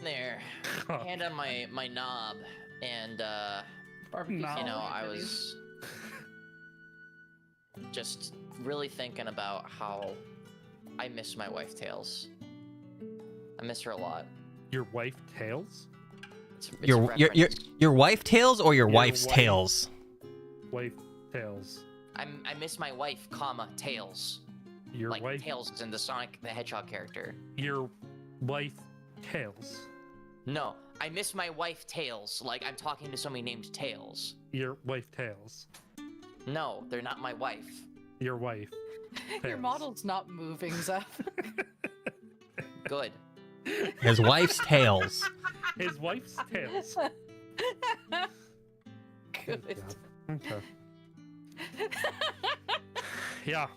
there, hand on my knob, and Barbecue. you know, I was just really thinking about how I miss my wife Tails. I miss her a lot. Your wife Tails? It's a reference. Your wife Tails or your wife's wife. Tails? Wife Tails. I miss my wife, comma, Tails. Your like wife? Tails is in the Sonic the Hedgehog character. Your wife Tails. No, I miss my wife Tails. Like I'm talking to somebody named Tails. Your wife Tails. No, they're not my wife. Your wife. Your model's not moving, Zeph. Good. His wife's Tails. His wife's Tails. Good. Okay. Yeah.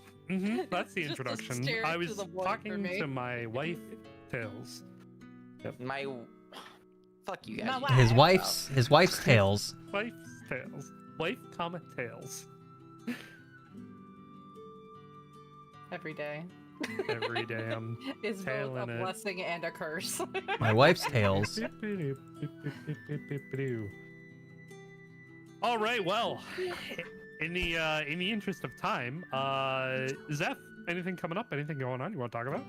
That's the introduction. I was talking to my wife Tails. Yep. My fuck you guys. His wife's Tails. Wife's Tails. Wife, comma, Tails. Every day. Every day I'm is both a tailing it. blessing and a curse. My wife's Tails. All right, well, in the interest of time, Zeph, anything coming up? Anything going on you want to talk about?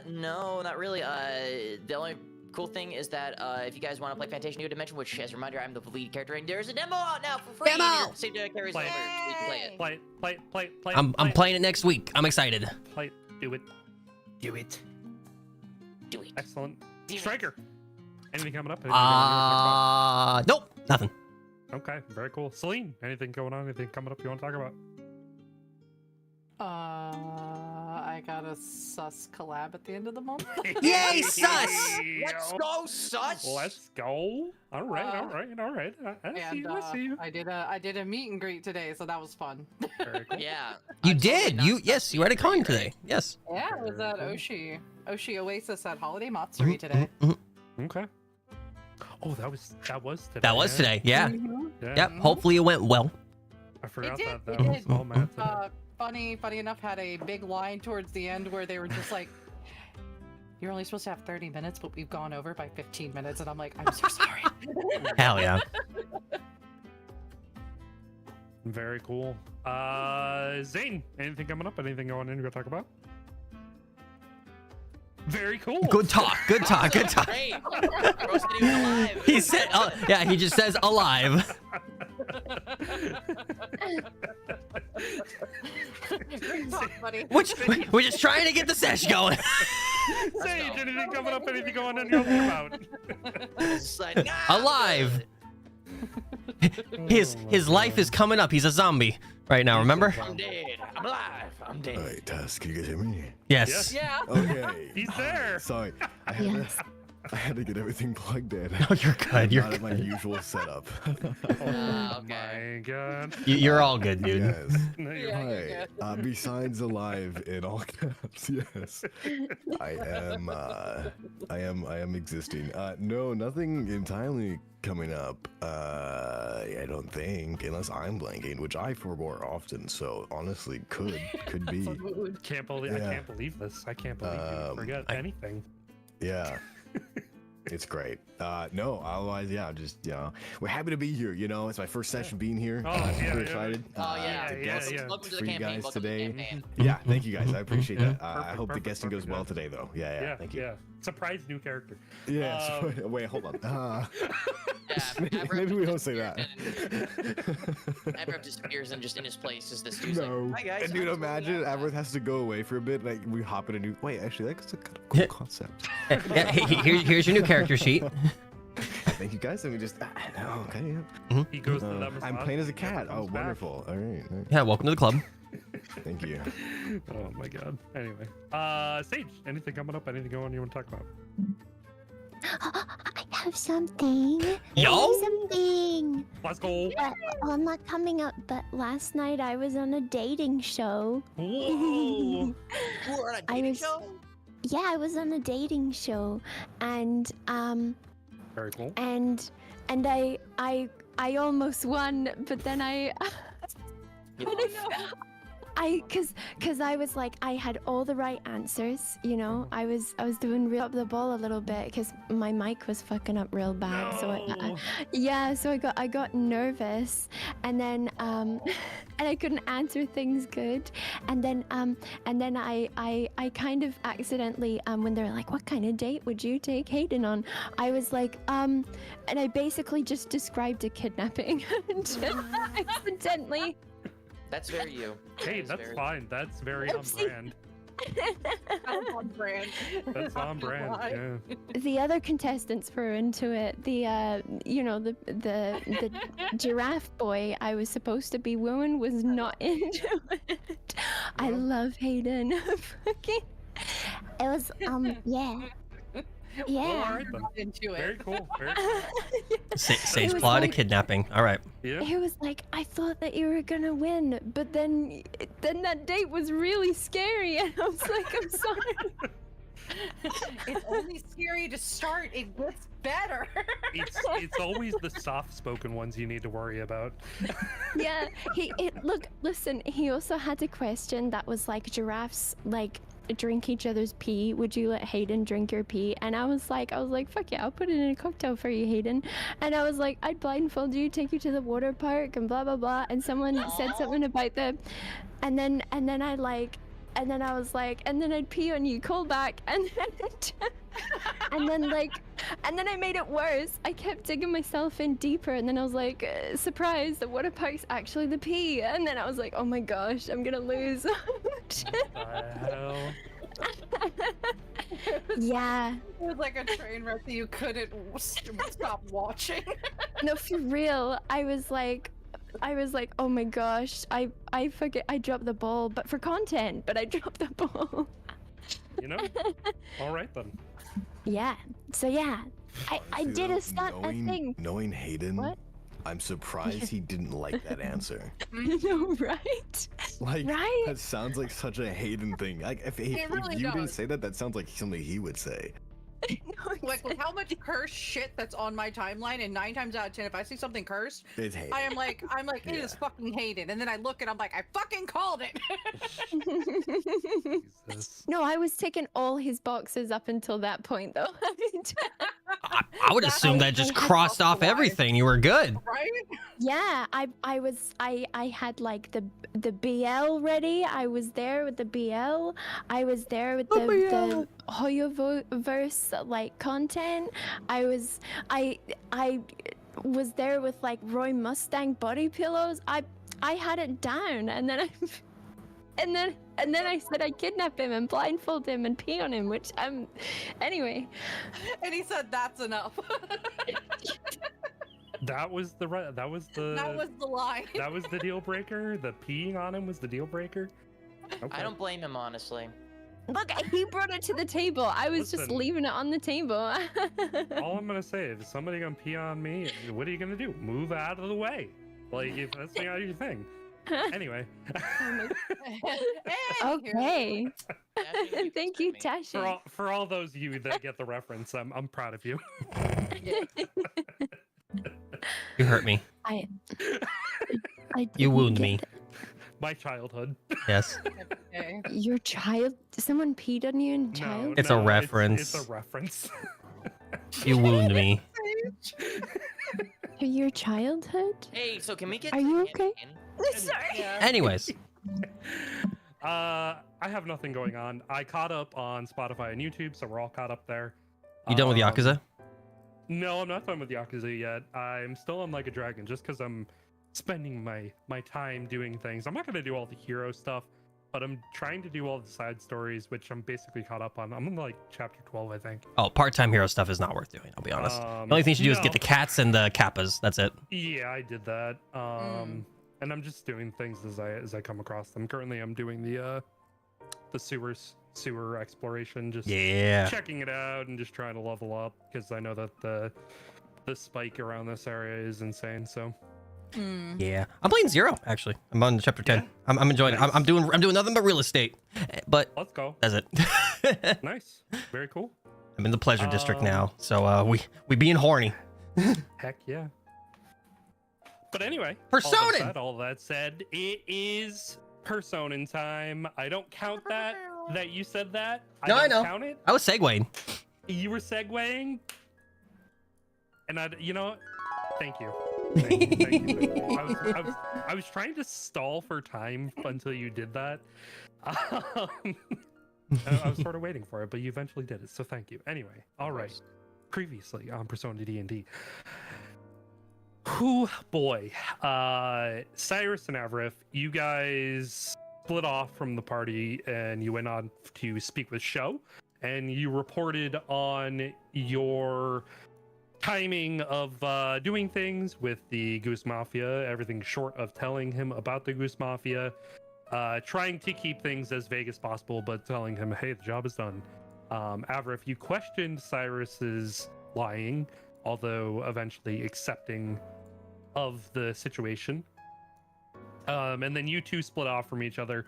No, not really. The only cool thing is that if you guys want to play Fantasia New Dimension, which as a reminder, I'm the lead character, and there's a demo out now for free. Demo! Save the carries over. So you can play it. Play. I'm playing it next week. I'm excited. Play. Do it. Do it. Excellent. Do it. Striker. Anything coming up? Anything you want to talk Nope, nothing. about? Okay, very cool. Celine, anything going on? Anything coming up you want to talk about? I got a sus collab at the end of the month. Yay, sus! Let's go, sus! Let's go. All right. I see you. I did a meet and greet today, so that was fun. Very cool. Yeah. You I'm did. totally not Yes, you had a con today. Yes. Yeah, it was at Very Oshi Oasis at Holiday Matsuri today. Okay. Oh, that was today. That was today. Yeah. Yeah. Yep. Hopefully it went well. I forgot It that did, that it was did. all Matt today. Funny enough, had a big line towards the end where they were just like, "You're only supposed to have 30 minutes, but we've gone over by 15 minutes," and I'm like, "I'm so sorry." Hell yeah. Very cool. Zane, anything coming up? Anything going in to talk about? Very cool. Good talk. Good talk. Good talk. Great. Roasted he was alive. He said, yeah, he just says alive. Great talk, buddy. We're just trying to get the sesh going. Sage, anything coming up? Anything going on to talk about? It's like, nah, Alive. His life is coming up. He's a zombie right now. Remember? I'm dead. I'm alive. I'm dead. Alright, Tess, can you guys hear me? Yes. Yeah. Okay. He's there. Sorry. I had to get everything plugged in. No, you're good. You're Not at my good. usual setup. Oh Okay. my god. You're all good, dude. Yes. No, you're Yeah, fine. you're Hi. good. Besides alive in all caps, yes. I am existing. No, nothing entirely coming up. I don't think, unless I'm blanking, which I forego often. So honestly, could be. Can't believe I Yeah. can't believe this. I can't believe you forget anything. Yeah. It's great. No, otherwise, yeah, just, we're happy to be here, it's my first session being here. Oh, I'm yeah, super yeah. excited. Oh yeah. to yeah, guest yeah. Welcome to the for you campaign. guys Welcome to the today. campaign. Yeah, thank you guys. I appreciate Yeah. that. I hope the guesting goes well today, though. Yeah, thank you. Yeah. Surprise new character. Yeah, wait, hold on. Yeah, Maybe we don't say that. Abraham disappears and just in his place is this dude's No. like, hi guys. And dude, I'm imagine totally Everett has to go away for a bit. Like, we hop in a new. Wait, actually, that's a kind of cool Yeah. concept. Yeah, here's your new character sheet. Thank you guys. Let me just. Okay, yeah. He goes to the I'm playing as a cat. Oh, wonderful. All right. Yeah, welcome to the club. Thank you. Oh my god. Anyway. Sage, anything coming up? Anything going on you want to talk about? I have something. Yo? Something. Let's go. Well, I'm not coming up, but last night I was on a dating show. Whoa. You were on a dating was- show? Yeah, I was on a dating show, and Very cool. I almost won, but then You I cause I was like, I had all the right answers, you know. I was doing real up the ball a little bit because my mic was fucking up real bad. So I got nervous, and then and I couldn't answer things good, and then I kind of accidentally when they're like, what kind of date would you take Hayden on? I was like and I basically just described a kidnapping accidentally. That's very you. Hey, that's fine. That's very on brand. On brand. That's on brand. Yeah. The other contestants were into it. The the giraffe boy I was supposed to be wooing was not into it. I love Hayden. Fucking. It was yeah. Yeah. All right, then. Into Very it. cool. Very cool. Sage was plot a like- kidnapping. All right. Yeah. He was like, I thought that you were gonna win, but then that date was really scary, and I was like, I'm sorry. It's only scary to start. It gets better. It's always the soft-spoken ones you need to worry about. Yeah, listen, he also had a question that was like, giraffes like drink each other's pee. Would you let Hayden drink your pee? And I was like, fuck yeah, I'll put it in a cocktail for you, Hayden. And I was like, I'd blindfold you, take you to the water park, and blah blah blah. And someone said something about and then I was like, and then I'd pee on you, call back, and then I made it worse. I kept digging myself in deeper, and then I was like, surprise, the water park's actually the pee. And then I was like, oh my gosh, I'm gonna lose. What the hell? Yeah. It was like a train wreck that you couldn't stop watching. No, for real. I was like, oh my gosh, I dropped the ball, but for content, but I dropped the ball. You know? All right then. Yeah. So yeah, I Honestly, did though, a thing. Knowing Hayden, What? I'm surprised he didn't like that answer. No, right? Like, Right? that sounds like such a Hayden thing. Like, if you didn't does. say that, that sounds like something he would say. No, Like with how much cursed shit that's on my timeline, and 9 times out of 10, if I see something cursed, It's Hayden. I'm like, it is Yeah. fucking Hayden. And then I look and I'm like, I fucking called it. Jesus. No, I was ticking all his boxes up until that point, though. I would assume that just crossed off everything. You were good. Right? Yeah, I had like the BL ready. I was there with the BL. I was there with the Hoyoverse like content. I was there with like Roy Mustang body pillows. I had it down, and then I said I kidnap him and blindfold him and pee on him, which anyway. And he said, that's enough. That was the line. That was the deal breaker. The peeing on him was the deal breaker. Okay. I don't blame him, honestly. Look, he brought it to the table. I was just Listen. leaving it on the table. All I'm gonna say is, if somebody gonna pee on me, what are you gonna do? Move out of the way. Like, if that's not your thing. Anyway. Okay. Thank you, for Tashi. all those of you that get the reference, I'm proud of you. You hurt me. I You didn't wound get me. it. My childhood. Yes. Okay. Your child? Someone peed on you in child? It's a reference. It's a reference. You wound me. Your childhood? Hey, so can we get? Are to you the okay? campaign? Sorry. Yeah. Anyways, I have nothing going on. I caught up on Spotify and YouTube, so we're all caught up there. you done with Yakuza? No, I'm not done with Yakuza yet. I'm still on Like a Dragon, just because I'm spending my time doing things. I'm not going to do all the hero stuff, but I'm trying to do all the side stories, which I'm basically caught up on. I'm on like chapter 12, I think. Oh, part-time hero stuff is not worth doing, I'll be honest. The only thing you should do is no. get the cats and the kappas. That's it. Yeah, I did that. And I'm just doing things as I come across them. Currently, I'm doing the sewer exploration, just Yeah. checking it out and just trying to level up, because I know that the spike around this area is insane. So Yeah. I'm playing Zero, actually. I'm on chapter 10. Yeah. I'm enjoying Nice. it. I'm doing nothing but real estate. But let's go. that's it. Nice, very cool. I'm in the pleasure district now. So we being horny. Heck yeah. But anyway, Persona! all that said, it is Persona time. I don't count that you said that. No, I don't know. count it. I was segueing. You were segueing, and thank you. Thank you. I was trying to stall for time until you did that. I was sort of waiting for it, but you eventually did it, so thank you. Anyway, all right. Previously on Persona D&D. Whew, boy. Cyrus and Avrith, you guys split off from the party and you went on to speak with Sho, and you reported on your timing of doing things with the Goose Mafia, everything short of telling him about the Goose Mafia, trying to keep things as vague as possible, but telling him, hey, the job is done. Avrith, you questioned Cyrus's lying, although eventually accepting of the situation. And then you two split off from each other.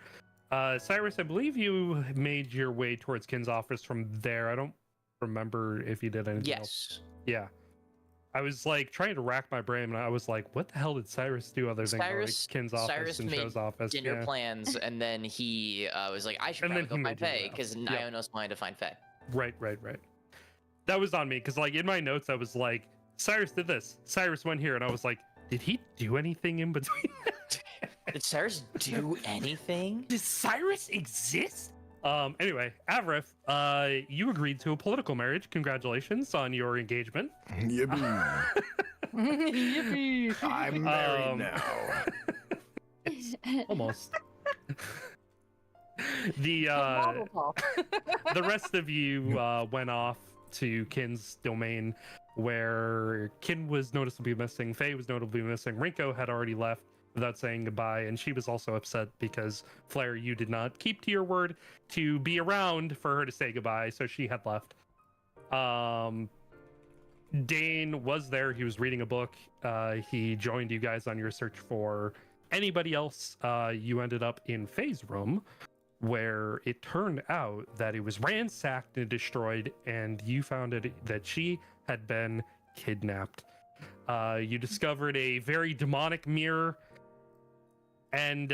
Cyrus, I believe you made your way towards Kin's office from there. I don't remember if you did anything else. Yeah. I was like trying to rack my brain, and I was like, what the hell did Cyrus do other than go to Kin's office and Sho's office? Dinner plans, and then he was like, I should probably go find Faye, because Ionos wanted to find Faye. Right. That was on me, because like in my notes, I was like, Cyrus did this. Cyrus went here, and I was like, did he do anything in between? Did Cyrus do anything? Does Cyrus exist? Anyway, Avrith, you agreed to a political marriage. Congratulations on your engagement. Yippee. Yippee! I'm married now. Almost. The rest of you went off to Kin's domain, where Kin was noticeably missing, Faye was notably missing, Rinko had already left without saying goodbye, and she was also upset because, Flair, you did not keep to your word to be around for her to say goodbye, so she had left. Dane was there. He was reading a book. He joined you guys on your search for anybody else. You ended up in Faye's room, where it turned out that it was ransacked and destroyed, and you found that she had been kidnapped. You discovered a very demonic mirror, and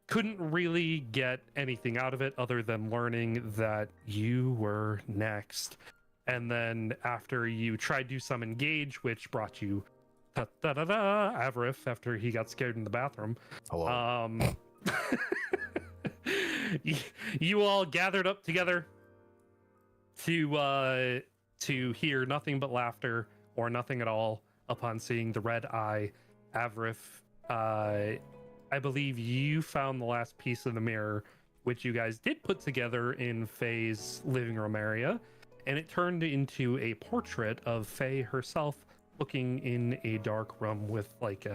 couldn't really get anything out of it other than learning that you were next. And then after you tried to summon Gage, which brought you Avrith after he got scared in the bathroom. Hello. You all gathered up together to hear nothing but laughter or nothing at all upon seeing the red eye. Avrith, I believe you found the last piece of the mirror, which you guys did put together in Faye's living room area, and it turned into a portrait of Faye herself looking in a dark room with like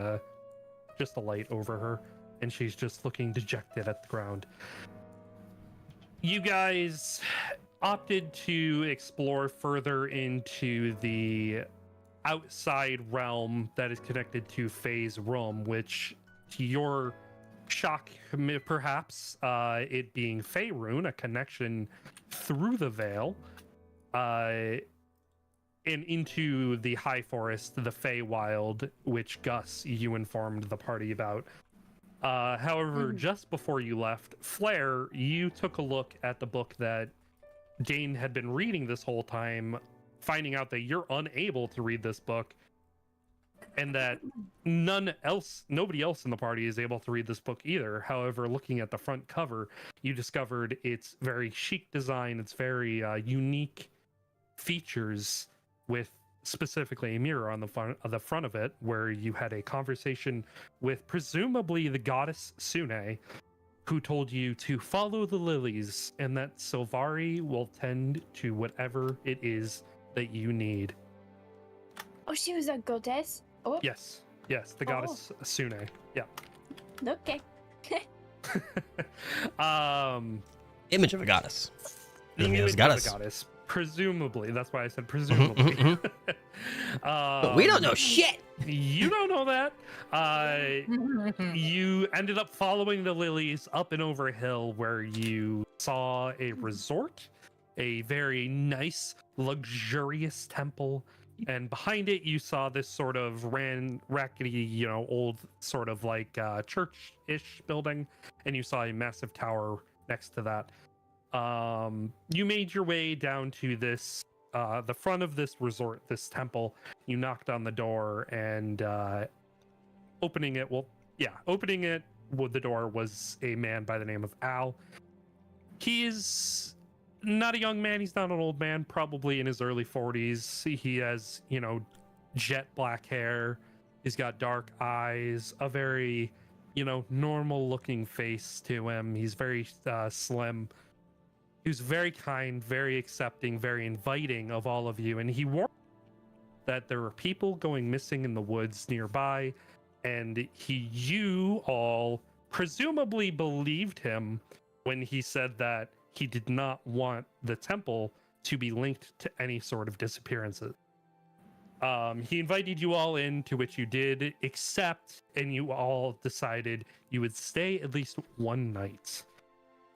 just a light over her, and she's just looking dejected at the ground. You guys opted to explore further into the outside realm that is connected to Faye's room, which, to your shock, perhaps, it being Faerun, a connection through the veil, and into the high forest, the Feywild, which Gus, you informed the party about. However, just before you left, Flair, you took a look at the book that Dane had been reading this whole time, finding out that you're unable to read this book, and that nobody else in the party is able to read this book either. However, looking at the front cover, you discovered its very chic design, its very unique features, with specifically a mirror on the front of it, where you had a conversation with presumably the goddess Sune, who told you to follow the lilies and that Sylvari will tend to whatever it is that you need. Oh, she was a goddess? Oh. Yes, the goddess Sune. Yeah. Okay. Image of a goddess. The Image image of a goddess. of a goddess. Presumably. That's why I said presumably. But we don't know shit. You don't know that. You ended up following the lilies up and over a hill, where you saw a resort, a very nice, luxurious temple And behind it, you saw this sort of rackety, old sort of like church-ish building, and you saw a massive tower next to that. You made your way down to this, the front of this resort, this temple. You knocked on the door, and opening it, the door was a man by the name of Al. He's not a young man, he's not an old man, probably in his early 40s. He has, jet black hair. He's got dark eyes, a very, normal looking face to him. He's very slim. He was very kind, very accepting, very inviting of all of you. And he warned that there were people going missing in the woods nearby. And you all presumably believed him when he said that he did not want the temple to be linked to any sort of disappearances. He invited you all in, to which you did accept, and you all decided you would stay at least one night,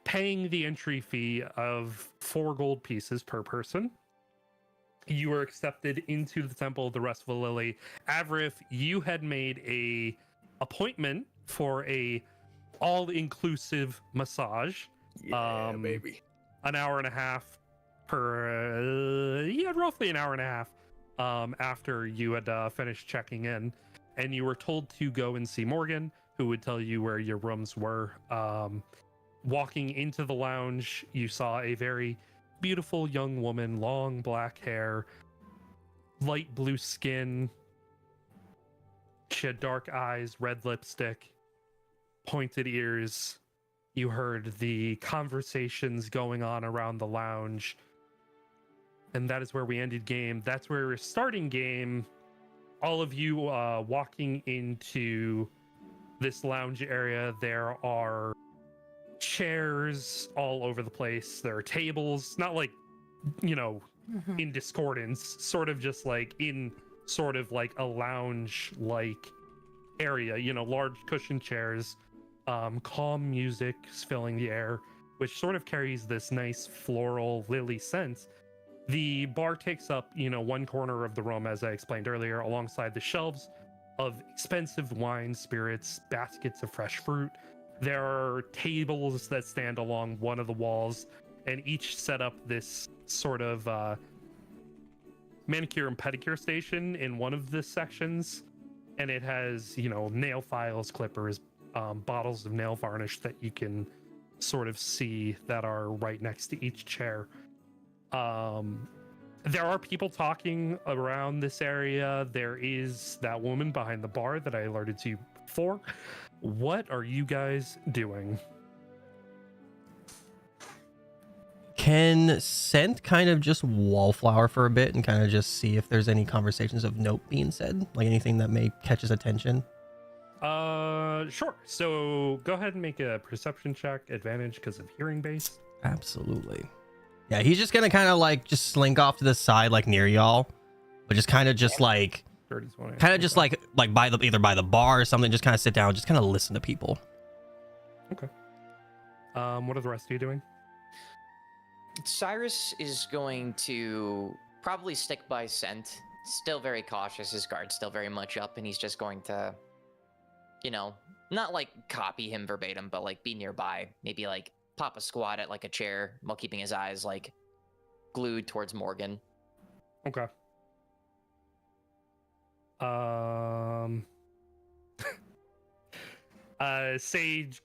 paying the entry fee of 4 gold pieces per person. You were accepted into the Temple of the Restful Lily. Avrith, you had made a appointment for a all-inclusive massage. Yeah, baby. An hour and a half roughly an hour and a half after you had finished checking in, and you were told to go and see Morgan, who would tell you where your rooms were. Walking into the lounge, you saw a very beautiful young woman, long black hair, light blue skin. She had dark eyes, red lipstick, pointed ears. You heard the conversations going on around the lounge. And that is where we ended game. That's where we're starting game. All of you walking into this lounge area. There are chairs all over the place. There are tables, not like, in discordance, sort of just like in sort of like a lounge-like area, large cushion chairs. Calm music is filling the air, which sort of carries this nice floral lily scent. The bar takes up, one corner of the room, as I explained earlier, alongside the shelves of expensive wine, spirits, baskets of fresh fruit. There are tables that stand along one of the walls, and each set up this sort of manicure and pedicure station in one of the sections. And it has, nail files, clippers, bottles of nail varnish that you can sort of see that are right next to each chair. There are people talking around this area. There is that woman behind the bar that I alerted to you before. What are you guys doing? Can Scent kind of just wallflower for a bit and kind of just see if there's any conversations of note being said? Like anything that may catch his attention? Sure. So go ahead and make a perception check, advantage because of hearing based. Absolutely. Yeah, he's just gonna kind of like just slink off to the side, like near y'all, but just kind of just like, kind of just like by the either by the bar or something. Just kind of sit down, just kind of listen to people. Okay. What are the rest of you doing? Cyrus is going to probably stick by Scent. Still very cautious. His guard's still very much up, and he's just going to, not like copy him verbatim, but like be nearby. Maybe like pop a squat at like a chair while keeping his eyes like glued towards Morgan. Okay. Sage,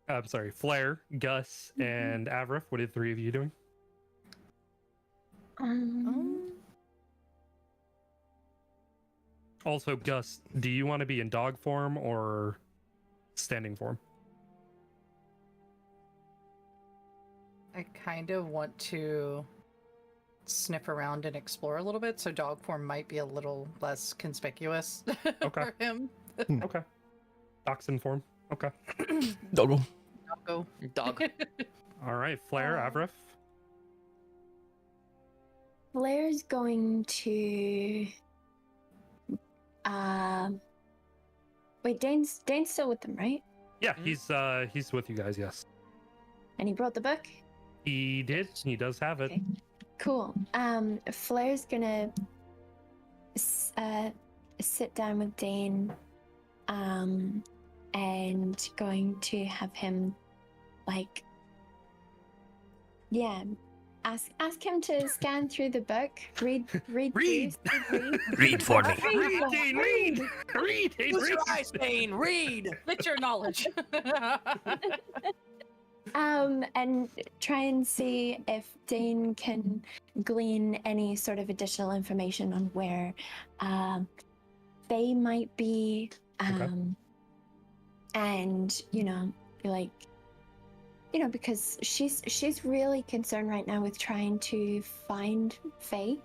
I'm sorry, Flair, Gus, and Avrith, what are the 3 of you doing? Also, Gus, do you want to be in dog form or standing form? I kind of want to sniff around and explore a little bit, so dog form might be a little less conspicuous for him. Okay. Dachshund form. Okay. Doggo. Doggo. Dog. All right, Flair, Avrith. Flair's going to. Wait, Dane's still with them, right? Yeah, he's with you guys. Yes. And he brought the book. He did. He does have it. Okay. Cool. Flair's gonna sit down with Dane, and going to have him, like, yeah, ask him to scan through the book, read. Read for me. Read, Dane, read! Read, Dane, Use read! your eyes, Dane. Read. Get your knowledge. And try and see if Dane can glean any sort of additional information on where they might be, and like, because she's really concerned right now with trying to find Faye,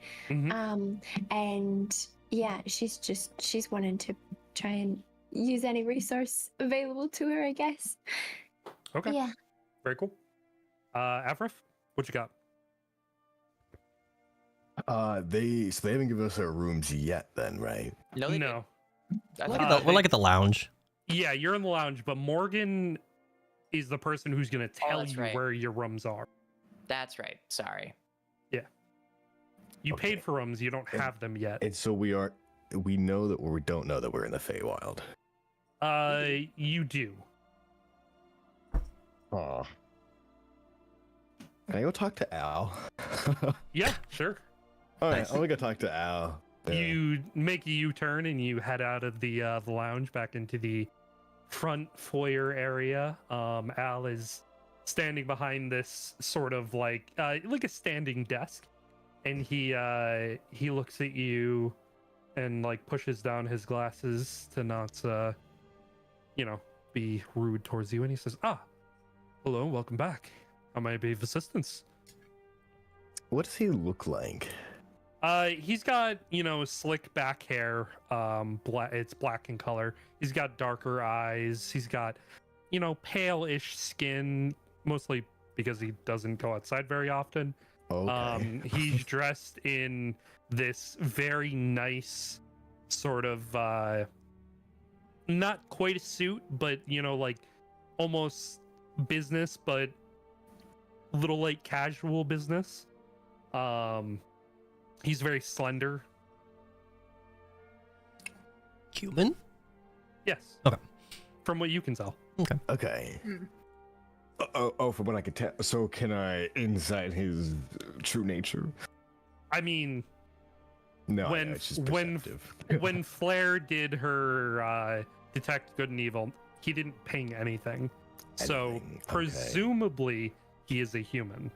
and yeah, she's wanting to try and use any resource available to her, I guess. Okay. Yeah. Very cool. Avrith, what you got? They haven't given us our rooms yet, then, right? No, they No. didn't. We're like at the lounge. Yeah, you're in the lounge, but Morgan is the person who's going to tell that's you right. where your rooms are. That's right. Sorry. You Okay. paid for rooms, you don't have them yet. And so we know that, or we don't know that we're in the Feywild. You do. Aw. Can I go talk to Al? Yeah, sure. All right, Nice. I'm gonna go talk to Al. You make a U-turn and you head out of the lounge back into the front foyer area. Al is standing behind this sort of like a standing desk, and he looks at you and like pushes down his glasses to not be rude towards you, and he says, hello, welcome back. How may I be of assistance? What does he look like? He's got, slick back hair. It's black in color. He's got darker eyes. He's got, pale-ish skin, mostly because he doesn't go outside very often. Okay. He's dressed in this very nice sort of, not quite a suit, but, like almost business, but a little like casual business. He's very slender. Human? Yes. Okay. From what you can tell. Okay. Hmm. From what I can tell. So can I insight his true nature? I mean, No, I When- know, it's just when- perceptive. when Flair did her detect good and evil, he didn't ping anything. So Anything, okay. presumably he is a human.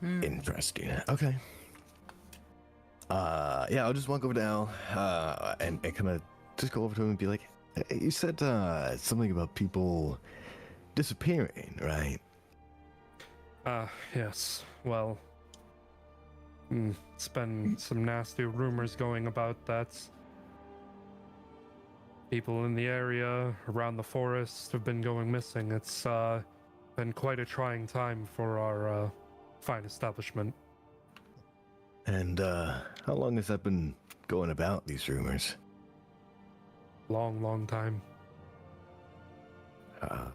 Interesting. Okay. Yeah, I'll just walk over to Al, and kind of just go over to him and be like, "Hey, you said something about people disappearing, right?" Yes. Well, it's been some nasty rumors going about that. People in the area around the forest have been going missing. It's been quite a trying time for our fine establishment. And how long has that been going about, these rumors? Long time.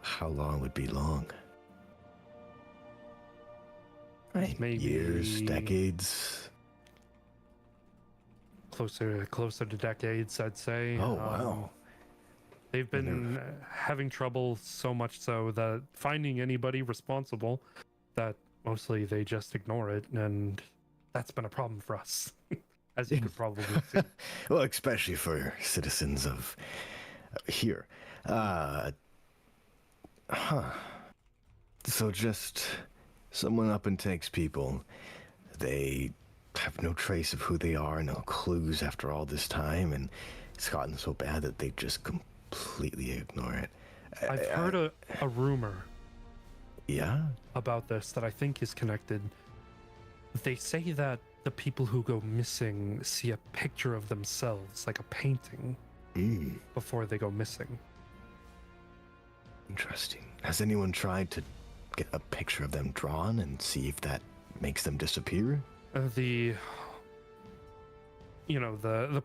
How long would be long? Maybe Years, decades? closer to decades, I'd say. Oh, wow. They've been having trouble so much so that finding anybody responsible, that mostly they just ignore it, and that's been a problem for us, as you could probably see. Well, especially for citizens of here. So just someone up and takes people. They have no trace of who they are, no clues after all this time, and it's gotten so bad that they just completely ignore it. I've heard a rumor Yeah? about this that I think is connected. They say that the people who go missing see a picture of themselves, like a painting, before they go missing. Interesting. Has anyone tried to get a picture of them drawn and see if that makes them disappear? The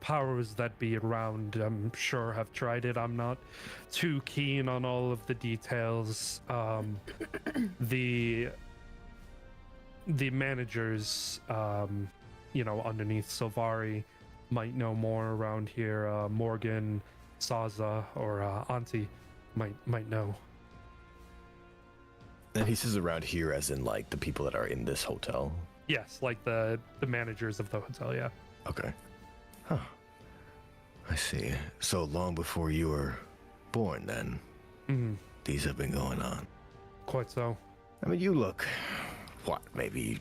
powers that be around, I'm sure, have tried it. I'm not too keen on all of the details. The managers underneath Silvari might know more around here. Morgan, Saza, or Auntie might know. And he says around here as in like the people that are in this hotel? Yes, like the managers of the hotel, yeah. Okay. Huh. I see. So long before you were born then, these have been going on. Quite so. I mean, you look, what, maybe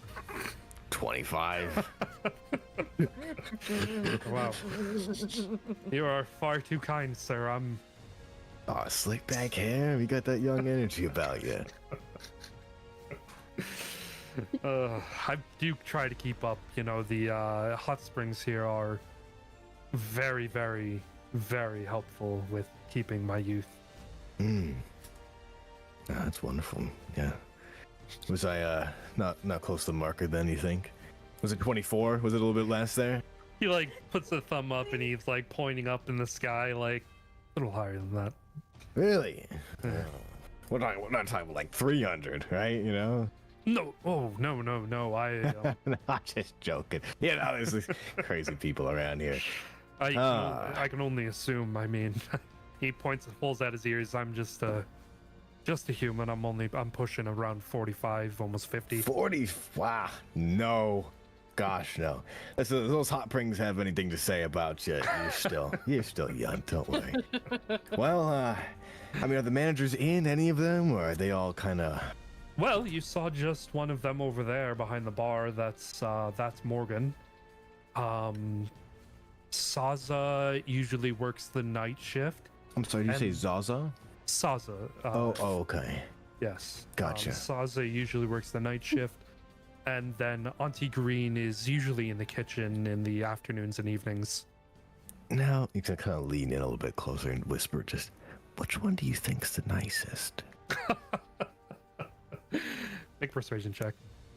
25? Wow. You are far too kind, sir. Oh, slick back hair. You got that young energy about you. I do try to keep up. The hot springs here are very, very, very helpful with keeping my youth. That's wonderful. Yeah. Was I not close to the marker then, you think? Was it 24? Was it a little bit less there? He puts a thumb up and he's pointing up in the sky, a little higher than that. Really? Yeah. We're not talking like 300, right? No. Oh, no. I'm just joking. There's crazy people around here. I can only assume. I mean, he pulls at his ears. I'm just a human. I'm pushing around 45, almost 50. 40? Wow. No. Gosh, no. Those hot springs have anything to say about you. You're still young. Don't worry. Well, I mean, are the managers in, any of them, or are they all kind of? Well, you saw just one of them over there behind the bar. That's Morgan. Saza usually works the night shift. I'm sorry, did you say Zaza? Saza. Oh, okay. Yes. Gotcha. Saza usually works the night shift. And then Auntie Green is usually in the kitchen in the afternoons and evenings. Now, you can kind of lean in a little bit closer and whisper, just, which one do you think's the nicest? Make a persuasion check.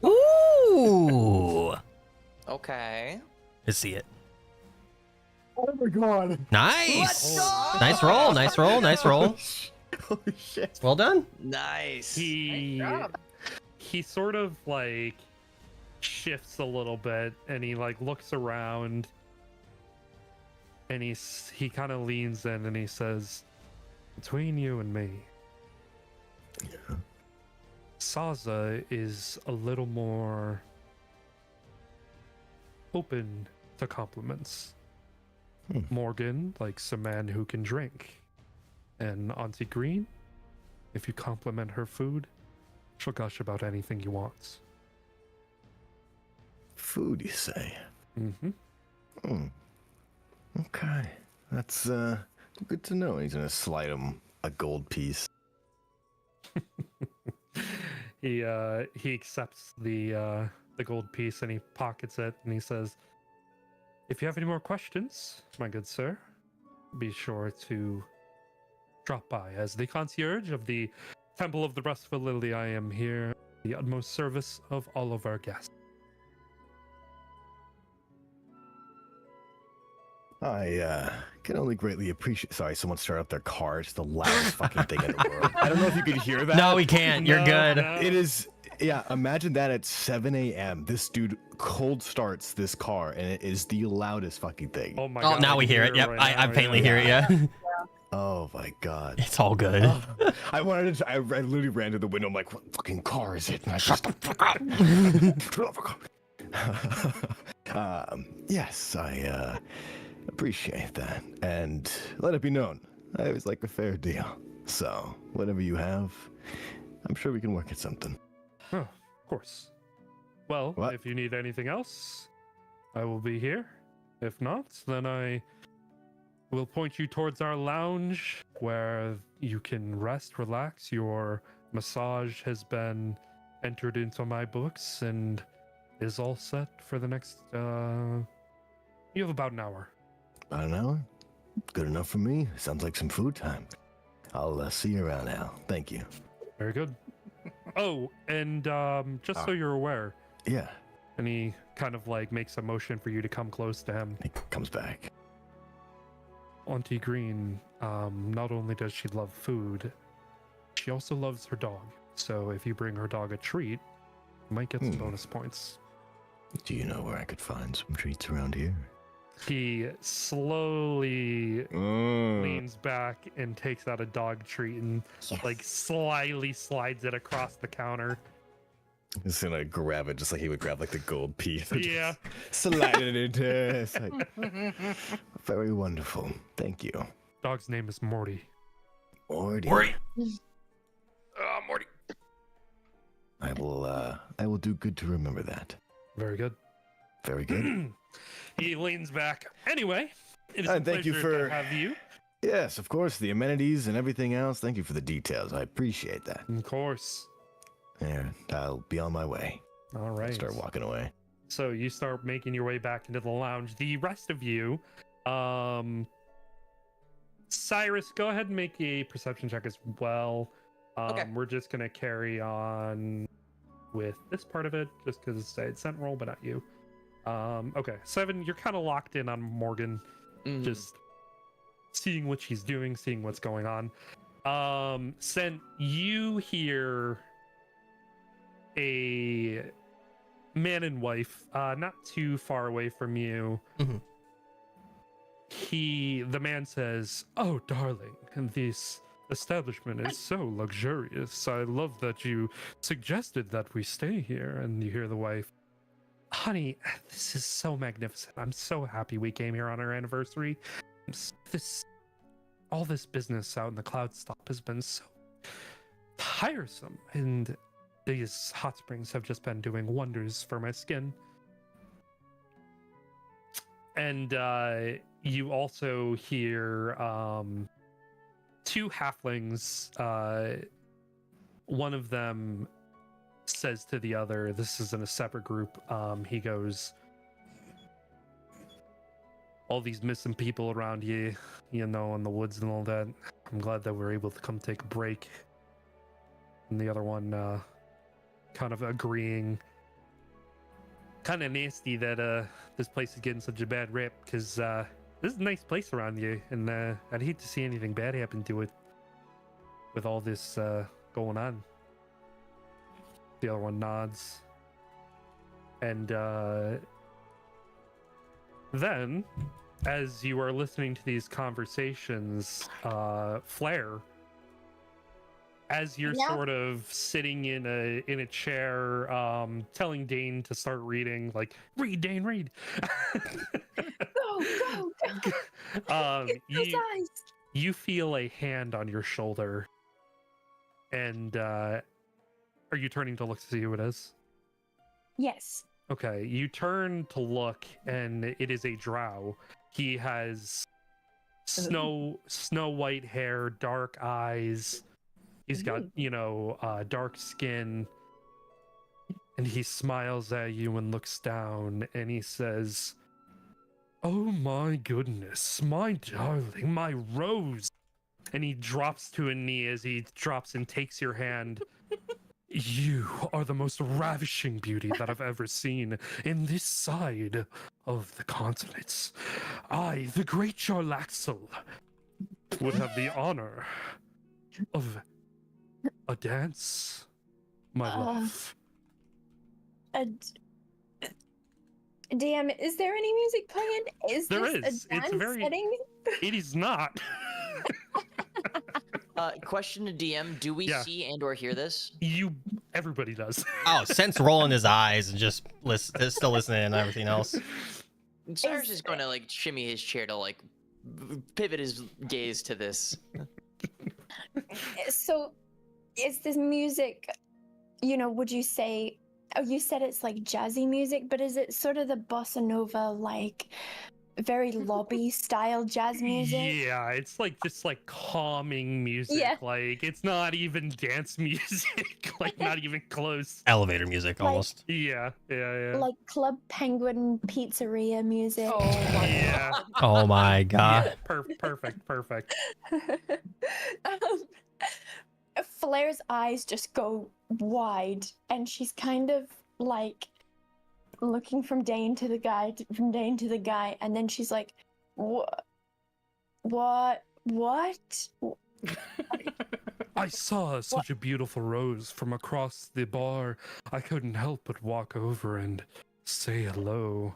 Ooh. Okay. Let's see it. Oh my god. Nice. Nice roll. Nice roll. Nice roll. Holy shit. Well done. Nice. He sort of shifts a little bit and he looks around and he kind of leans in and he says, between you and me, Saza is a little more open to compliments. Morgan likes a man who can drink, and Auntie Green, if you compliment her food, she'll gush about anything you want. Food, you say? Mm-hmm. Okay. That's good to know. He's gonna slide him a gold piece. He accepts the gold piece and he pockets it and he says, if you have any more questions, my good sir, be sure to drop by. As the concierge of the Temple of the Restful Lily, I am here at the utmost service of all of our guests. I can only greatly appreciate. Sorry, someone started up their car. It's the loudest fucking thing in the world. I don't know if you could hear that. No, we can't. You're good. No. It is. Yeah, imagine that at 7 a.m. This dude cold starts this car, and it is the loudest fucking thing. Oh my Oh, god. now we hear it. Yep, I faintly hear it. Yeah. Oh my god. It's all good. I wanted to. I literally ran to the window. I'm like, what fucking car is it? And I just. Yes, I appreciate that, and let it be known, I always like a fair deal. So whatever you have, I'm sure we can work at something. Oh, of course. Well, What? if you need anything else, I will be here. If not, then I will point you towards our lounge where you can rest, relax. Your massage has been entered into my books and is all set for the next, you have about an hour. About an hour? Good enough for me. Sounds like some food time. I'll see you around, Al. Thank you. Very good. Oh, and just so you're aware, Yeah. and he kind of makes a motion for you to come close to him. He comes back. Auntie Green, not only does she love food, she also loves her dog. So if you bring her dog a treat, you might get some bonus points. Do you know where I could find some treats around here? He slowly leans back and takes out a dog treat and like slyly slides it across the counter. He's gonna grab it just like he would grab like the gold piece. Yeah. Slide it into his Very wonderful. Thank you. Dog's name is Morty. Morty. Morty. I will do good to remember that. Very good. Very good. He leans back. Anyway, it is a thank you pleasure for to have you. Yes, of course, the amenities and everything else. Thank you for the details. I appreciate that. Of course. There, I'll be on my way. All right. Start walking away. So you start making your way back into the lounge. The rest of you, Cyrus, go ahead and make a perception check as well. Okay. We're just gonna carry on with this part of it, just because it's sent roll, but not you. Okay, 7. You're kind of locked in on Morgan, just seeing what she's doing, seeing what's going on. Sent, you hear a man and wife, not too far away from you. The man says, "Oh, darling, this establishment is so luxurious. I love that you suggested that we stay here." And you hear the wife, "Honey, this is so magnificent. I'm so happy we came here on our anniversary. All this business out in the cloud stop has been so tiresome, and these hot springs have just been doing wonders for my skin." And you also hear 2 halflings. One of them says to the other, this is in a separate group, he goes, "All these missing people around here, you know, in the woods and all that. I'm glad that we're able to come take a break." And the other one kind of agreeing, "Kind of nasty that this place is getting such a bad rep, because this is a nice place around here, and I'd hate to see anything bad happen to it with all this going on." The other one nods. And then, as you are listening to these conversations, Flair, as you're sort of sitting in a chair, telling Dane to start reading, like, "Read, Dane, read." Go. You feel a hand on your shoulder, and are you turning to look to see who it is? Yes. Okay, you turn to look, and it is a drow. He has snow white hair, dark eyes. He's got, dark skin. And he smiles at you and looks down, and he says, "Oh my goodness, my darling, my rose." And he drops to a knee as he drops and takes your hand. "You are the most ravishing beauty that I've ever seen in this side of the continents. I, the great Jarlaxle, would have the honor of a dance, my love." DM, is there any music playing? Is There this is. a dance It's very. setting? It is not. Question to DM: do we see and or hear this? Everybody does. Oh, Sense rolling his eyes and just still listening and everything else. Cyrus is going to like shimmy his chair to like pivot his gaze to this. So, is this music, would you say, you said it's like jazzy music, but is it sort of the bossa nova, like very lobby style jazz music? Yeah, it's like just like calming music. Yeah. Like it's not even dance music. Like not even close. Elevator music, almost. Yeah. Like Club Penguin pizzeria music. Oh my Yeah. Oh my god. Perfect. Flair's eyes just go wide, and she's kind of like looking from Dane to the guy, and then she's like, What? I saw such a beautiful rose from across the bar. I couldn't help but walk over and say hello.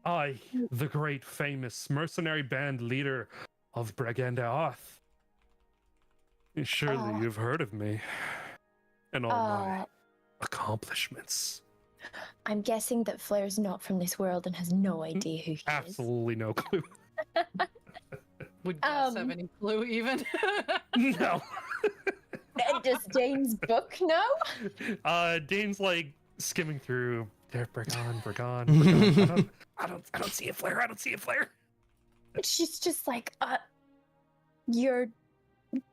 I, the great famous mercenary band leader of Bragandaoth. Surely you've heard of me and all my accomplishments. I'm guessing that Flair's not from this world and has no idea who he Absolutely no clue. Would Gus have any clue even? No. is. Does Dane's book know? Dane's like skimming through. They're gone. I don't see a Flair. I don't see a Flair. She's just like, your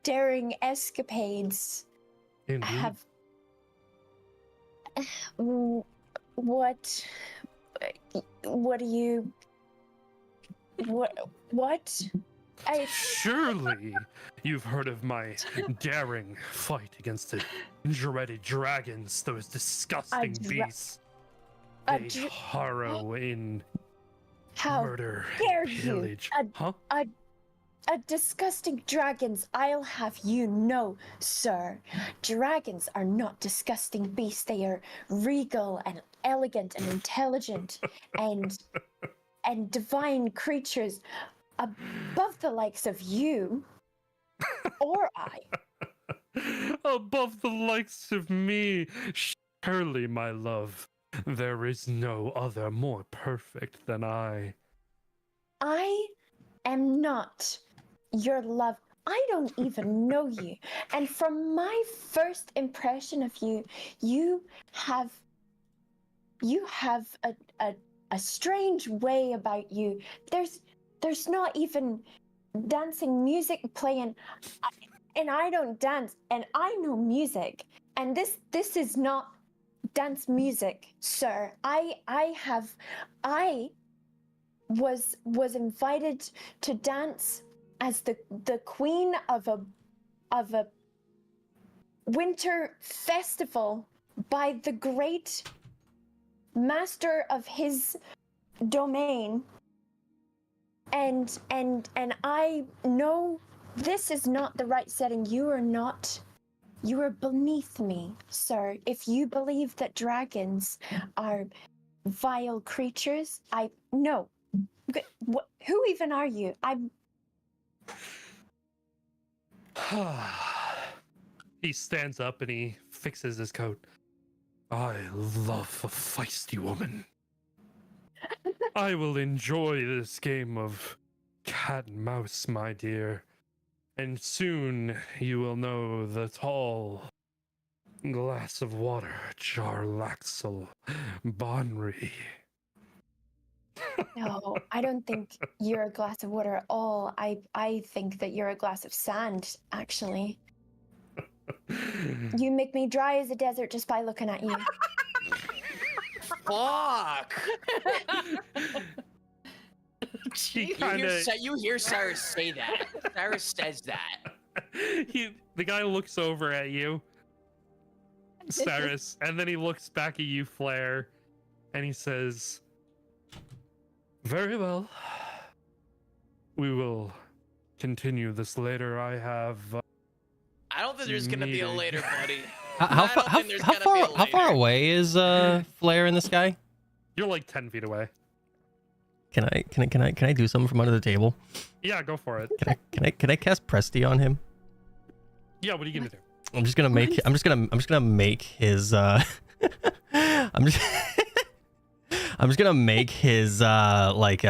daring escapades Indeed. have. What do you? What? Surely you've heard of my daring fight against the dreaded dragons, those disgusting beasts. They harrow in murder dare and pillage. A disgusting dragons, I'll have you know, sir. Dragons are not disgusting beasts. They are regal and elegant and intelligent and divine creatures above the likes of you or I. Above the likes of me, surely, my love, there is no other more perfect than I. I am not your love. I don't even know you. And from my first impression of you, you have a strange way about you. There's not even dancing music playing, and I don't dance, and I know music, and this is not dance music, sir. I was invited to dance as the queen of a winter festival by the great master of his domain, and I know this is not the right setting. You are beneath me, sir. If you believe that dragons are vile creatures, no. Who even are you? He stands up and he fixes his coat. I love a feisty woman. I will enjoy this game of cat and mouse, my dear. And soon you will know the tall glass of water, Jarlaxle Bonry. No, I don't think you're a glass of water at all. I think that you're a glass of sand, actually. You make me dry as a desert just by looking at you. Fuck! You hear Cyrus say that. Cyrus says that. The guy looks over at you, Cyrus, and then he looks back at you, Flair, and he says, very well. We will continue this later. I have... I don't think there's gonna be a later, buddy. How far away is Flair in the sky? You're like 10 feet away. Can I do something from under the table? Yeah, go for it. Can I cast Presty on him? Yeah, what are you gonna do? I'm just gonna make his I'm just gonna make his like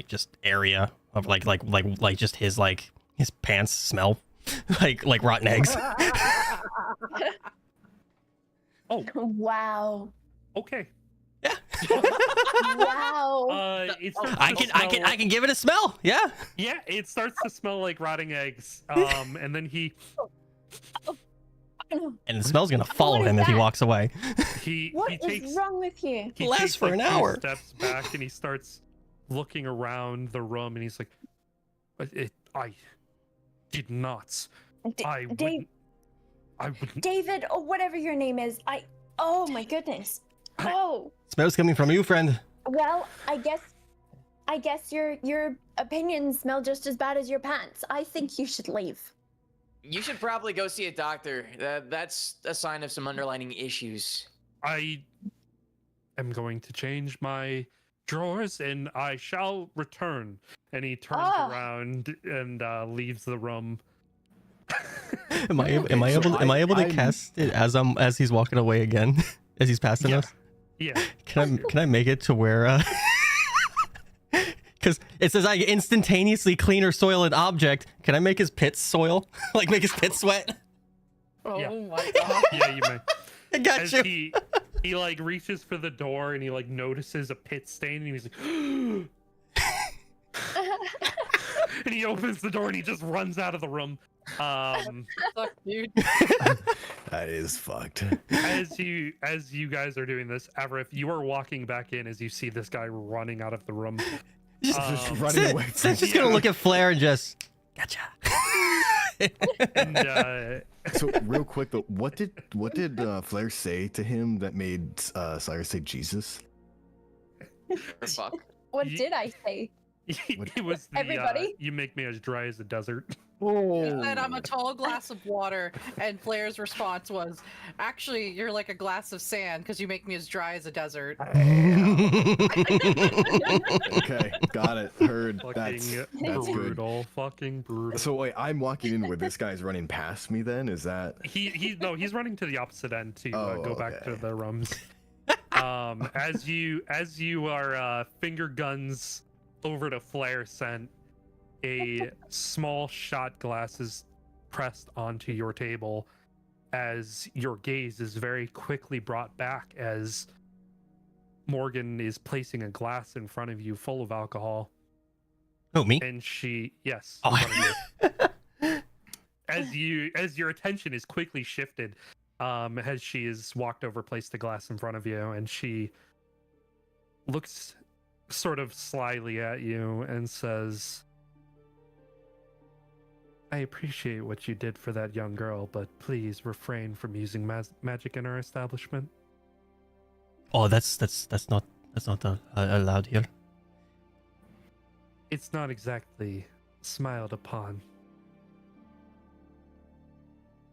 just area of like just his his pants smell like rotten eggs. Oh. Wow. Okay. Yeah. Wow. I can give it a smell. Yeah. Yeah, it starts to smell like rotting eggs. And then he and the smell's gonna follow him if he walks away. What is wrong with you? He lasts takes for an hour. Steps back and he starts looking around the room and he's like, I did not. I wouldn't. David, or whatever your name is. Oh my goodness. Oh. Smell's coming from you, friend. Well, I guess your opinions smell just as bad as your pants. I think you should leave. You should probably go see a doctor. That's a sign of some underlying issues. I am going to change my drawers and I shall return. And he turns around and leaves the room. Am I able to cast it as he's walking away again, as he's passing us? Yeah. Can I make it to where because it says I instantaneously clean or soil an object. Can I make his pit soil? Like make his pit sweat? Oh Yeah. my god. Yeah, you may. I got As you. he like reaches for the door and he like notices a pit stain and he's like and he opens the door and he just runs out of the room. Fuck, dude. That is fucked. As you guys are doing this, Avrith, you are walking back in as you see this guy running out of the room. Just running away. Sin's just gonna look at Flair and just gotcha. And, So real quick though, what did Flair say to him that made Cyrus say Jesus? Fuck. What did I say? it was the Everybody? you make me as dry as a desert. He said, I'm a tall glass of water, and Flair's response was, actually, you're like a glass of sand because you make me as dry as a desert. Okay, got it. Heard. That's good. brutal. Fucking brutal. So wait, I'm walking in where this guy's running past me. Then is that? He's running to the opposite end to go back to okay. the rooms. As you are finger guns over to Flair scent, a small shot glass is pressed onto your table as your gaze is very quickly brought back as Morgan is placing a glass in front of you full of alcohol. Oh, me? And yes. Oh. In front of you. As your attention is quickly shifted, as she has walked over, placed the glass in front of you, and she looks sort of slyly at you and says, I appreciate what you did for that young girl, but please refrain from using magic in our establishment. Oh, that's not allowed here. It's not exactly smiled upon.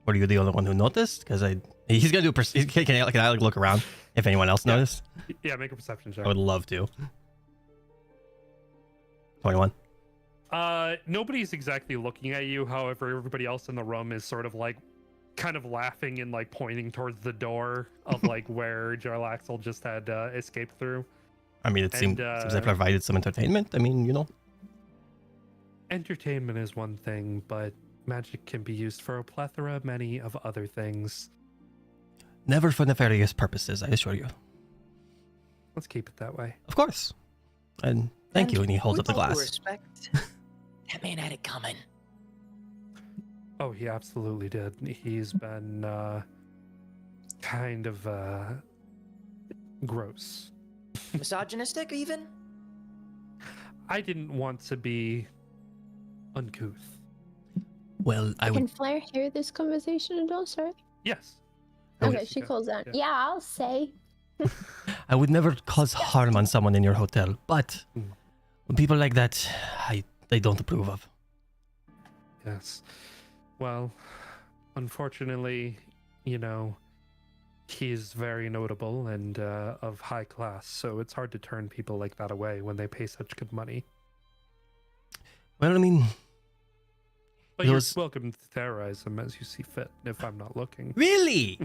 Were you the only one who noticed? Because he's gonna do. Can I like look around if anyone else noticed? Yeah, make a perception check. I would love to. 21. Nobody's exactly looking at you. However, everybody else in the room is sort of like kind of laughing and like pointing towards the door of like where Jarlaxle just had escaped through. I mean, seems they provided some entertainment. I mean, you know. Entertainment is one thing, but magic can be used for a plethora many of other things. Never for nefarious purposes, I assure you. Let's keep it that way. Of course. And thank you. And he holds up the with all due glass. Respect, that man had it coming. Oh, he absolutely did. He's been kind of gross. Misogynistic, even? I didn't want to be uncouth. Well, I Can would. Flair hear this conversation at all, sorry? Yes. Okay, Yes, she you calls out. yeah. Yeah, I'll say. I would never cause harm on someone in your hotel, but people like that, I don't approve of. Yes. Well, unfortunately, you know, he's very notable and of high class, so it's hard to turn people like that away when they pay such good money. Well, I mean, But you're Those- welcome to terrorize him as you see fit if I'm not looking. really?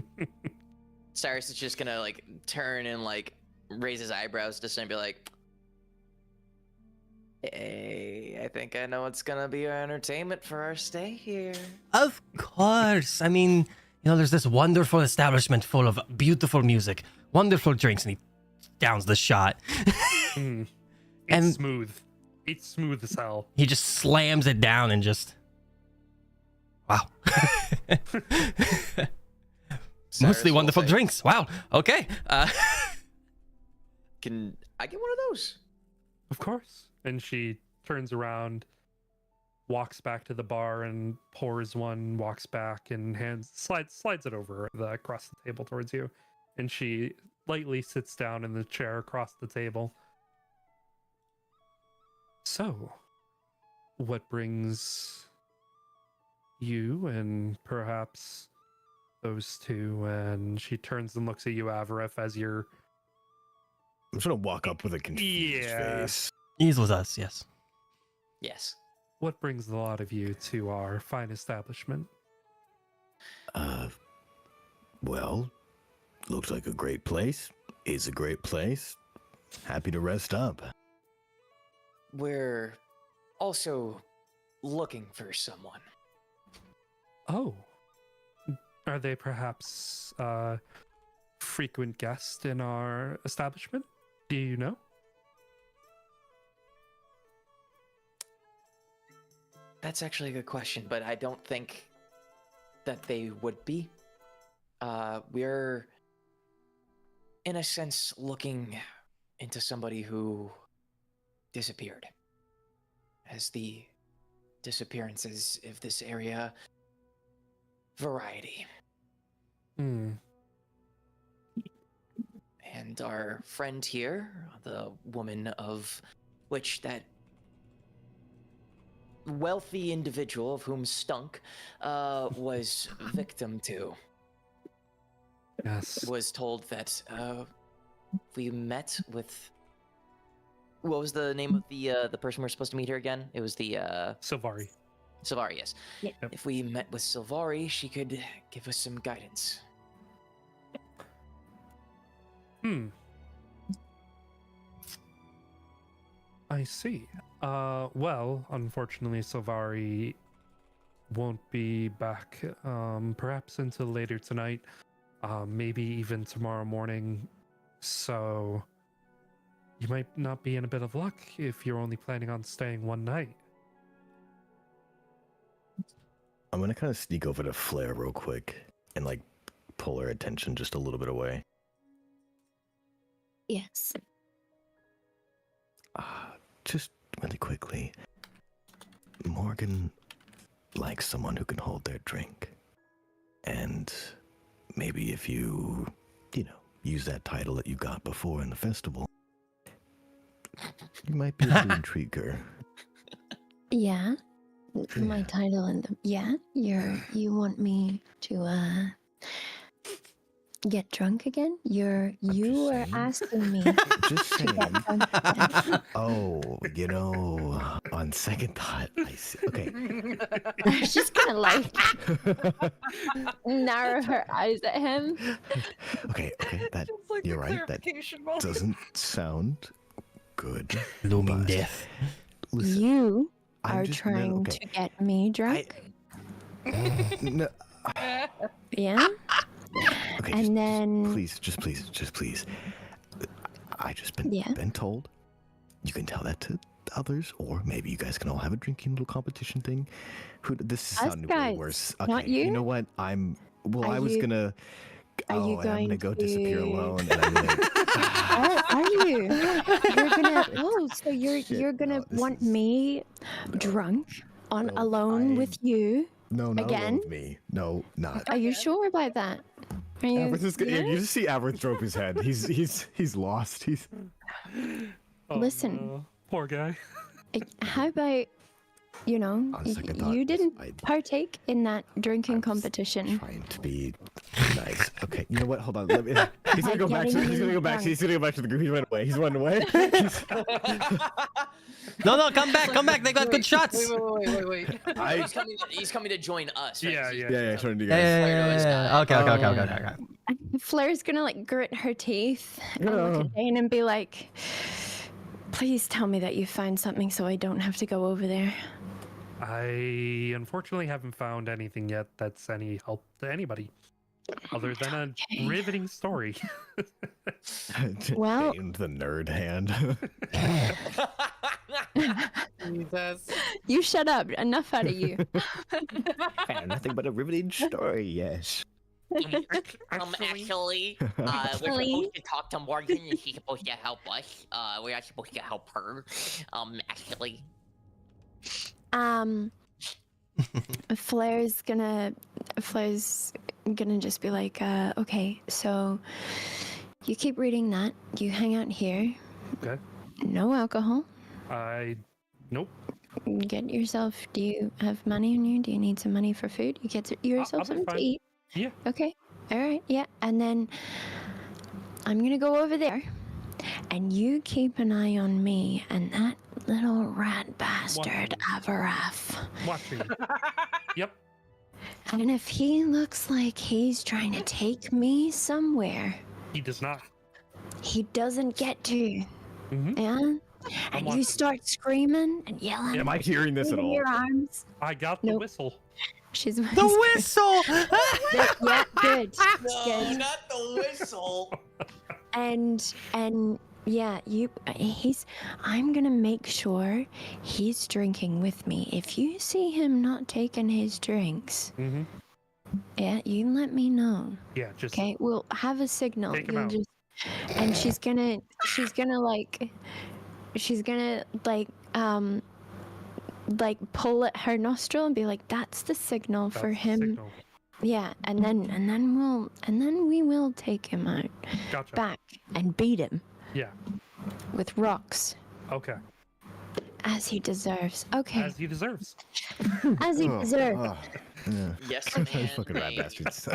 Cyrus is just gonna like turn and like raise his eyebrows just and be like, "Hey, I think I know what's gonna be our entertainment for our stay here." Of course. I mean, you know, there's this wonderful establishment full of beautiful music, wonderful drinks, and he downs the shot. Mm. It's And- smooth. It's smooth as hell. He just slams it down and just. Wow. Cyrus Mostly will wonderful say, drinks. Wow. Okay. Can I get one of those? Of course. And she turns around, walks back to the bar and pours one, walks back and slides it over across the table towards you. And she lightly sits down in the chair across the table. So, what brings you and perhaps those two? And she turns and looks at you, Avarif, as you're I'm just gonna walk up with a confused face. He's with us, yes. Yes. What brings the lot of you to our fine establishment? Well, looks like a great place. Is a great place. Happy to rest up. We're also looking for someone. Oh. Are they perhaps frequent guests in our establishment? Do you know? That's actually a good question, but I don't think that they would be. We're, in a sense, looking into somebody who disappeared. As the disappearances of this area variety. Hmm. And our friend here, the woman of which that wealthy individual of whom Stunk was victim to. Yes. Was told that we met with. What was the name of the person we're supposed to meet here again? It was the Silvari. Silvari, yes. Yep. If we met with Silvari, she could give us some guidance. I see. Well, unfortunately, Silvari won't be back perhaps until later tonight, maybe even tomorrow morning. So you might not be in a bit of luck if you're only planning on staying one night. I'm gonna kind of sneak over to Flair real quick and like pull her attention just a little bit away. Yes. Just really quickly, Morgan likes someone who can hold their drink. And maybe if you use that title that you got before in the festival, you might be able to intrigue her. Yeah. My Yeah. title and you want me to get drunk again? You just are saying. asking me Just to get saying. drunk again. Oh, on second thought, I see. Okay. She's gonna like narrow her eyes at him. Okay, that you're right. That doesn't sound good. Looming but death. Listen, You I'm are just- no, trying okay. to get me drunk. No, Yeah. okay, And then- just please. I just been Yeah. been told. You can tell that to others, or maybe you guys can all have a drinking little competition thing. This is Us sounding way guys, worse. not Okay, you. you know what? I Are was you- gonna. are you and I'm gonna going go disappear to- alone, and I'm gonna. Oh, are you? You're gonna. Oh, so you're Shit, gonna no, this want is- me no, drunk on no, alone with you? No, not Again? alone with me. No, not. Are you sure about that? Are you? Aberth is, yeah? You just see Aberth drop his head. He's lost. Oh, Listen. no. Poor guy. How about On second thought, you didn't I- partake in that drinking I'm competition? trying to be nice. Okay, you know what? Hold on. He's gonna go back. Getting He's gonna go back. drunk. He's gonna go back to the group. He ran away. He's running away. No, come back. They got good shots. Wait. He's coming to join us. Right? Yeah, 'Cause he- yeah. Turn to you Yeah, guys. yeah. Okay. Flair's gonna like grit her teeth and look at Dane and be like, "Please tell me that you find something so I don't have to go over there." I unfortunately haven't found anything yet that's any help to anybody, other than a Okay. riveting story. Well- Dane, the nerd hand. Jesus. You shut up. Enough out of you. Nothing but a riveting story. Yes. Actually, we're Actually. supposed to talk to Morgan and she's supposed to help us. We're not supposed to help her. Actually. Flair's gonna just be like, okay, so you keep reading that. You hang out here. Okay. No alcohol. Nope. Get yourself. Do you have money on you? Do you need some money for food? You get yourself I'll be something to fine. eat. Yeah. Okay. All right. Yeah. And then I'm gonna go over there, And you keep an eye on me and that little rat bastard, Avaraf. Watching. Yep. And if he looks like he's trying to take me somewhere, He does not. he doesn't get to. Mhm. Yeah? And you watching. start screaming and yelling. Am I hearing this at waving all? Your arms. I got the Nope. whistle. She's The whistle. Yeah, good. No, Good. not the whistle. And yeah, I'm gonna make sure he's drinking with me. If you see him not taking his drinks, Mm-hmm. yeah, you let me know. Yeah, just Okay, we'll have a signal. Take him You'll out. and she's gonna pull at her nostril and be like, that's the signal that's for the him. signal. Yeah, and then we will take him out Gotcha. back and beat him Yeah. with rocks Okay. as he deserves. Okay, As he deserves. as he Oh, deserves. oh, yeah. Yes, Those man. fucking rat bastards.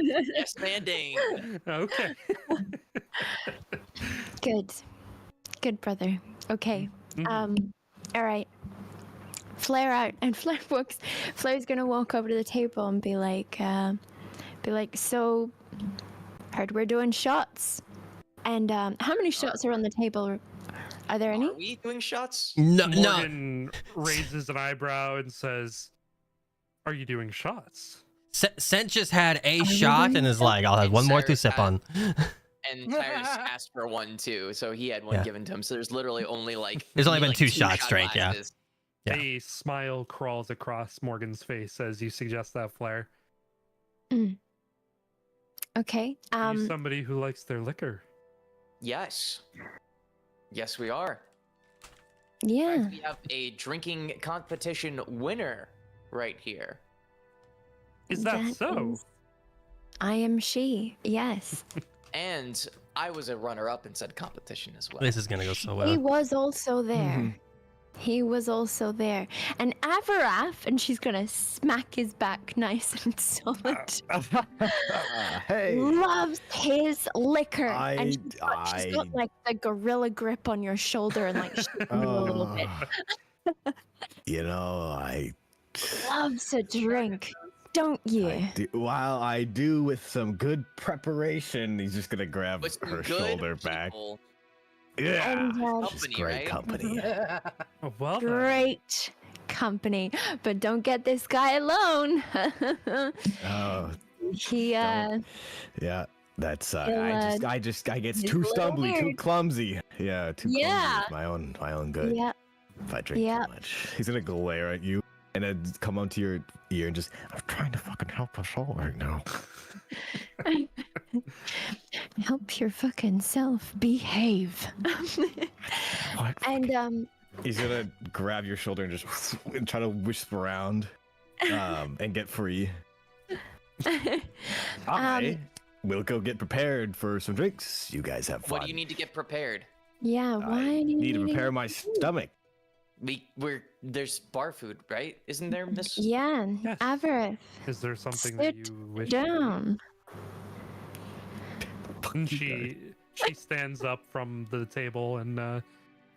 Yes, man. Dane. Okay. Good brother. Okay. Mhm. All right. Flair out, and Flair's gonna walk over to the table and be like, so, heard we're doing shots, and how many shots are on the table? Are there any? Are we doing shots? No, no. Morgan raises an eyebrow and says, "Are you doing shots?" Sent just had a shot and is like, I'll have And one more to Cyrus sip had- on. And Cyrus asked for one too, so he had one Yeah. given to him. So there's literally only like There's only been like two shots drank, yeah. glasses. Yeah. A smile crawls across Morgan's face as you suggest that, Flair. Okay. Are you somebody who likes their liquor? Yes. Yes, we are. Yeah. We have a drinking competition winner right here. Is that so? I am she. Yes. And I was a runner-up in said competition as well. This is gonna go so He well. was also there. Mhm. He was also there. And Avaraf, and she's gonna smack his back nice and solid. Hey. Loves his liquor. I- and she's got like the gorilla grip on your shoulder and like shaking you a little bit. You know, I Loves a drink, don't you? while I do with some good preparation, he's just gonna grab With some her good shoulder back. people. Yeah, And, she's Company, great right? company. Oh, well then. great company, but don't get this guy alone. Oh, he yeah. That's He'll, I get he's too a little stumbly, too weird. clumsy. Yeah, too Yeah. clumsy. My own good. yeah. If I drink Yeah. too much, he's gonna glare at you and then come onto your ear and just, I'm trying to fucking help us all right now. Help your fucking self behave. What? And He's gonna grab your shoulder and just and try to wisp around, and get free. I will go get prepared for some drinks. You guys have fun. What do you need to get prepared? yeah, why I do you need to prepare my stomach. There's bar food, right? Isn't there, Miss? Yeah, Yes. Avarith, Is there something that sit you wish to do? down. And she stands up from the table and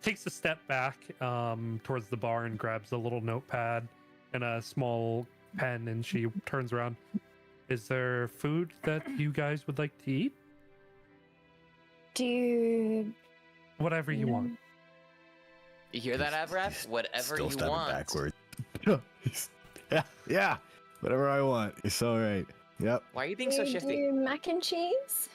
takes a step back towards the bar and grabs a little notepad and a small pen, and she turns around. Is there food that you guys would like to eat? Do Whatever you want. You hear that, Avrath? Whatever Still you stepping want. backwards. yeah, whatever I want. It's all right. Yep. Why are you being so we shifty? do mac and cheese?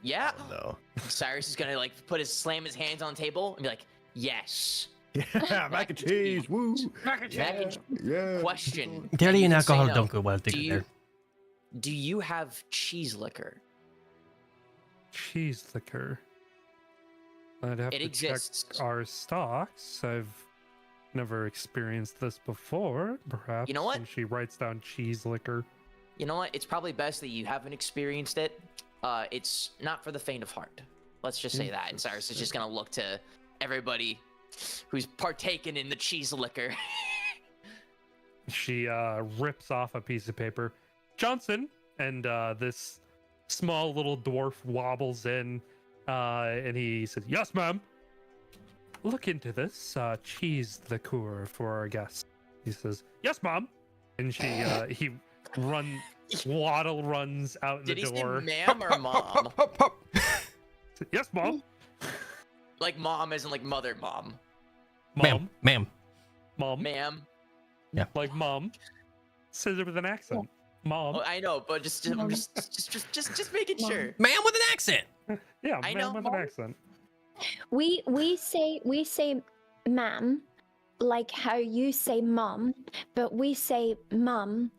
Yeah. No. Cyrus is gonna like slam his hands on the table and be like, "Yes." Yeah, mac and cheese. Woo. Mac and cheese. Yeah. Question. Dairy and You can say alcohol no. don't go well Do together. do you have cheese liquor? Cheese liquor. I'd have It to exists. check our stocks. I've never experienced this before. Perhaps. You know what? And she writes down cheese liquor. You know what? It's probably best that you haven't experienced it. It's not for the faint of heart. Let's just say that. And Cyrus is just gonna look to everybody who's partaken in the cheese liquor. She rips off a piece of paper. Johnson, and this small little dwarf wobbles in And he says, "Yes, ma'am. Look into this cheese liqueur for our guests." He says, "Yes, ma'am." And he Waddle runs out the door. Did he say ma'am or mom? Yes, mom. Like mom isn't like mother, mom. Mom. Ma'am. Mom. Ma'am. Yeah. Like mom. Says it with an accent. Mom. Oh, I know, but just making sure. Ma'am with an accent. Yeah, I ma'am know, with Mom. an accent. We say ma'am, like how you say mom, but we say mum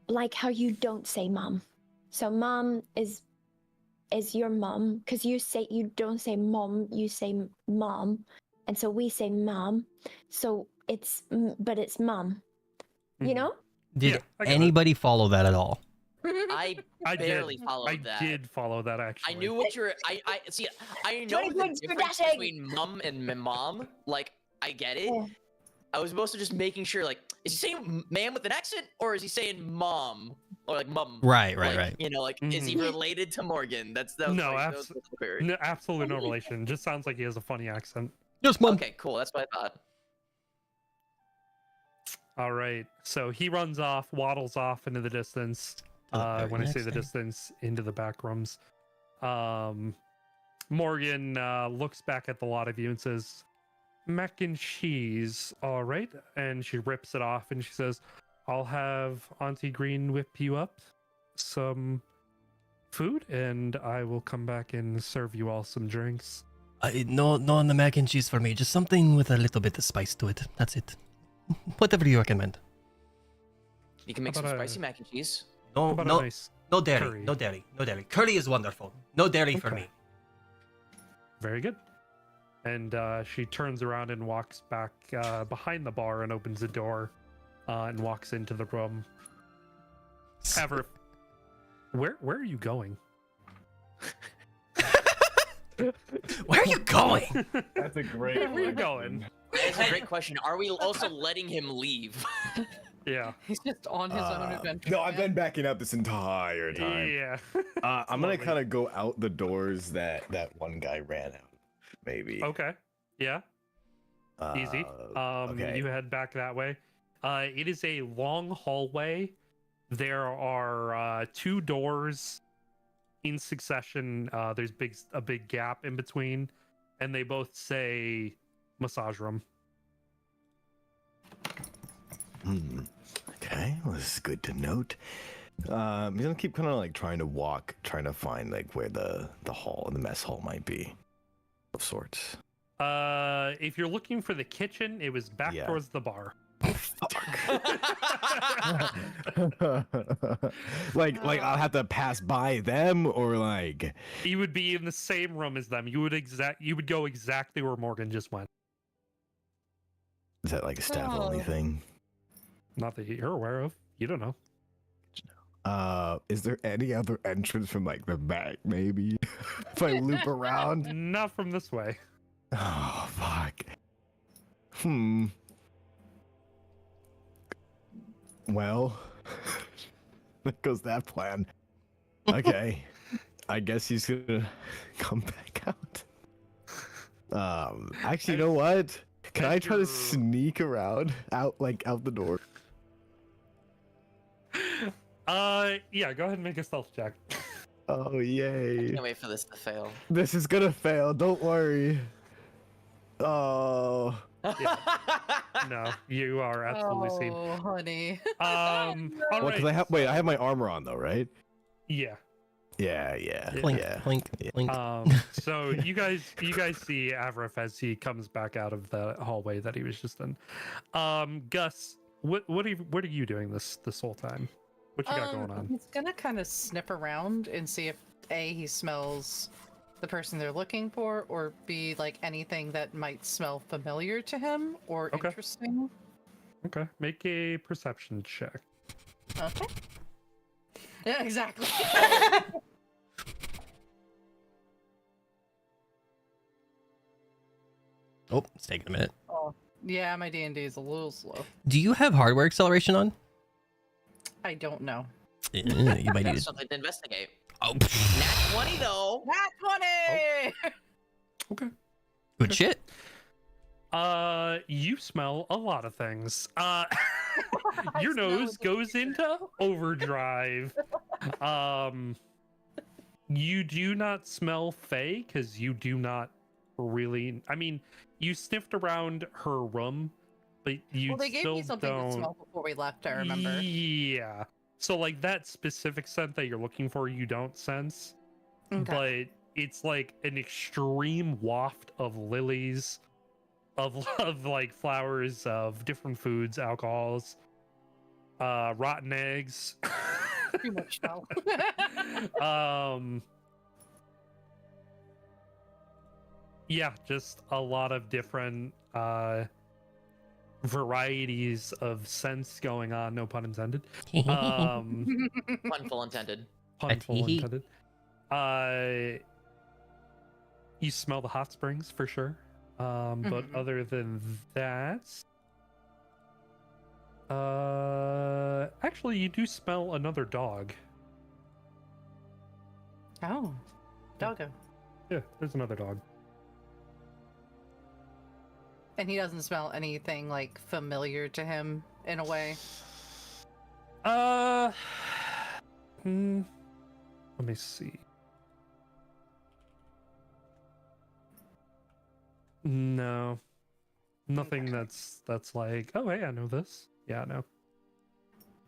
like how you don't say mom. So mom is your mom, because you don't say mom, you say mom, and so we say mom. So it's mom. You know? Did Yeah, I get it. anybody follow that at all? I barely did. followed I that. did follow that actually. I knew what you're. I see. I know Twenty the points for difference dashing. between mum and mom. Like, I get it. Yeah. I was mostly just making sure. Like, is he saying "ma'am" with an accent, or is he saying "mom" or like "mum"? Right. Like, you know, like, is he Mhm. related to Morgan? That was No, like, that was the query. No, absolutely no relation. Just sounds like he has a funny accent. Yes, mom. Okay, cool. That's what I thought. All right. So he runs off, waddles off into the distance. very When I say next the thing. distance, into the back rooms. Morgan looks back at the lot of you and says, "Mac and cheese, all right." And she rips it off and she says, "I'll have Auntie Green whip you up some food, and I will come back and serve you all some drinks." No on the mac and cheese for me. Just something with a little bit of spice to it. That's it. Whatever you recommend. You can make How some about spicy mac and cheese. How No, about no, a nice no dairy. curry? No dairy. No dairy. Curry is wonderful. No dairy for Okay. me. Very good. And she turns around and walks back behind the bar and opens the door and walks into the room. Ever, where are you going? Where are you going? That's a great Where are you going? That's a great question. Are we also letting him leave? Yeah. He's just on his own adventure. No, I've been backing up this entire time. Yeah. I'm gonna Slowly. kind of go out the doors that one guy ran out. Maybe. Okay. Yeah. Easy. Okay. You head back that way. It is a long hallway. There are 2 doors in succession. There's a big gap in between, and they both say massage room. Okay, well, this is good to note. I'm gonna keep kind of like trying to find like where the mess hall might be, of sorts. If you're looking for the kitchen, it was back Yeah. towards the bar. like I'll have to pass by them, or like You would be in the same room as them. You would go exactly where Morgan just went. is that like a staff only Oh. thing? Not that you're aware of. You don't know. Is there any other entrance from like the back? Maybe if I loop around. Not from this way. Oh fuck. Well, there goes that plan. Okay, I guess he's gonna come back out. Actually, you know what? Can I try to sneak around out the door? Yeah, go ahead and make a stealth check. Oh yay! Can't wait for this to fail. This is gonna fail. Don't worry. Oh. No, you are absolutely safe. Oh, honey. All Well, right. because I have my armor on though, right? Yeah. Yeah. Clink, Yeah. clink, clink. So you guys see Avrif as he comes back out of the hallway that he was just in. Gus, what are you doing this whole time? What you got going on? He's gonna kind of sniff around and see if A, he smells the person they're looking for, or B, like anything that might smell familiar to him or Okay. interesting. Okay, make a perception check. Okay. Yeah, exactly. Oh, it's taking a minute. Oh, yeah, my D&D is a little slow. Do you have hardware acceleration on? I don't know. You might need That's it. something to investigate. Oh, Nat 20 though. Nat 20! Okay. good shit. You smell a lot of things. Your smell nose the goes future. into overdrive. You do not smell Faye because you do not really. I mean, you sniffed around her room, but you Well, they gave still me something don't. to smell before we left, I remember. Yeah. So like that specific scent that you're looking for, you don't sense, Okay. but it's like an extreme waft of lilies, of like flowers, of different foods, alcohols, rotten eggs. Too much smell. Yeah, just a lot of different varieties of scents going on, no pun intended. Punful intended. Punful intended. You smell the hot springs for sure. But other than that, actually you do smell another dog. Oh, doggo. Yeah, there's another dog. And he doesn't smell anything like familiar to him in a way. Let me see. No. Nothing that's like, oh hey, I know this. Yeah, no.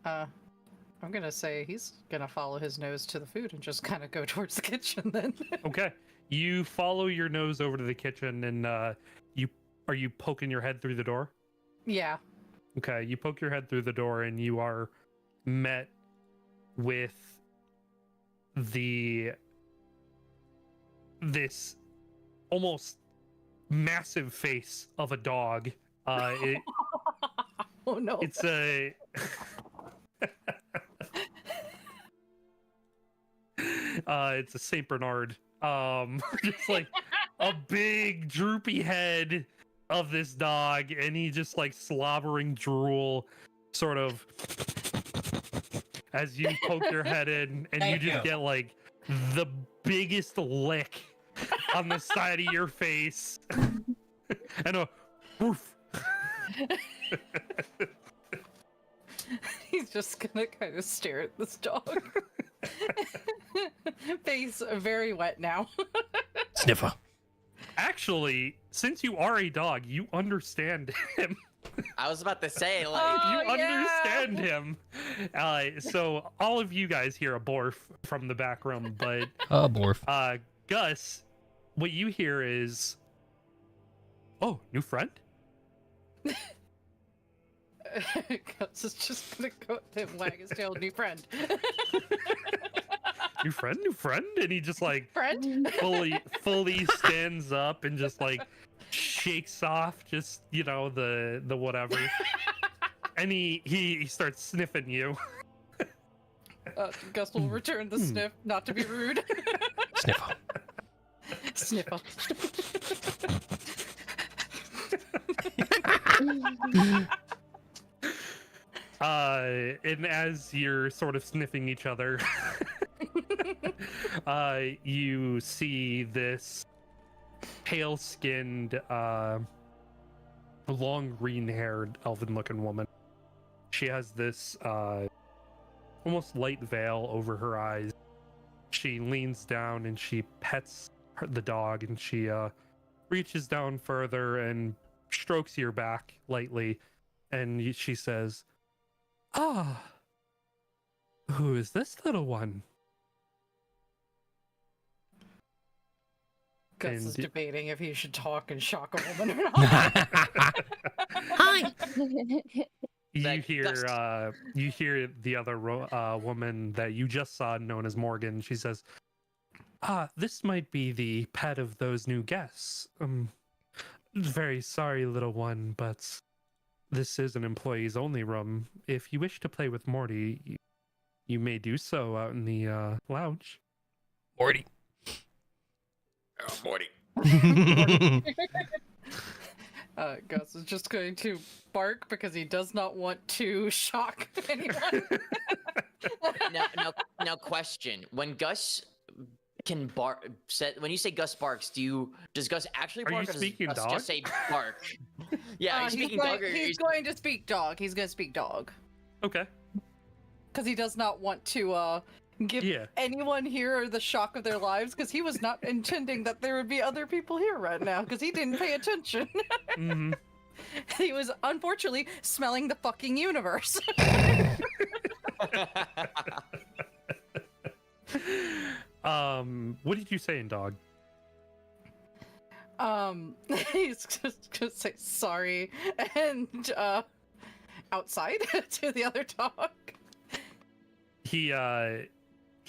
I'm gonna say he's gonna follow his nose to the food and just kind of go towards the kitchen then. Okay. You follow your nose over to the kitchen and are you poking your head through the door? Yeah. Okay, you poke your head through the door and you are met with this almost massive face of a dog. Oh no. It's a it's a Saint Bernard. Just like a big droopy head of this dog, and he just like slobbering drool sort of as you poke your head in, and you just get like the biggest lick on the side of your face and a woof. He's just gonna kind of stare at this dog. Face very wet now. Sniffer. Actually, since you are a dog, you understand him. I was about to say, like, Oh, You yeah. understand him. So all of you guys hear a borf from the back room, but Oh, Borf. Gus, what you hear is, oh, new friend? Gus is just gonna go up to him, wag his tail, new friend. New friend? And he just like Friend? fully stands up and just like shakes off just, you know, the whatever. And he starts sniffing you. Gus will return the sniff, not to be rude. Sniffer. Sniffer. And as you're sort of sniffing each other, you see this pale-skinned, long green-haired, elven-looking woman. She has this almost light veil over her eyes. She leans down and she pets the dog, and she reaches down further and strokes your back lightly, and she says, "Ah, who is this little one?" Gus And is di- debating if he should talk and shock a woman or not. Hi. You That hear the other woman that you just saw, known as Morgan. She says, "Ah, this might be the pet of those new guests. Very sorry, little one, but this is an employees only room. If you wish to play with Morty, you may do so out in the lounge." Morty. oh, Morty. Gus is just going to bark because he does not want to shock anyone. Now, question: when Gus can bark, when you say Gus barks, does Gus actually Are bark, you or does speaking Gus dog? just say bark? Yeah, he's speaking dog. He's going to speak dog. He's going to speak dog Okay. because he does not want to give anyone here the shock of their lives, because he was not intending that there would be other people here right now, because he didn't pay attention. Mm-hmm. He was unfortunately smelling the fucking universe. What did you say in dog? He's just gonna say sorry and outside to the other dog. He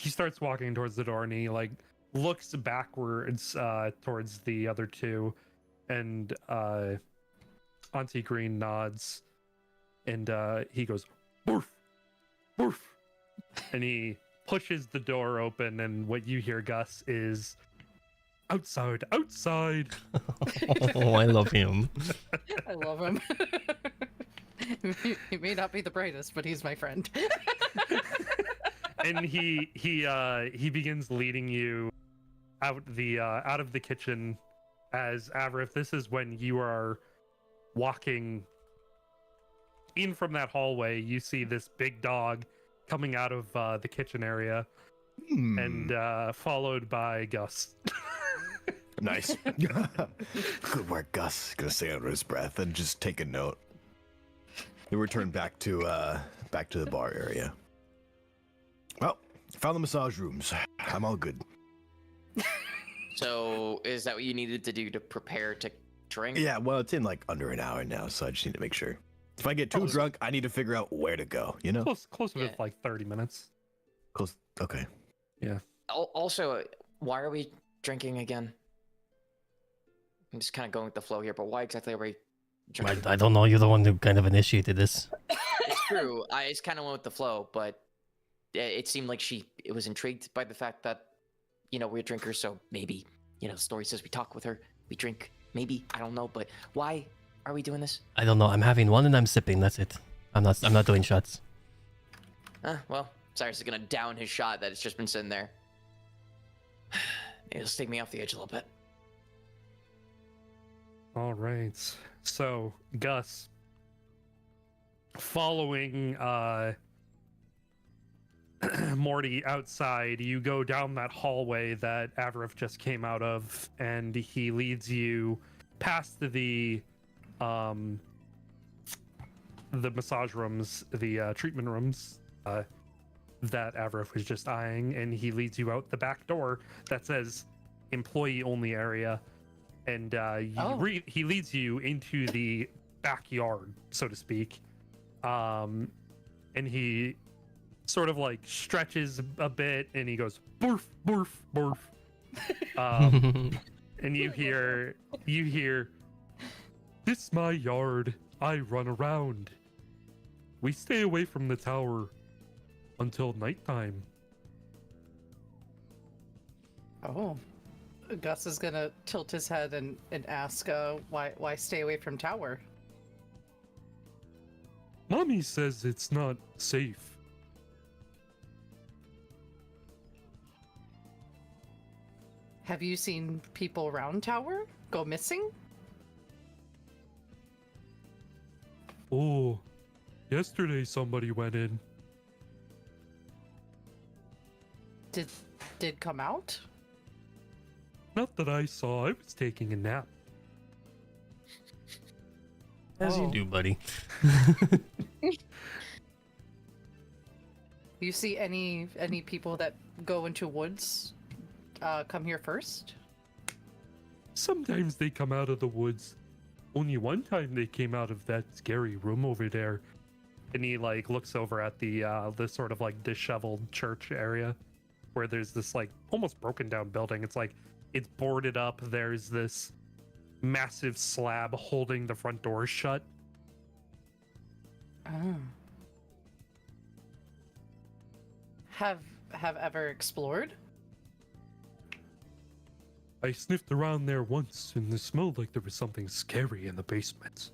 starts walking towards the door and he like looks backwards towards the other two, and Auntie Green nods, and he goes boof boof, and he pushes the door open, and what you hear, Gus, is outside. Oh, I love him. I love him. He may not be the brightest, but he's my friend. And he begins leading you out of the kitchen. As Avrith, this is when you are walking in from that hallway. You see this big dog coming out of the kitchen area, and followed by Gus. Nice. Good work, Gus. Gonna say under his breath and just take a note. Then return back to the bar area. Well, found the massage rooms. I'm all good. So, is that what you needed to do to prepare to drink? Yeah, well, it's in like under an hour now, so I just need to make sure. If I get too drunk, I need to figure out where to go, you know? Close to like 30 minutes. Close. Okay. Yeah. Also, why are we drinking again? I'm just kind of going with the flow here, but why exactly are we drinking? I don't know. You're the one who kind of initiated this. It's true. I just kind of went with the flow, but it seemed like it was intrigued by the fact that, we're drinkers, so maybe, the story says we talk with her, we drink, maybe, I don't know, but why are we doing this? I don't know. I'm having one and I'm sipping. That's it. I'm not doing shots. Well, Cyrus is gonna down his shot that it's just been sitting there. It'll take me off the edge a little bit. All right. So, Gus, following Morty outside, you go down that hallway that Avrith just came out of, and he leads you past the massage rooms, the treatment rooms that Avrith was just eyeing, and he leads you out the back door that says employee only area, and he leads you into the backyard, so to speak, and he sort of like stretches a bit, and he goes barf barf barf, and you hear "This my yard, I run around. We stay away from the tower until nighttime." Oh, Gus is gonna tilt his head and ask, why stay away from tower? Mommy says it's not safe. Have you seen people around tower go missing? Oh, yesterday somebody went in. Did come out? Not that I saw. I was taking a nap. As you do, buddy. You see any people that go into woods come here first? Sometimes they come out of the woods. Only one time they came out of that scary room over there. And he like looks over at the sort of like disheveled church area where there's this like almost broken down building. It's like it's boarded up. There's this massive slab holding the front doors shut. Oh. Have ever explored? I sniffed around there once, and it smelled like there was something scary in the basement.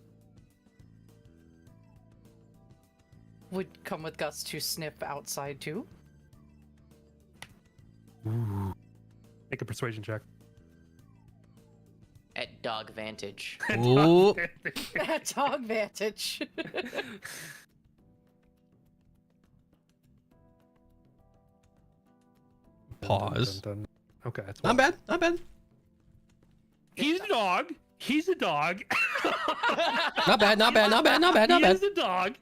would come with Gus to sniff outside too. Ooh. Make a persuasion check. At dog vantage. Ooh. At dog vantage. Pause. Dun, dun, dun. Okay, that's Not bad. Not bad. He's a dog. He's a dog. Not bad. Not bad. Not bad. Not bad. Not He bad. is a dog.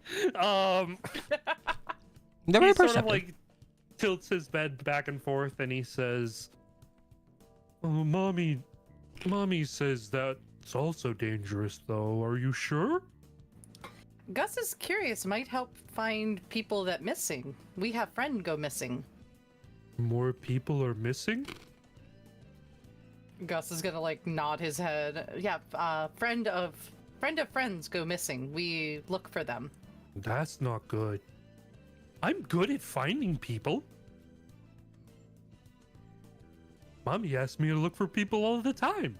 They're very He sort of perceptive. like tilts his bed back and forth, and he says, "Oh, mommy says that's also dangerous, though. Are you sure?" Gus is curious. Might help find people that missing. We have friend go missing. More people are missing? Gus is gonna like nod his head. Yeah, friend of friends go missing. We look for them. That's not good. I'm good at finding people. Mommy asked me to look for people all the time.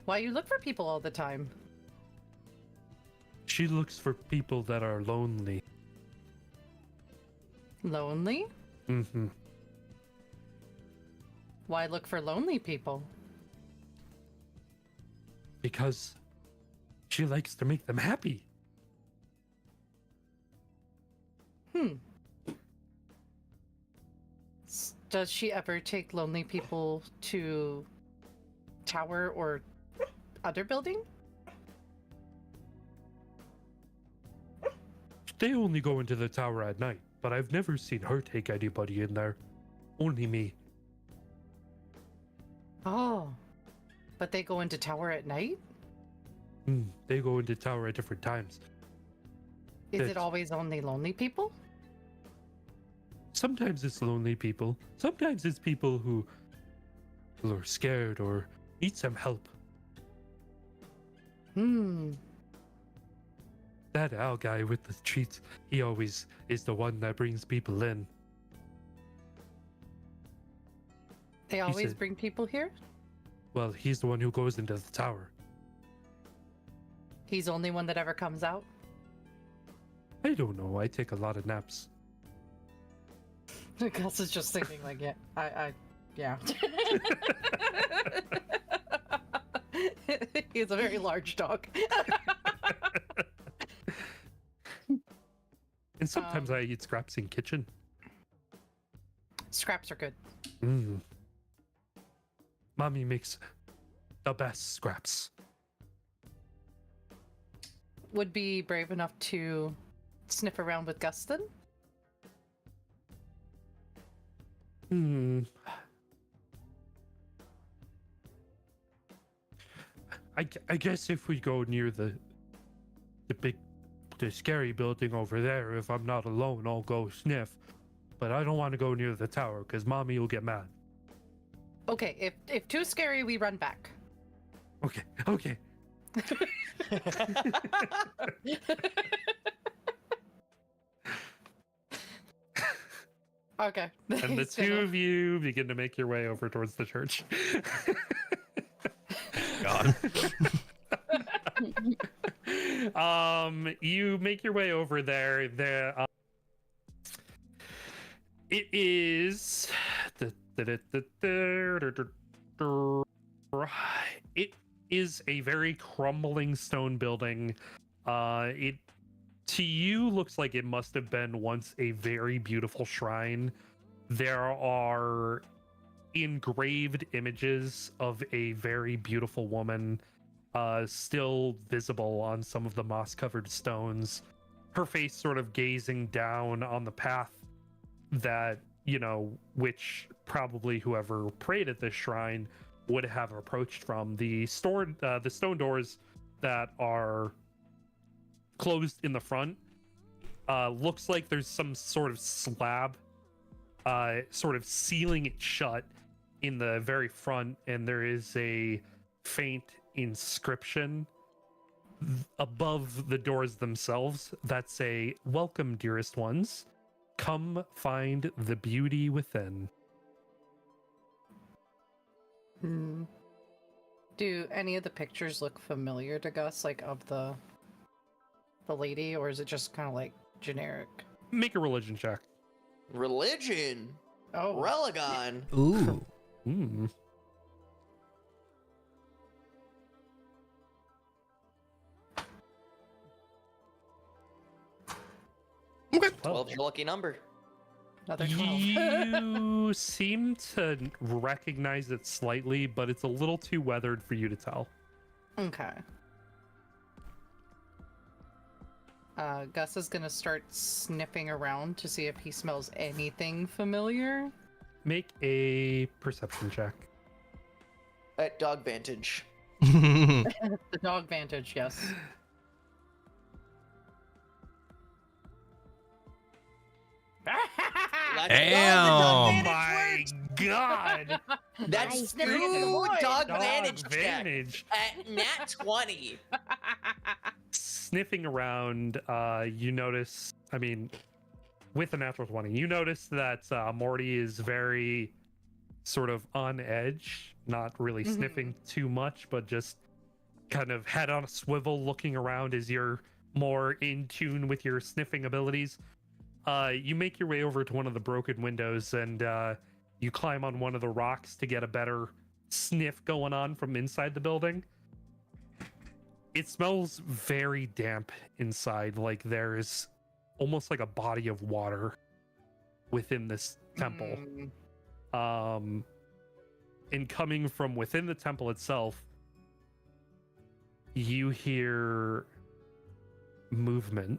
Why you look for people all the time? She looks for people that are lonely. Lonely? Mm-hmm. Why look for lonely people? Because she likes to make them happy. Does she ever take lonely people to tower or other building? They only go into the tower at night, but I've never seen her take anybody in there. Only me. Oh, but they go into tower at night? They go into tower at different times. Is That's- it always only lonely people? Sometimes it's lonely people. Sometimes it's people who are scared or need some help. That owl guy with the treats, he always is the one that brings people in. They always said- bring people here? Well, he's the one who goes into the tower. He's the only one that ever comes out? I don't know. I take a lot of naps. Gus is just thinking like, yeah. He's a very large dog. And sometimes I eat scraps in kitchen. Scraps are good. Mommy makes the best scraps. Would be brave enough to sniff around with Gus then? I guess if we go near the scary building over there, if I'm not alone, I'll go sniff. But I don't want to go near the tower because mommy will get mad. Okay, if too scary, we run back. Okay. Okay. And the two of you begin to make your way over towards the church. God. You make your way over there. It is it is a very crumbling stone building. It to you looks like it must have been once a very beautiful shrine. There are engraved images of a very beautiful woman still visible on some of the moss-covered stones. Her face sort of gazing down on the path that, which probably whoever prayed at this shrine would have approached from. The stone doors that are closed in the front looks like there's some sort of slab sort of sealing it shut in the very front, and there is a faint inscription above the doors themselves that say, "Welcome, dearest ones. Come find the beauty within." Do any of the pictures look familiar to Gus, like of the the lady, or is it just kind of like generic? Make a religion check. Religion. Oh, Religon. Ooh. Hmm. Okay. 12's your lucky number. another 12. You seem to recognize it slightly, but it's a little too weathered for you to tell. Okay. Gus is gonna start sniffing around to see if he smells anything familiar. Make a perception check. At dog vantage. The dog vantage, yes. Let's Damn. go, the dog Oh vantage my works. god! That's Nice. two dog vantage check Advantage. at nat 20. Sniffing around, you notice, I mean, with a natural 20, you notice that Morty is very sort of on edge, not really sniffing too much, but just kind of head on a swivel looking around as you're more in tune with your sniffing abilities. You make your way over to one of the broken windows and you climb on one of the rocks to get a better sniff going on from inside the building. It smells very damp inside, like there's almost like a body of water within this temple. And coming from within the temple itself, you hear movement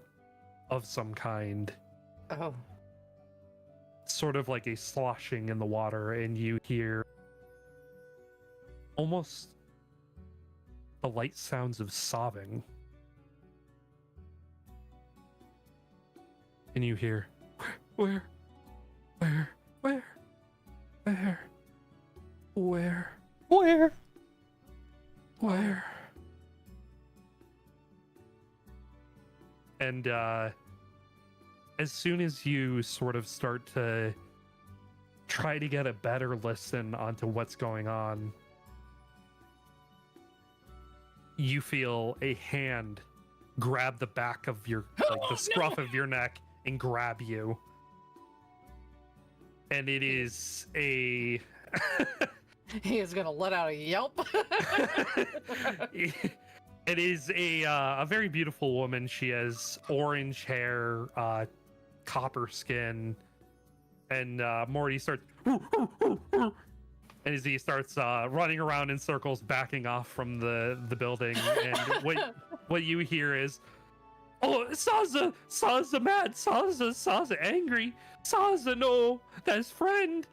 of some kind, Oh. sort of like a sloshing in the water, and you hear almost the light sounds of sobbing. And you hear, where? And as soon as you sort of start to try to get a better listen onto what's going on, you feel a hand grab the back of your, like the scruff of your neck and grab you. And it is a... He is gonna let out a yelp. It is a very beautiful woman. She has orange hair, copper skin, and Morty starts... And as he starts running around in circles, backing off from the building, and what you hear is, "Oh, Saza mad, Saza angry, Saza no, that's friend."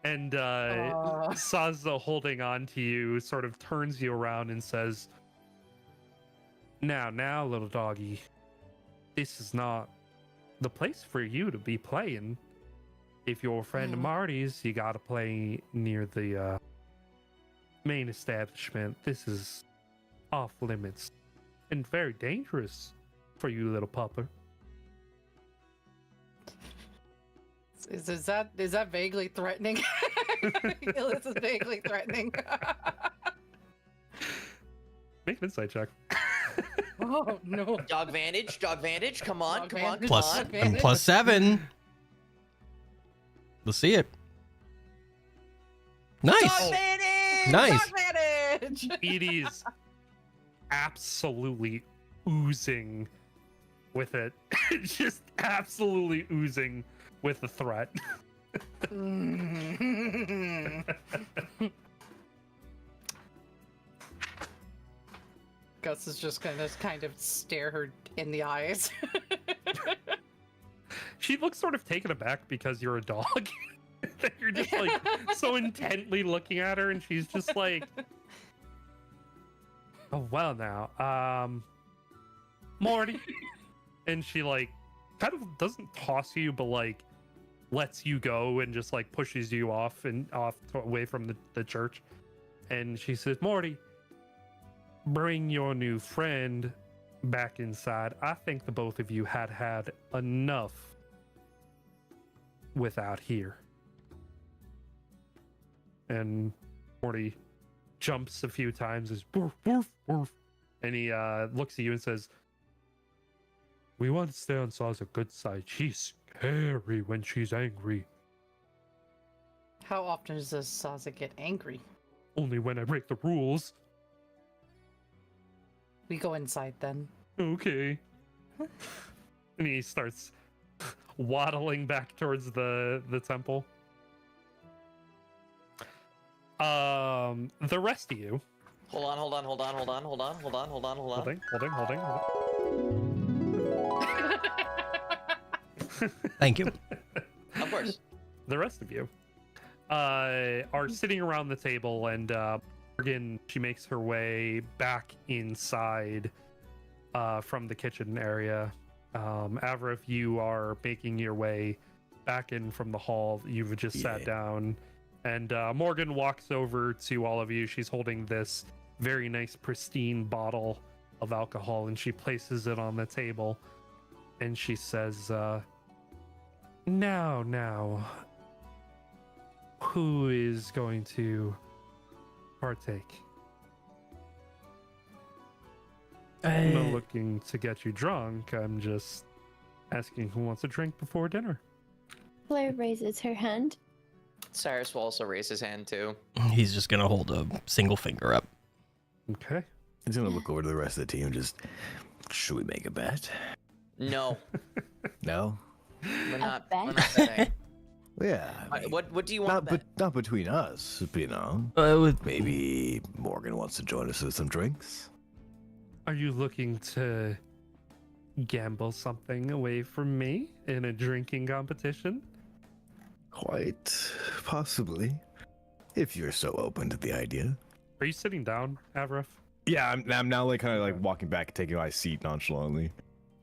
And Saza, holding on to you, sort of turns you around and says, Now, little doggy, this is not the place for you to be playing. If you're a friend of Marty's, you gotta play near the main establishment. This is off limits and very dangerous for you, little pupper." Is that vaguely threatening? This is vaguely threatening. Make an insight check. Oh no! Dog vantage, come on, Dog come on, vantage. come Plus, on. and plus 7. Let's see it. Nice. Dog vantage! Nice. Dog vantage! It is absolutely oozing with it. Just absolutely oozing with the threat. Gus is just gonna kind of stare her in the eyes. She looks sort of taken aback because you're a dog. That you're just like so intently looking at her, and she's just like, "Oh well, now, Morty," and she like kind of doesn't toss you, but like lets you go and just like pushes you off away from the church, and she says, "Morty, bring your new friend back inside. I think the both of you had enough without here." And Morty jumps a few times as "Woof, woof, woof," And he looks at you and says, "We want to stay on Saw's good side. She's scary when she's angry. How often does Saza get angry? Only when I break the rules." We go inside then. Okay. And he starts waddling back towards the temple. The rest of you. Hold on. Holding. Thank you. Of course. The rest of you are sitting around the table, and Morgan, she makes her way back inside from the kitchen area. Avrith, you are making your way back in from the hall. You've just sat down, and Morgan walks over to all of you. She's holding this very nice, pristine bottle of alcohol, and she places it on the table, and she says, Now, who is going to partake? I'm not looking to get you drunk. I'm just asking who wants a drink before dinner. Flair raises her hand. Cyrus will also raise his hand too. He's just gonna hold a single finger up. Okay. He's gonna look over to the rest of the team and just, should we make a bet? No, No? we're not. bet? We're not betting. Yeah. I mean, What do you want? to bet? not between us, but, you know. With Maybe Morgan wants to join us with some drinks. Are you looking to gamble something away from me in a drinking competition? Quite possibly. If you're so open to the idea. Are you sitting down, Avrith? Yeah, I'm now like kind of like walking back, taking my seat nonchalantly.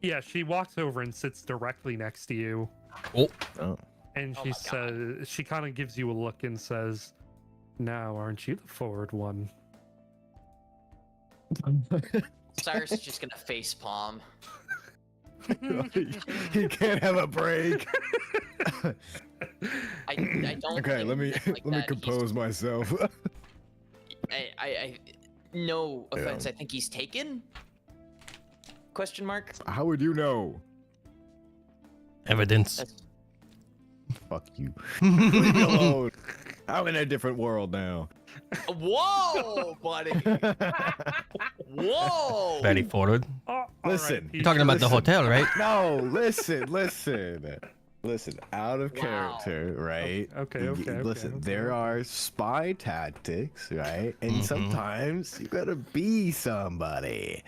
Yeah, she walks over and sits directly next to you. Oh. And Oh she my says, she kind of gives you a look and says, "Now, aren't you the forward one?" Cyrus is just gonna face palm. He can't have a break. I don't. Okay, think let me he's like let me that. compose myself. I no offense. Yeah. I think he's taken. Question mark. How would you know? evidence. That's, Fuck you. Leave me alone. I'm in a different world now. whoa, buddy. Whoa. Very forward. Oh, all Listen, right, You're talking about the Listen. hotel, right? No, listen. Out of Wow. character, right? Okay. Listen, there are spy tactics, right? And Mhm. sometimes you gotta be somebody.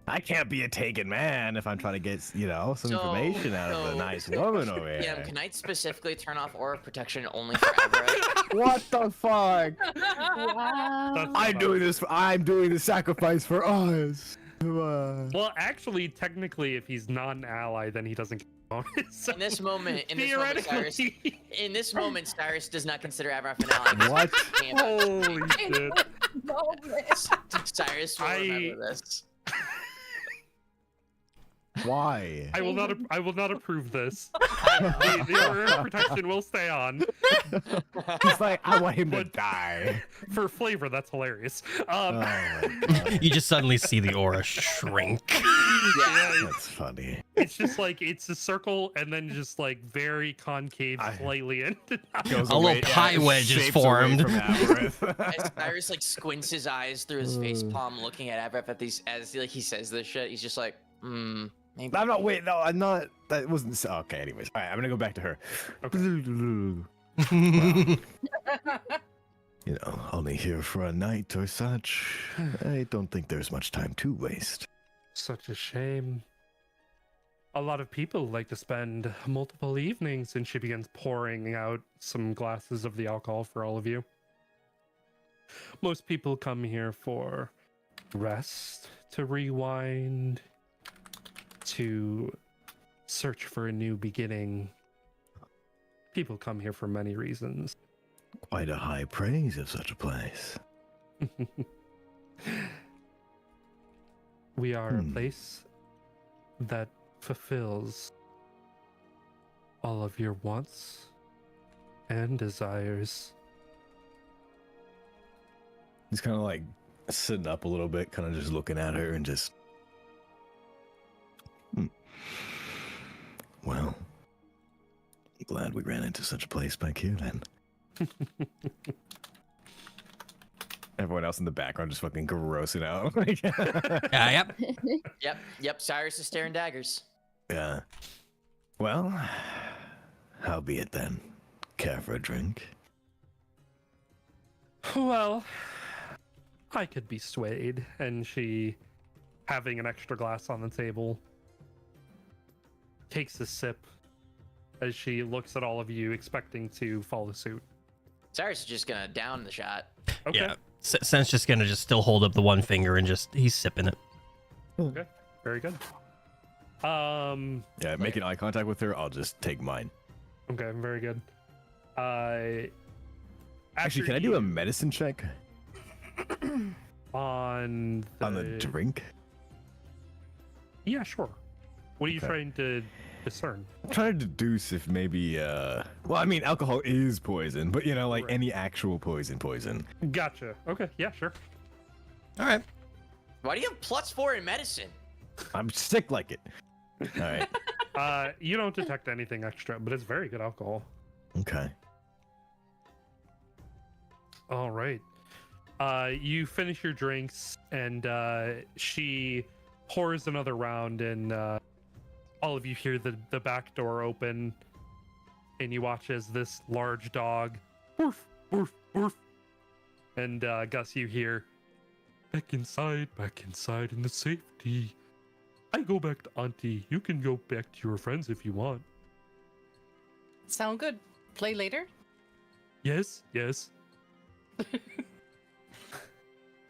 I can't be a taken man if I'm trying to get, some So- information out of a so- nice woman over here. Yeah, can I specifically turn off aura protection only for Everett? What the fuck? Wow. That's I'm doing this. I'm doing the sacrifice for us. Come on. Well, actually, technically, if he's not an ally, then he doesn't get a bonus. So In this moment, theoretically, Cyrus does not consider Everett an ally. What? holy shit! Cyrus will remember this. Why? I will not approve this. The order of protection will stay on. He's like, I want him to But- die. For flavor, that's hilarious. Oh my god, You just suddenly see the aura shrink. Yeah, that's funny. it's just like it's a circle and then just like very concave slightly in. Goes A little away- pie wedge is shapes away formed. from Aberith. As Cyrus like squints his eyes through his face palm, looking at Everett at these as like he says this shit. He's just like, maybe. I'm not. Wait, no, I'm not. That wasn't. Okay, anyways. All right, I'm gonna go back to her. Only here for a night or such. I don't think there's much time to waste. Such a shame. A lot of people like to spend multiple evenings, and she begins pouring out some glasses of the alcohol for all of you. Most people come here for rest, to rewind, to search for a new beginning. People come here for many reasons. Quite a high praise of such a place. We are a place that fulfills all of your wants and desires. He's kind of like sitting up a little bit, kind of just looking at her and just. Well, glad we ran into such a place back here then. Everyone else in the background just fucking grossing out. Yep. Yep. Cyrus is staring daggers. Yeah. Well, how be it then? Care for a drink? Well, I could be swayed. And she, having an extra glass on the table, takes a sip as she looks at all of you, expecting to follow suit. Cyrus is just gonna down the shot. Okay. Yeah. Sen's just gonna just still hold up the one finger and he's sipping it. Okay. Very good. Yeah, making eye contact with her, I'll just take mine. Okay, very good. Actually, can I do a medicine check on the drink? Yeah, sure. What are you Okay. trying to discern? I'm trying to deduce if maybe, well, I mean, alcohol is poison, but, you know, like Right. any actual poison. Gotcha. Okay, yeah, sure. All right. Why do you have +4 in medicine? I'm sick like it. All right. You don't detect anything extra, but it's very good alcohol. Okay. All right. You finish your drinks, and she pours another round, and all of you hear the back door open, and you watch as this large dog, woof, woof, woof, and Gus, you hear, back inside in the safety. I go back to Auntie. You can go back to your friends if you want. Sound good. Play later? Yes.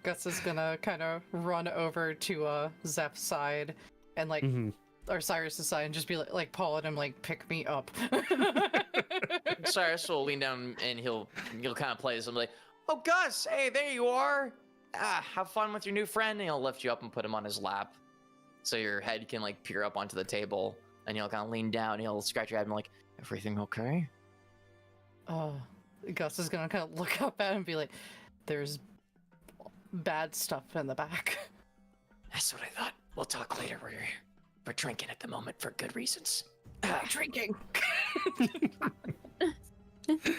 Gus is gonna kind of run over to Zeph's side and like, or Cyrus's side, and just be like paw at him, like, pick me up. Cyrus will lean down and he'll kind of play this and be like, "Oh, Gus, hey, there you are. Have fun with your new friend." And he'll lift you up and put him on his lap, so your head can like peer up onto the table, and he'll kind of lean down. And he'll scratch your head and be like, "Everything okay?" Gus is gonna kind of look up at him and be like, "There's bad stuff in the back." That's what I thought. We'll talk later. We're drinking at the moment for good reasons. Drinking.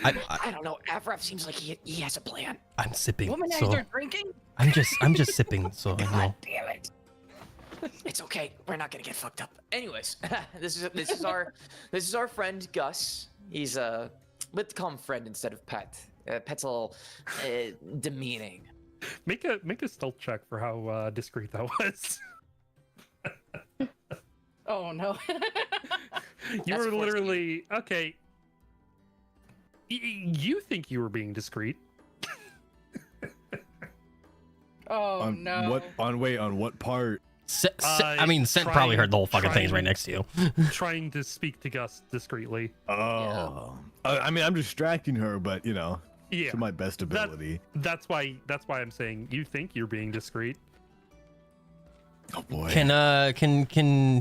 I don't know. Avraf seems like he has a plan. I'm sipping. Womanizer drinking? I'm just sipping. So I know. God damn it. It's okay. We're not gonna get fucked up. Anyways, this is our friend Gus. He's let's call him friend instead of pet. Pet's a little demeaning. Make a stealth check for how discreet that was. Oh no. You That's were 14. literally okay. You think you were being discreet? Oh no. On what part? I mean, Sent probably heard the whole fucking thing is right next to you. Trying to speak to Gus discreetly. Oh. I mean, I'm distracting her, but, you know, Yeah, to my best ability. that's why I'm saying you think you're being discreet. Oh, boy. Can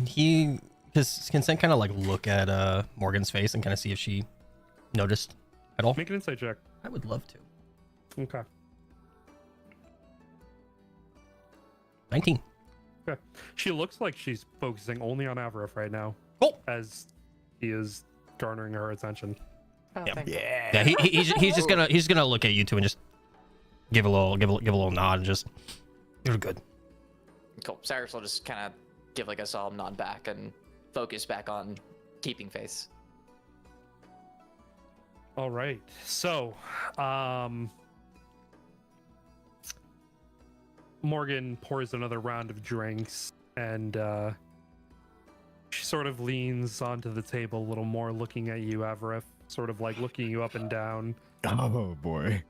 he? Because can Sent kind of like look at Morgan's face and kind of see if she noticed at all? Make an insight check. I would love to. Okay. 19. Okay. She looks like she's focusing only on Avraf right now. Oh. As he is garnering her attention. Oh, Yeah. thank God. Yeah. Yeah, he's just gonna look at you two and just give a little nod and just you're good. Cool. Cyrus will just kind of give like a solemn nod back and focus back on keeping face. All right. So, Morgan pours another round of drinks, and she sort of leans onto the table a little more, looking at you, Avraf, sort of like looking you up and down. Oh, boy.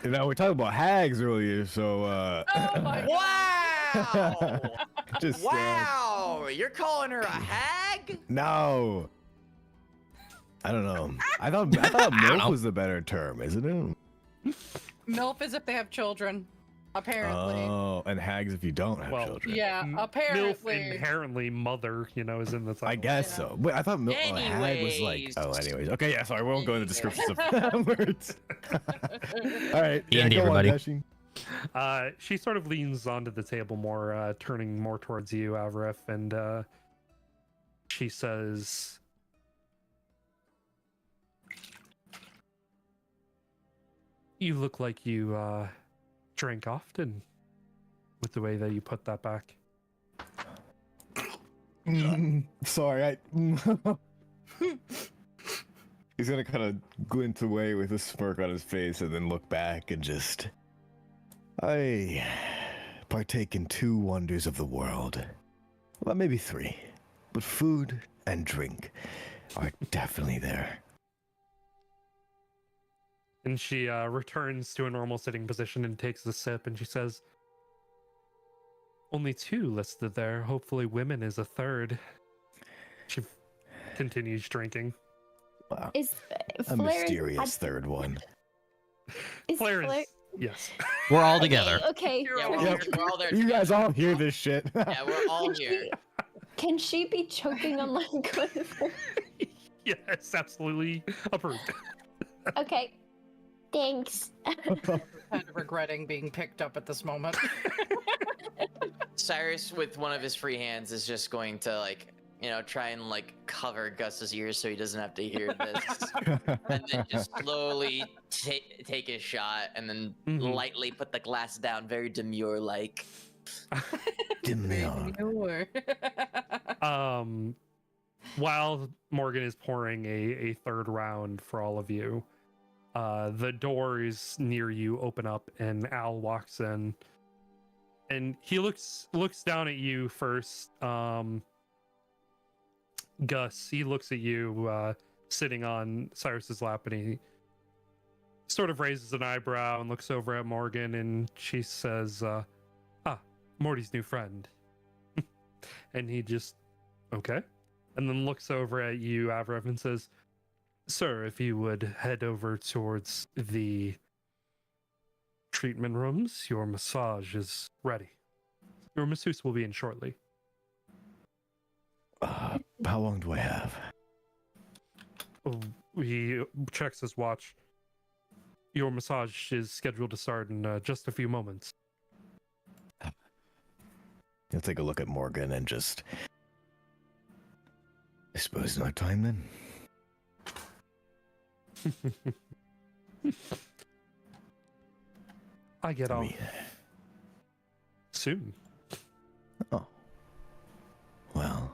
You know, we talked about hags earlier, so, Oh my Wow! just, Wow! You're calling her a hag? no. I don't know. I thought don't milk know. was the better term, isn't it? MILF is if they have children, apparently. Oh, and hags if you don't have Well, children. Yeah, MILF apparently. inherently mother, is in the title. I guess so. But I thought hag was like. Anyways. Oh, anyways. Okay, yeah. Sorry, we won't go into descriptions of words. All right. D&D, go on, everybody. Dashing. She sort of leans onto the table more, turning more towards you, Avref, and she says, "You look like you drink often with the way that you put that back." Sorry, He's gonna kind of glint away with a smirk on his face and then look back and just... I partake in 2 wonders of the world. Well, maybe 3. But food and drink are definitely there. And she returns to a normal sitting position and takes a sip, and she says, "Only 2 listed there. Hopefully women is a 3rd." She continues drinking. Wow. Is A Flair mysterious 3rd one. is Flair Flair... is... Yes. We're all together. Okay. Yeah, we're all there. You guys all hear this shit. Yeah, we're all here. Can she be choking on like one of her? Yes, absolutely approved. Okay. Thanks. Kind of regretting being picked up at this moment. Cyrus, with one of his free hands, is just going to try and cover Gus's ears so he doesn't have to hear this, and then just slowly take his shot, and then lightly put the glass down, very demure-like. Demure. While Morgan is pouring a 3rd round for all of you, the doors near you open up, and Al walks in, and he looks down at you first. Gus, he looks at you sitting on Cyrus's lap, and he sort of raises an eyebrow and looks over at Morgan, and she says, Morty's new friend. And he just, okay. And then looks over at you, Avrev, and says, "Sir, if you would head over towards the treatment rooms, your massage is ready. Your masseuse will be in shortly." How long do I have? He checks his watch. "Your massage is scheduled to start in just a few moments." He'll take a look at Morgan and just... I suppose no time then? I get off soon. Oh. Well,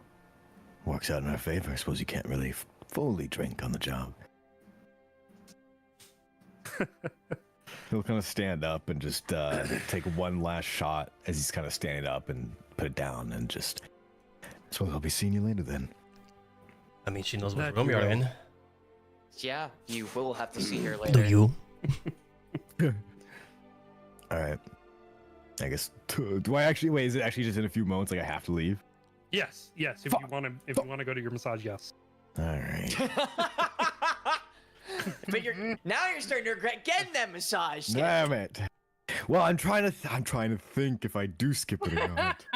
works out in our favor. I suppose you can't really fully drink on the job. He'll kind of stand up and just take one last shot as he's kind of standing up and put it down and just... So I'll be seeing you later then. I mean, she knows what That room you're you in. Yeah, you will have to see her later. Do you? All right. I guess... Do I actually... Wait, is it actually just in a few moments? Like I have to leave? Yes. If you want to go to your massage, yes. All right. But now you're starting to regret getting that massage. Damn it. Well, I'm trying to think if I do skip it or not.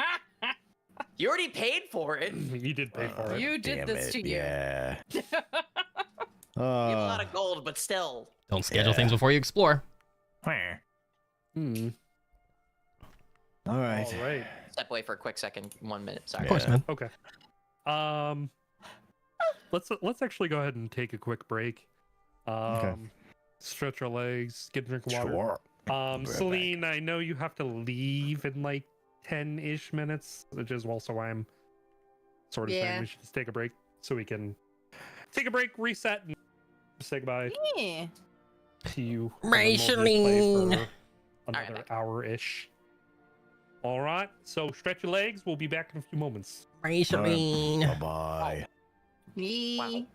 You already paid for it. You did pay for it. You did Damn this it, to you. Yeah. You have a lot of gold, but still. Don't schedule things Yeah. before you explore. All Hmm. right. All right. Step away for a quick second. 1 minute. Sorry. Of course, Yeah. man. Okay. Let's actually go ahead and take a quick break. Stretch our legs, get a drink of water. Sure. Be right Celine, I know you have to leave in like 10-ish minutes, which is also why I'm sort of saying we should just take a break so we can take a break, reset, and say goodbye Yeah. to you. Bye, And then we'll just play Celine. for another Alright. hour-ish. All right, so stretch your legs. We'll be back in a few moments. Racerine. Bye-bye. Me.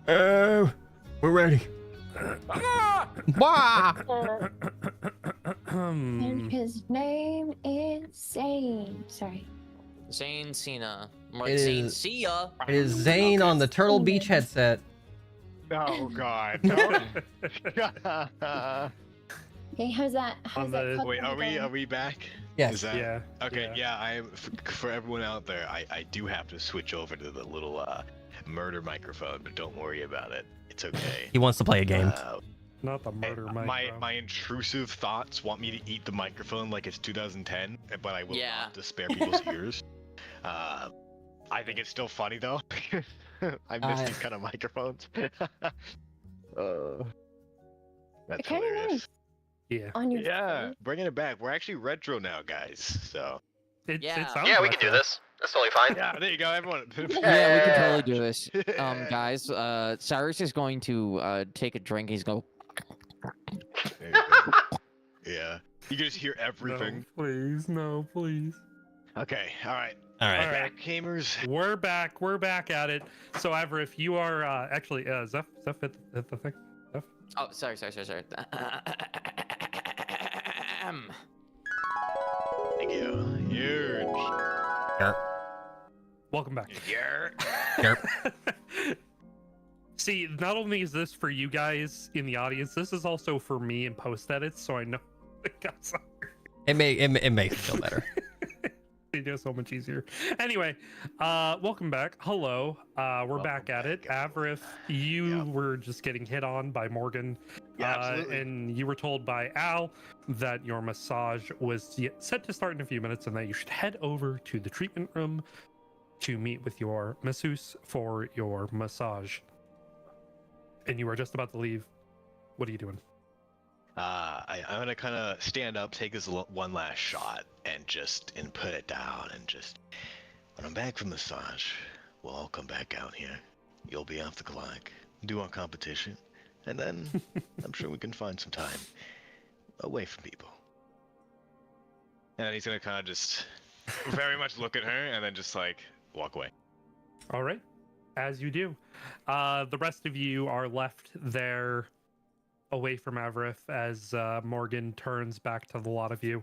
We're ready. Wah! And his name is Zane. Sorry. Zane Cena. More It like Zane is- Sia. It is Zane on the Turtle Beach headset. Oh God. No. Okay, how's that? How's On that? the- cut Wait, are going? we back? Yes. Is that Yeah. okay? Yeah, for everyone out there, I do have to switch over to the little murder microphone, but don't worry about it. It's okay. He wants to play a game. Not the murder mic. My intrusive thoughts want me to eat the microphone like it's 2010, but I will Yeah. not to spare people's ears. I think it's still funny though. I miss these kind of microphones. That's Kinda hilarious. nice. Yeah. On your Yeah, phone. bringing it back. We're actually retro now, guys. So Yeah. It sounds Yeah, we can do retro. this. That's totally fine. yeah, there you go, everyone. Yeah, we can totally do this. Guys, Cyrus is going to take a drink. He's going. There you go. Yeah, you can just hear everything. No, please, no, please. Okay, all right. All right. All right. Back gamers. We're back. We're back at it. So, Ever, if you are actually Zeph hit the thing. Oh, sorry. Thank you. Huge. Welcome back. Yeah. See, not only is this for you guys in the audience, this is also for me in post edits, so I know it got sorry. It makes me feel better. They do it so much easier. Anyway, welcome back. Hello. We're back at it. Avrith, you were just getting hit on by Morgan. Yeah, absolutely. And you were told by Al that your massage was set to start in a few minutes and that you should head over to the treatment room to meet with your masseuse for your massage. And you were just about to leave. What are you doing? I'm gonna kind of stand up, take this one last shot, and put it down, and just when I'm back from massage, we'll all come back out here. You'll be off the clock, do our competition, and then I'm sure we can find some time away from people. And he's gonna kind of just very much look at her, and then just like walk away. All right. As you do. The rest of you are left there away from Avrith as Morgan turns back to the lot of you.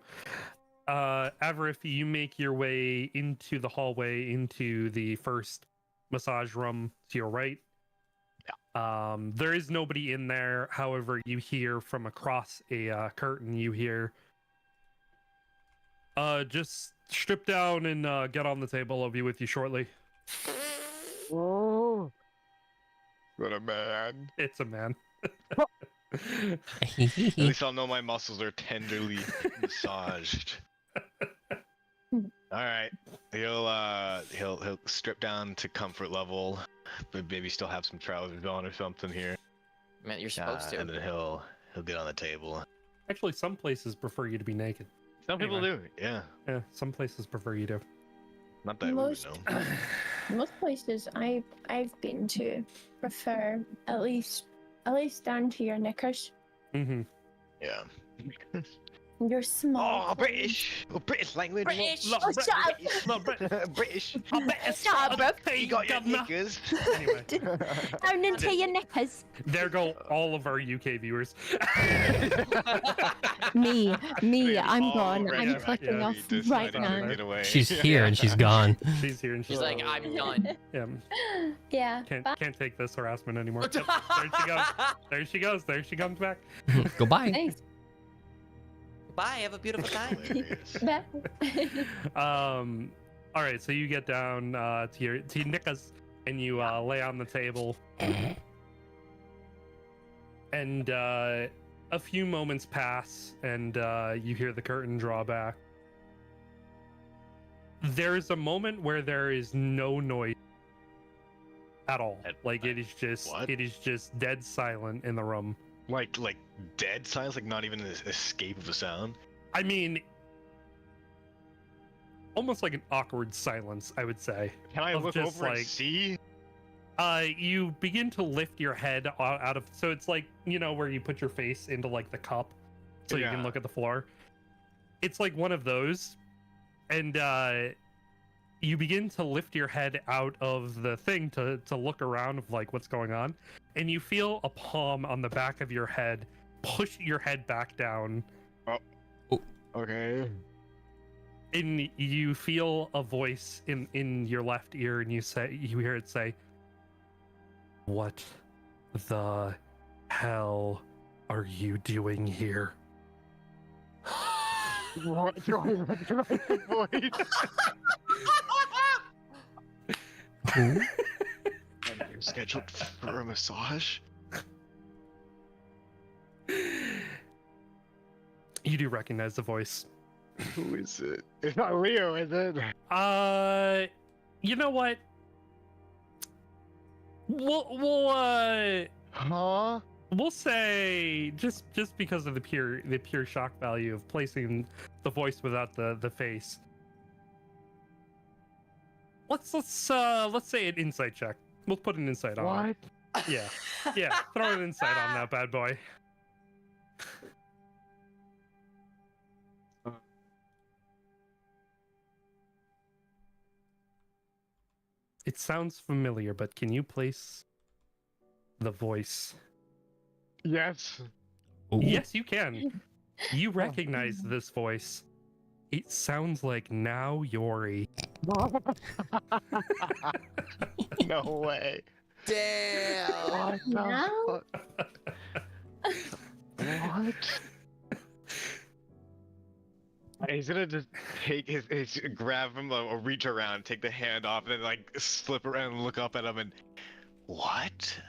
Avrith, you make your way into the hallway into the first massage room to your right. Yeah. There is nobody in there. However, you hear from across a curtain, you hear, just strip down and get on the table. I'll be with you shortly. Oh, what a man. It's a man. At least I'll know my muscles are tenderly massaged. All right, he'll strip down to comfort level, but maybe still have some trousers on or something here. Man, you're supposed to. And then he'll get on the table. Actually, some places prefer you to be naked. Some people do, yeah. Yeah, some places prefer you to. Not that Most- we would know. Most places I've been to prefer at least down to your knickers. Mm-hmm. Yeah. Your small. Oh, British language. British. Oh, shut up. British. Shut up, bro. You got your knickers. Anyway, Down into your knickers. there go all of our UK viewers. Me, I'm Oh, gone. right, I'm yeah, clicking yeah, off you right decided to now. get away. She's here and she's gone. She's here and She's she's like, I'm done. yeah, Yeah. can't take this harassment anymore. Yep, there she goes. There she comes back. Goodbye. Thanks. Bye. Have a beautiful time. Hilarious. All right, so you get down to your knickers and you lay on the table, and a few moments pass, and you hear the curtain draw back. There's a moment where there is no noise at all. Like it is just dead silent in the room. Like dead silence, like not even an escape of a sound. I mean, almost like an awkward silence, I would say. Can I Of look just, over and like- see? You begin to lift your head out of, so it's like, you know, where you put your face into like the cup so you can Yeah. look at the floor. It's like one of those, and you begin to lift your head out of the thing to look around of like what's going on, and you feel a palm on the back of your head push your head back down. Okay. And you feel a voice in your left ear, and you hear it say, "What the hell are you doing here?" What? Who? You're scheduled for a massage? You do recognize the voice. Who is it? It's not Leo, is it? You know what? We'll say just because of the pure shock value of placing the voice without the face. Let's say an insight check. We'll put an insight on it. Yeah. Throw an insight on that bad boy. It sounds familiar, but can you place the voice? Yes. Ooh. Yes, you can. You recognize this voice. It sounds like Now Yori. No way. Damn. What? He's gonna just take his grab him or reach around, take the hand off, and then like slip around and look up at him and what?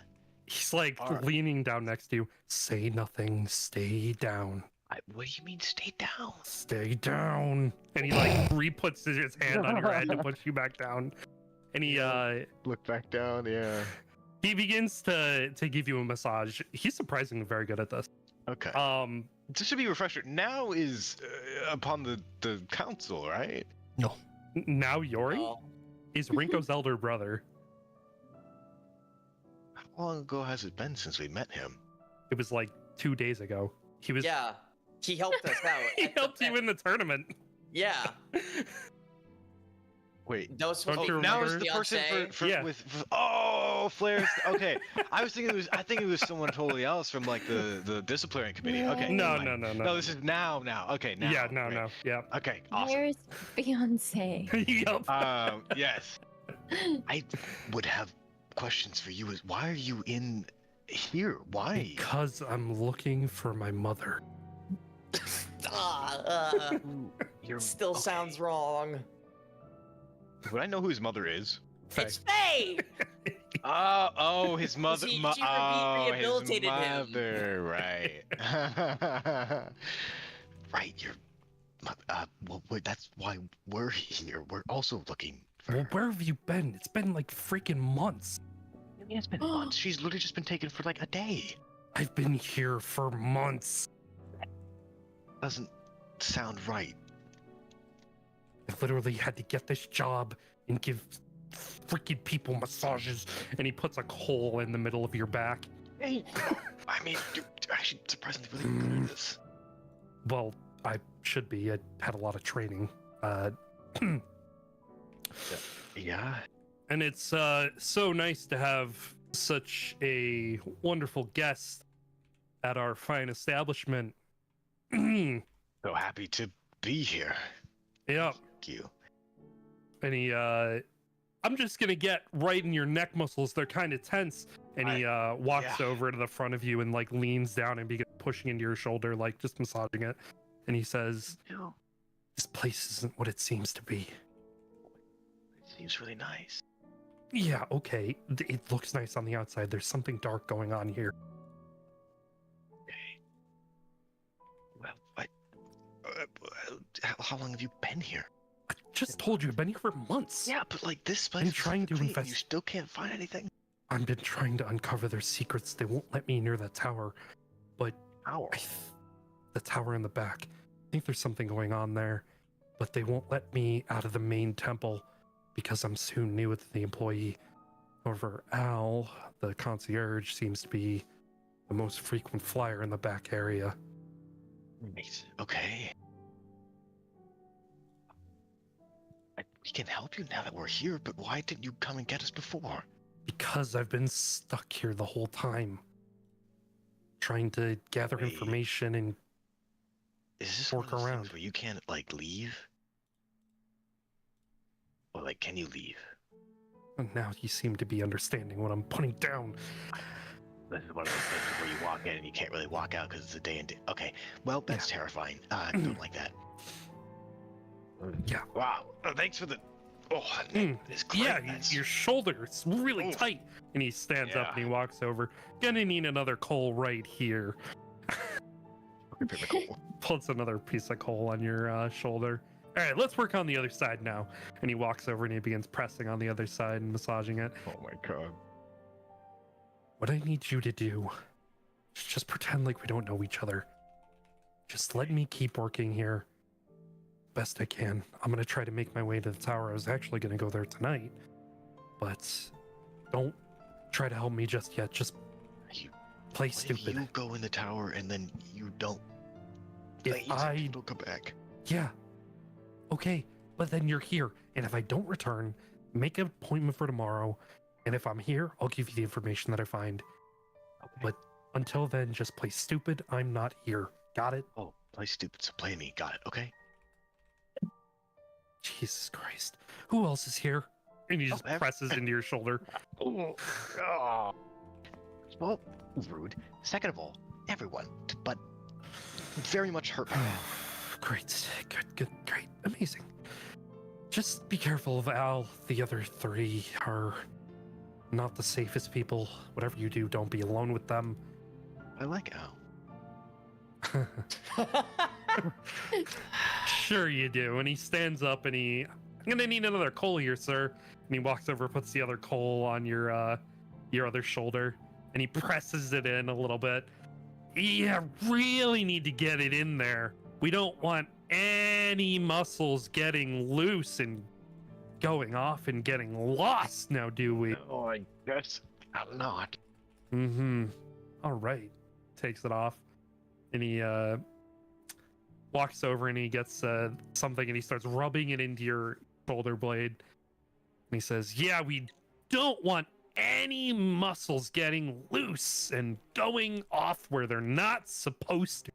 He's like leaning down next to you. Say nothing. Stay down. What do you mean, stay down? Stay down. And he like re-puts his hand on your head to push you back down. And he look back down. Yeah. He begins to give you a massage. He's surprisingly very good at this. Okay. Just to be a refresher, Now is upon the council, right? No. Now Yori is Rinko's elder brother. How long ago has it been since we met him? It was like 2 days ago. He was. Yeah, he helped us out. He helped you in the tournament. Yeah. Wait, Those Don't you Now remember? is the person for Yeah. with Flair. Okay, I think it was someone totally else from like the disciplinary committee. Okay. No. No, this is now. Okay, now. Yeah, no, right. no. Yeah. Okay, awesome. Where's Beyonce? Yep. Yes. I would have questions for you. Why are you in here? Why? Because I'm looking for my mother. Still sounds wrong. Would I know who his mother is? It's Faye! His mother. She His rehabilitated mother, right? Right. That's why we're here. We're also looking. Well, where have you been? It's been like freaking months. I mean, it's been months. She's literally just been taken for like a day. I've been here for months. Doesn't sound right. I literally had to get this job and give freaking people massages, and he puts a hole in the middle of your back. Hey, I mean, you're actually surprisingly really good at this. Well, I should be. I had a lot of training. Yeah. And it's so nice to have such a wonderful guest at our fine establishment. So happy to be here. Yep. Thank you. And he, I'm just gonna get right in your neck muscles. They're kind of tense. And he walks over to the front of you and like leans down and begins pushing into your shoulder, like just massaging it. And he says, "This place isn't what it seems to be." It seems really nice. Yeah, okay. It looks nice on the outside. There's something dark going on here. Okay. Well, how long have you been here? I just told you, I've been here for months. Yeah, but like this place. I'm trying to invest. You still can't find anything. I've been trying to uncover their secrets. They won't let me near that tower. But Tower. The tower in the back. I think there's something going on there. But they won't let me out of the main temple because I'm so new with the employee. However, Al, the concierge, seems to be the most frequent flyer in the back area. Right. Okay. can help you now that we're here, but why didn't you come and get us before? Because I've been stuck here the whole time. Trying to gather information and Is this work one of those around. things where you can't, like, leave? Or, like, can you leave? And now you seem to be understanding what I'm putting down. This is one of those things where you walk in and you can't really walk out because it's a day and day. Okay, well, that's terrifying. I don't like that. Yeah. Wow. Thanks for the... Oh, it's great. Yeah, your shoulder, it's really tight. And he stands up and he walks over. Gonna need another coal right here. Puts another piece of coal on your shoulder. All right, let's work on the other side now. And he walks over and he begins pressing on the other side and massaging it. Oh my god. What I need you to do is just pretend like we don't know each other. Just let me keep working here best I can. I'm going to try to make my way to the tower. I was actually going to go there tonight. But don't try to help me just yet. Just play stupid. If you go in the tower and then you don't... If I don't come back. Yeah. Okay, but then you're here. And if I don't return, make an appointment for tomorrow. And if I'm here, I'll give you the information that I find. Okay. But until then, just play stupid. I'm not here. Got it? Oh, play stupid, so play me. Got it, okay? Jesus Christ. Who else is here? And he just presses into your shoulder. Oh. Well, rude. Second of all, everyone, but very much hurt. Great. Good. Great. Amazing. Just be careful of Al. The other three are not the safest people. Whatever you do, don't be alone with them. I like Al. Sure you do. And he stands up and I'm gonna need another coal here, sir. And he walks over, puts the other coal on your other shoulder, and he presses it in a little bit. Yeah, really need to get it in there. We don't want any muscles getting loose and going off and getting lost now, do we? Oh, I guess not. Mm-hmm. All right. Takes it off. And he walks over and he gets something and he starts rubbing it into your shoulder blade. And he says, yeah, we don't want any muscles getting loose and going off where they're not supposed to.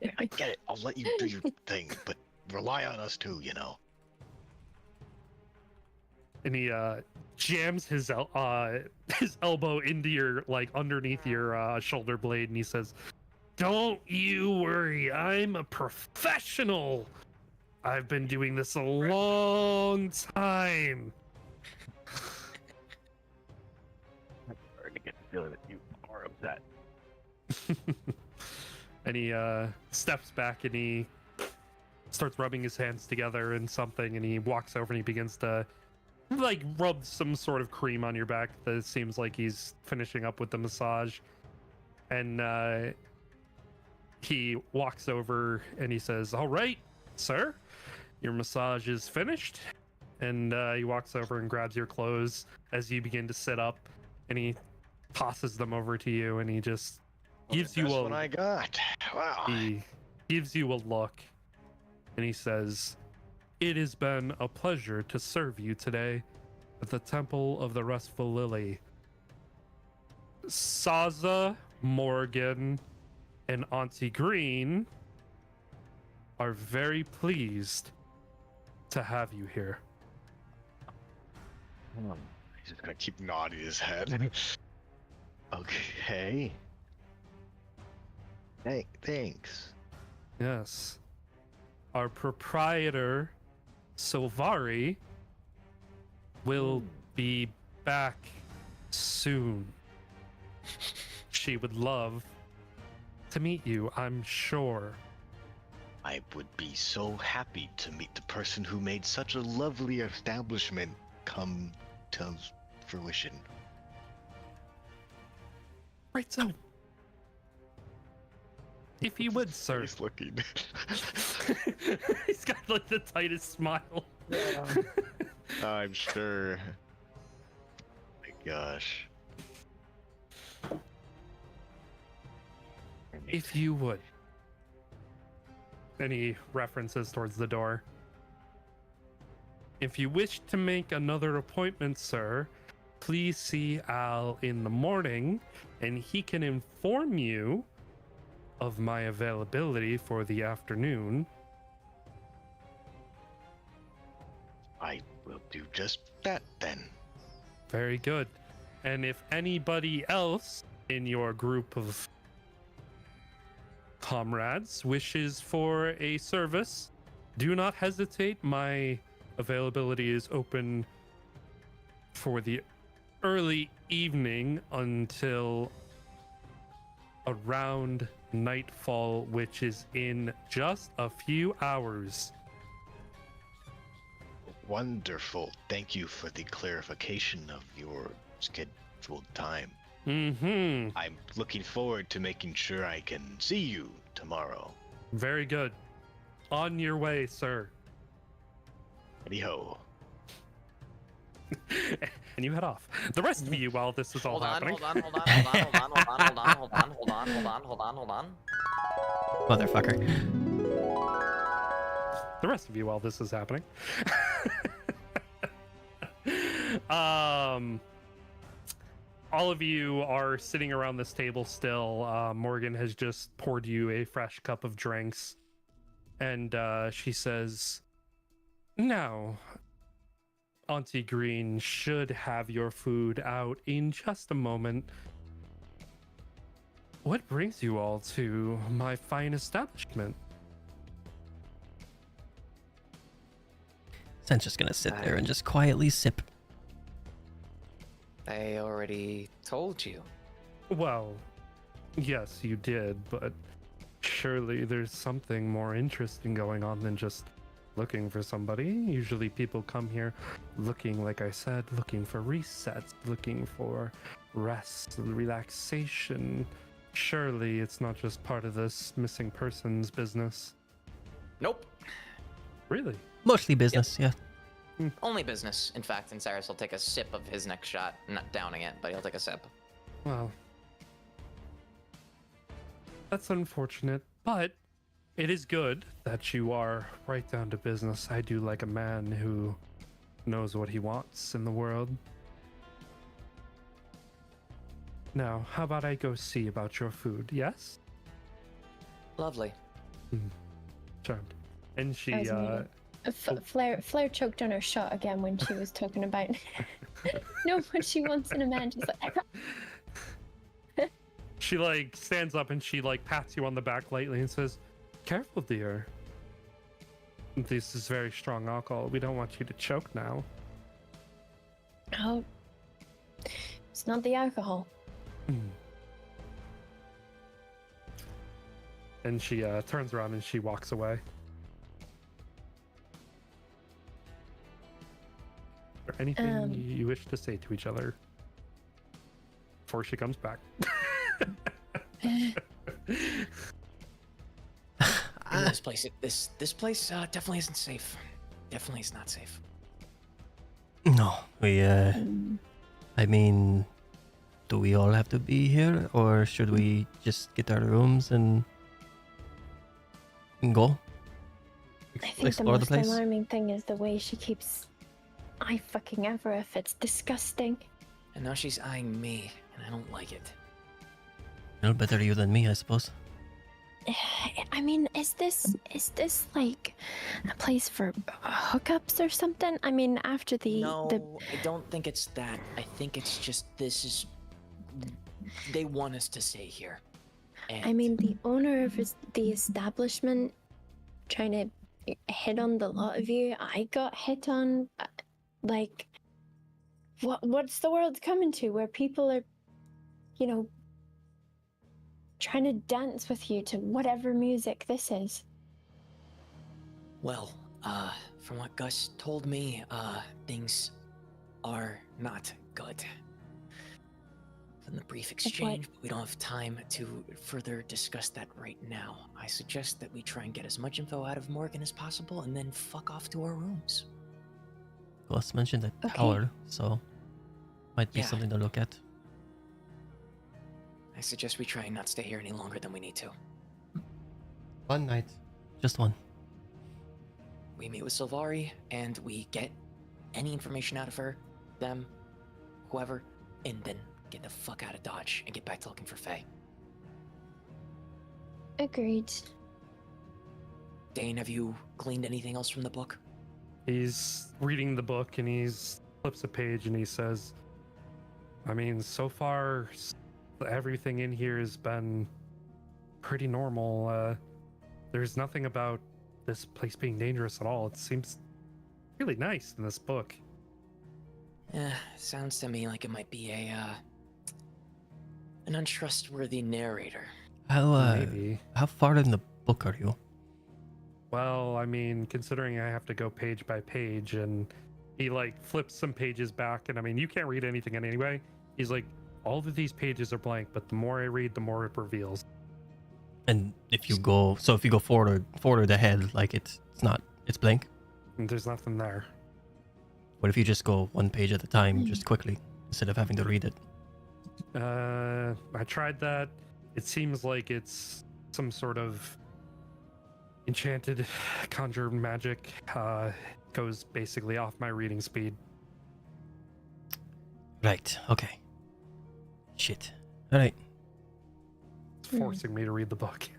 Yeah, I get it. I'll let you do your thing, but rely on us too, you know. And he jams his elbow into your, like, underneath your shoulder blade, and he says, don't you worry, I'm a professional. I've been doing this a long time. I'm starting to get the feeling that you are upset. And he steps back and he starts rubbing his hands together in something, and he walks over and he begins to, like, rub some sort of cream on your back that seems like he's finishing up with the massage. And he walks over and he says, all right, sir, your massage is finished. And he walks over and grabs your clothes as you begin to sit up, and he tosses them over to you, and he just gives you a... what I got. Wow. He gives you a look, and he says, it has been a pleasure to serve you today at the Temple of the Restful Lily. Saza, Morgan, and Auntie Green are very pleased to have you here. He's just gonna keep nodding his head. Okay. Thanks. Yes. Our proprietor, Silvari, will be back soon. She would love to meet you, I'm sure. I would be so happy to meet the person who made such a lovely establishment come to fruition. Right, so if you would, sir. He's looking. He's got, like, the tightest smile. Yeah. I'm sure. My gosh. If you would. And he references towards the door. If you wish to make another appointment, sir, please see Al in the morning, and he can inform you of my availability for the afternoon. I will do just that then. Very good. And if anybody else in your group of comrades wishes for a service, do not hesitate. My availability is open for the early evening until around nightfall, which is in just a few hours. Wonderful. Thank you for the clarification of your scheduled time. Mm-hmm. I'm looking forward to making sure I can see you tomorrow. Very good. On your way, sir. Howdy-ho. And you head off. The rest of you, while this is all happening. Hold on. Motherfucker. The rest of you, while this is happening. All of you are sitting around this table still. Morgan has just poured you a fresh cup of drinks. And she says, now, Auntie Green should have your food out in just a moment. What brings you all to my fine establishment? Sen's just gonna sit there and just quietly sip. I already told you. Well, yes, you did, but surely there's something more interesting going on than just looking for somebody. Usually people come here looking, like I said, looking for resets, looking for rest, relaxation. Surely it's not just part of this missing persons business. Nope. Really? Mostly business, yeah. Only business, in fact, and Cyrus will take a sip of his next shot. Not downing it, but he'll take a sip. Well, that's unfortunate, but it is good that you are right down to business. I do like a man who knows what he wants in the world. Now, how about I go see about your food, yes? Lovely. Charmed. And she, That was Flair choked on her shot again when she was talking about no, what she wants in a man. She's like, she like stands up and she like pats you on the back lightly and says, "Careful, dear. This is very strong alcohol. We don't want you to choke now." oh, it's not the alcohol. And she turns around and she walks away. Is there anything you wish to say to each other before she comes back? This place, this place definitely isn't safe. Definitely is not safe. No, I mean, do we all have to be here, or should we just get our rooms and go? I think the Explore the most place? alarming thing is the way she keeps eye fucking Everett. It's disgusting. And now she's eyeing me, and I don't like it. No, better you than me, I suppose. I mean, is this like a place for hookups or something? I mean, after No, I don't think it's that. I think it's just they want us to stay here. And I mean, the owner of the establishment trying to hit on the lot of you. I got hit on. Like, what's the world coming to where people are, you know, trying to dance with you to whatever music this is? Well, from what Gus told me, things are not good. From the brief exchange, we don't have time to further discuss that right now. I suggest that we try and get as much info out of Morgan as possible and then fuck off to our rooms. Gus mentioned that Okay. tower, so might be Yeah. something to look at. I suggest we try and not stay here any longer than we need to. One night. Just one. We meet with Sylvari, and we get any information out of her, them, whoever, and then get the fuck out of Dodge and get back to looking for Faye. Agreed. Dane, have you gleaned anything else from the book? He's reading the book and flips a page and he says, I mean, so far, everything in here has been pretty normal. There's nothing about this place being dangerous at all. It seems really nice in this book. Sounds to me like it might be an untrustworthy narrator. Maybe. How far in the book are you? Well, I mean, considering I have to go page by page, and he like flips some pages back, and I mean, you can't read anything in anyway. He's like, all of these pages are blank, but the more I read, the more it reveals. And if you go forward ahead, like it's blank. And there's nothing there. What if you just go one page at a time, just quickly, instead of having to read it? I tried that. It seems like it's some sort of enchanted conjure magic. Goes basically off my reading speed. Right. Okay. Shit. All right. It's forcing me to read the book.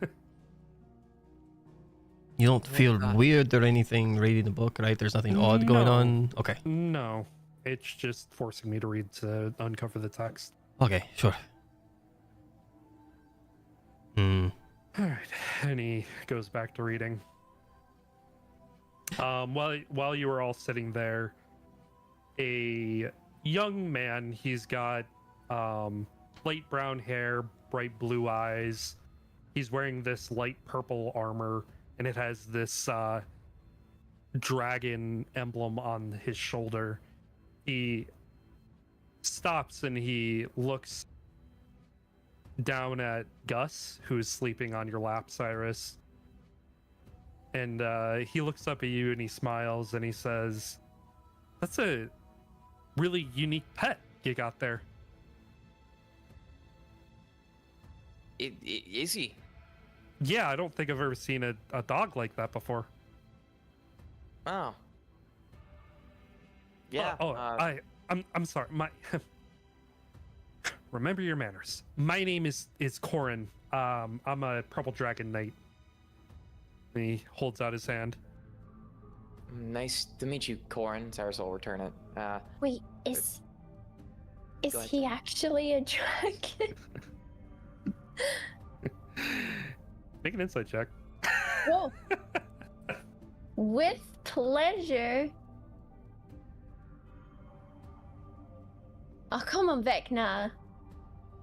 You don't feel weird or anything reading the book, right? There's nothing odd going on? Okay. No. It's just forcing me to read to uncover the text. Okay, sure. Alright. And he goes back to reading. While you were all sitting there, a young man, he's got light brown hair, bright blue eyes. He's wearing this light purple armor, and it has this dragon emblem on his shoulder. He stops and he looks down at Gus, who's sleeping on your lap, Cyrus. And he looks up at you and he smiles and he says, "That's a really unique pet you got there." Is he? Yeah, I don't think I've ever seen a dog like that before. Oh. Yeah. I'm sorry. My remember your manners. My name is Corin. I'm a purple dragon knight. And he holds out his hand. Nice to meet you, Corin. Cyrus will return it. Wait, is Go ahead. he actually a dragon? Make an insight check. Whoa. With pleasure. Oh, come on, Vecna.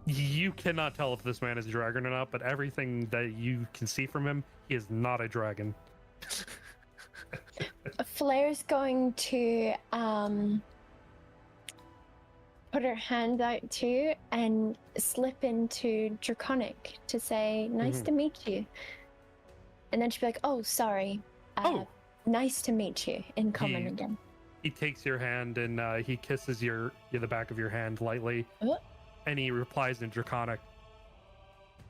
You cannot tell if this man is a dragon or not, but everything that you can see from him, he is not a dragon. Flair's going to put her hand out too and slip into Draconic to say, "Nice to meet you." And then she'll be like, "Oh, sorry. Nice to meet you," in common again. He takes your hand and he kisses the back of your hand lightly. And he replies in Draconic,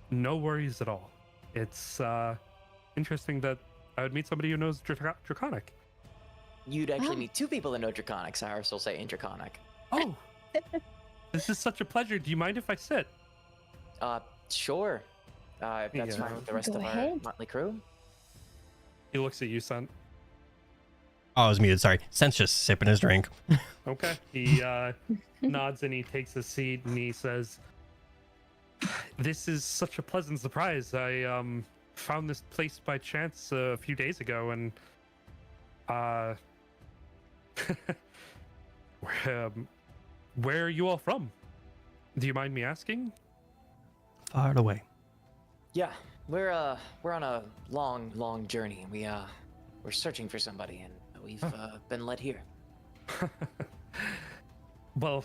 "No worries at all. It's interesting that I would meet somebody who knows Draconic." You'd actually meet two people that know Draconic, Cyrus will say in Draconic. Oh, this is such a pleasure. Do you mind if I sit? Sure. If that's fine with the rest Go of our ahead. motley crew. He looks at you, son. Oh, I was muted. Sorry. Sen's just sipping his drink. Okay. He nods and he takes a seat and he says, "This is such a pleasant surprise. I found this place by chance a few days ago, and where are you all from? Do you mind me asking?" Far away. Yeah, we're on a long journey. We're searching for somebody, and we've been led here. Well,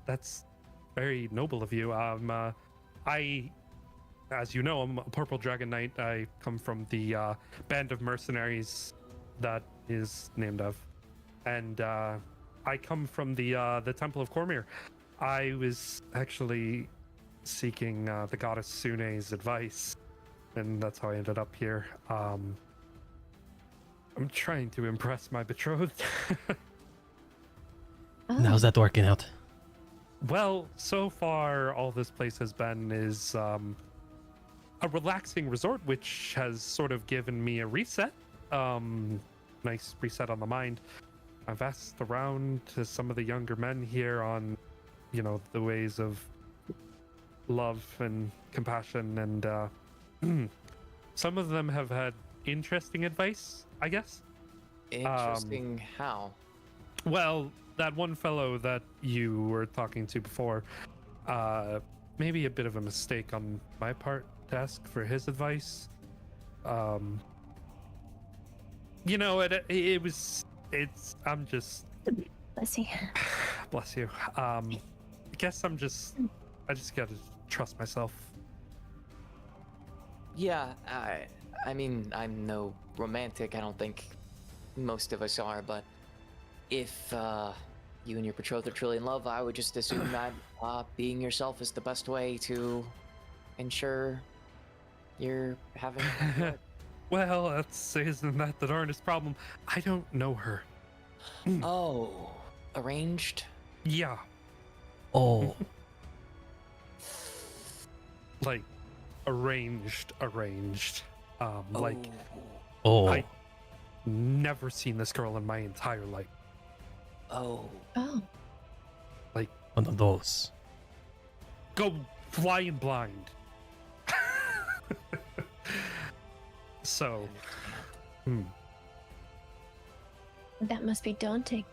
that's very noble of you. As you know, I'm a purple dragon knight. I come from the band of mercenaries that is named of, and I come from the Temple of Cormyr. I was actually seeking the goddess Sune's advice, and that's how I ended up here. I'm trying to impress my betrothed. And how's that working out? Well, so far, all this place has been is a relaxing resort, which has sort of given me a reset. Nice reset on the mind. I've asked around to some of the younger men here on, the ways of love and compassion, and some of them have had interesting advice, I guess. Interesting. How? Well, that one fellow that you were talking to before, maybe a bit of a mistake on my part to ask for his advice. I'm just. Bless you. Bless you. I guess I just gotta trust myself. Yeah, I mean, I'm no romantic. I don't think most of us are, but if you and your betrothed are truly in love, I would just assume that being yourself is the best way to ensure you're having. Well, isn't that the darndest problem? I don't know her. Oh, arranged? Yeah. Oh. Like, arranged. Like, Oh. I never seen this girl in my entire life. Oh. Like, One of those. go flying blind. So, That must be daunting.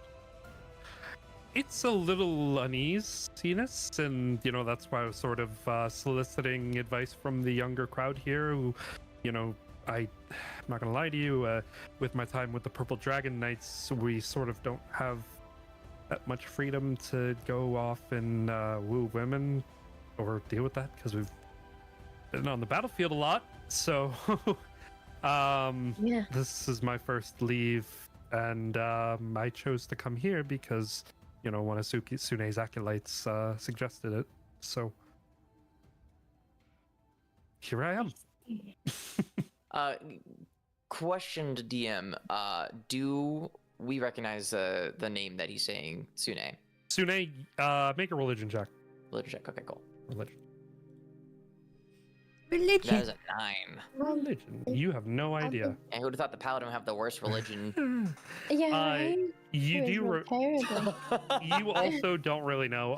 it's a little uneasiness, and that's why I was sort of soliciting advice from the younger crowd here, who, I'm not gonna lie to you, with my time with the Purple Dragon Knights, we sort of don't have that much freedom to go off and woo women or deal with that, because we've been on the battlefield a lot. So Yeah. this is my first leave, and I chose to come here because one of Sune's acolytes suggested it. So here I am. Question to DM. Do we recognize the name that he's saying, Sune? Sune, make a religion check. Religion check. Okay, cool. Religion. That is a 9. Religion. You have no idea. And who would have thought the paladin would have the worst religion? Yeah. Right? You It do. was terrible. You also don't really know.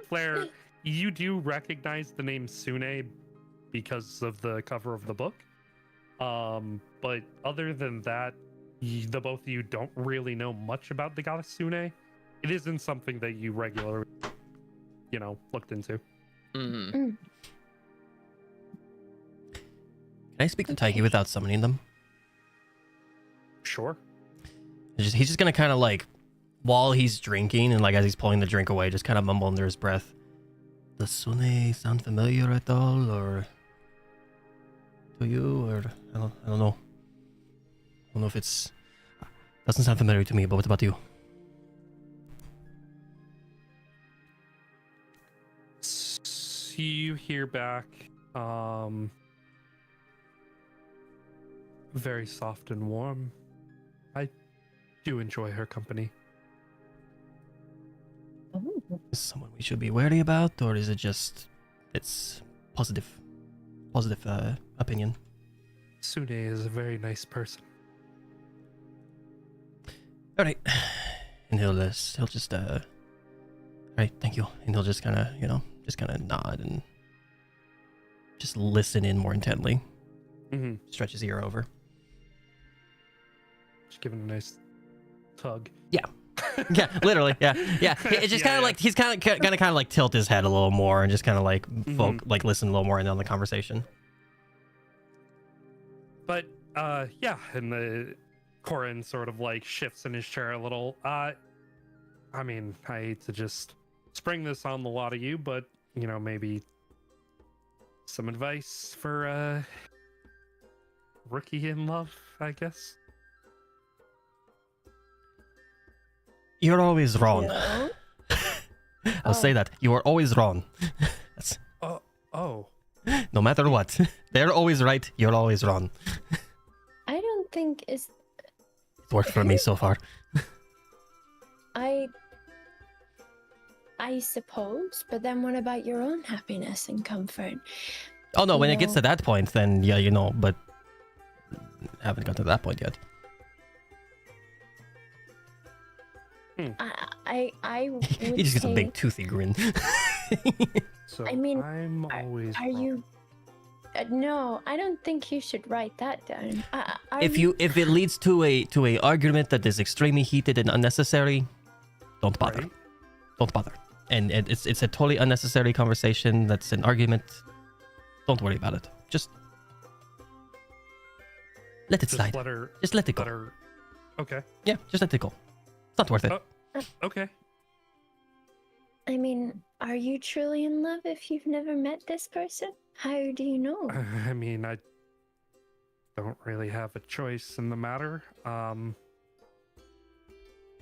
Flair, you do recognize the name Sune because of the cover of the book. But other than that, the both of you don't really know much about the goddess Sune. It isn't something that you regularly, looked into. Mm-hmm. Can I speak to Taiki without summoning them? Sure. He's just gonna kind of like, while he's drinking and like as he's pulling the drink away, just kind of mumble under his breath. Does Sune sound familiar at all, or to you, or I don't know. I don't know if it's doesn't sound familiar to me. But what about you? You hear back, very soft and warm. I do enjoy her company. Is someone we should be wary about, or is it just it's positive opinion? Sune is a very nice person. All right, and he'll just all right, thank you, and he'll just kind of just kind of nod and just listen in more intently. Mm-hmm. Stretch his ear over. Just give him a nice tug. Yeah, literally, yeah. It's just kind of like he's kind of like tilt his head a little more and just kind of like like listen a little more in on the conversation. But and the Corin sort of like shifts in his chair a little. I mean, I hate to just spring this on the lot of you, but maybe some advice for rookie in love, I guess. You're always wrong. No? I'll say that. You are always wrong. That's, Oh. no matter what. They're always right. You're always wrong. I don't think is worked for me so far. I suppose, but then what about your own happiness and comfort? Oh no, You when it gets know- to that point, then yeah, but haven't got to that point yet. I would He just gets a say- big toothy grin. So I mean, I'm always Are you? No, I don't think you should write that down. if it leads to a argument that is extremely heated and unnecessary, don't bother. Right. Don't bother. And it's a totally unnecessary conversation. That's an argument. Don't worry about it. Just let it slide. Just let it go. Okay. Yeah, just let it go. It's not worth it. Okay. I mean, are you truly in love if you've never met this person? How do you know? I mean, I don't really have a choice in the matter. Why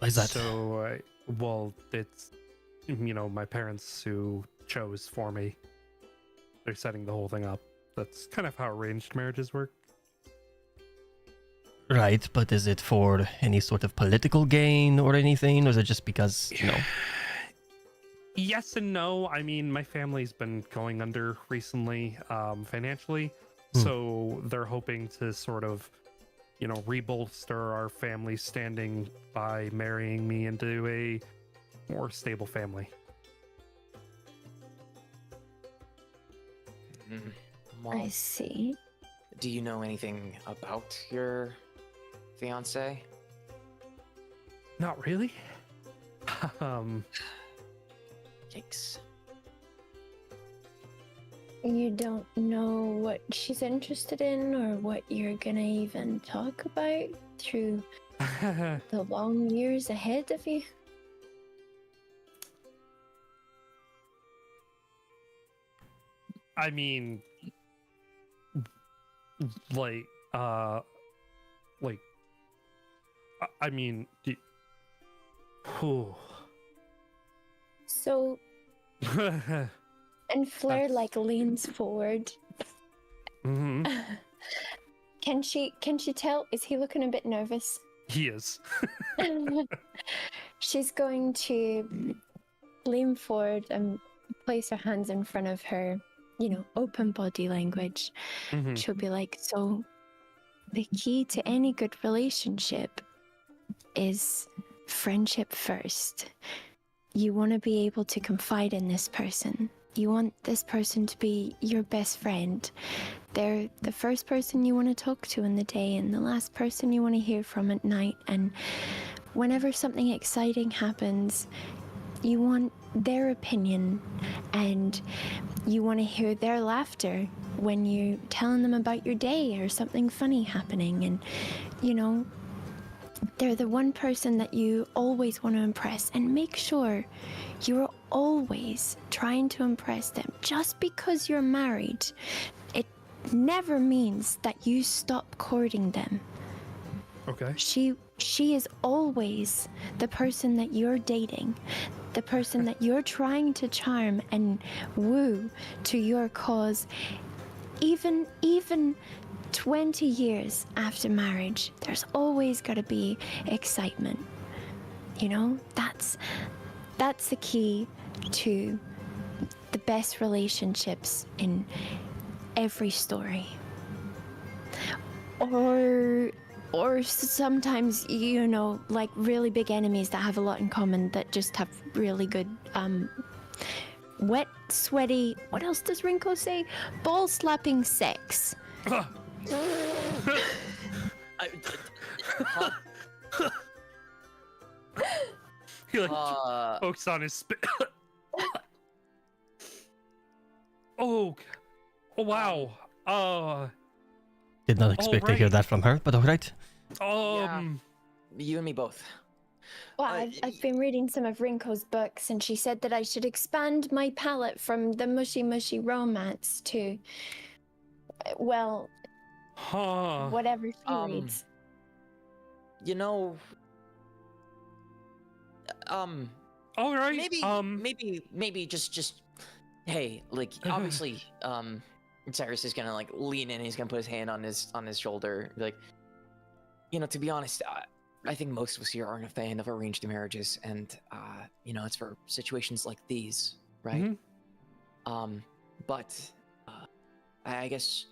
is that? So, well, it's, my parents who chose for me. They're setting the whole thing up. That's kind of how arranged marriages work. Right, but is it for any sort of political gain or anything? Or is it just because, Yes and no. I mean, my family's been going under recently, financially. So they're hoping to sort of, rebolster our family standing by marrying me into a more stable family. Well, I see. do you know anything about your fiance? Not really. Yikes. You don't know what she's interested in or what you're gonna even talk about through the long years ahead of you? I mean, like, I mean, So, and Flair leans forward. Mm-hmm. Can she tell? Is he looking a bit nervous? He is. She's going to lean forward and place her hands in front of her, open body language. Mhm. She'll be like, so the key to any good relationship is friendship first. You want to be able to confide in this person. You want this person to be your best friend. They're the first person you want to talk to in the day and the last person you want to hear from at night. And whenever something exciting happens, you want their opinion and you want to hear their laughter when you're telling them about your day or something funny happening. And, they're the one person that you always want to impress, and make sure you're always trying to impress them. Just because you're married, it never means that you stop courting them. Okay. She is always the person that you're dating, the person that you're trying to charm and woo to your cause. Even 20 years after marriage, there's always got to be excitement. That's the key to the best relationships in every story. Or sometimes, like really big enemies that have a lot in common that just have really good wet, sweaty, what else does Rinko say? Ball slapping sex. He pokes on his spit. Oh wow. Did not expect to hear that from her, but alright. You and me both. Well, I've been reading some of Rinko's books, and she said that I should expand my palette from the mushy mushy romance to, whatever she reads. All right. Maybe just hey, obviously, Cyrus is gonna lean in. He's gonna put his hand on his shoulder. Be like, to be honest, I think most of us here aren't a fan of arranged marriages, and it's for situations like these, right? But I guess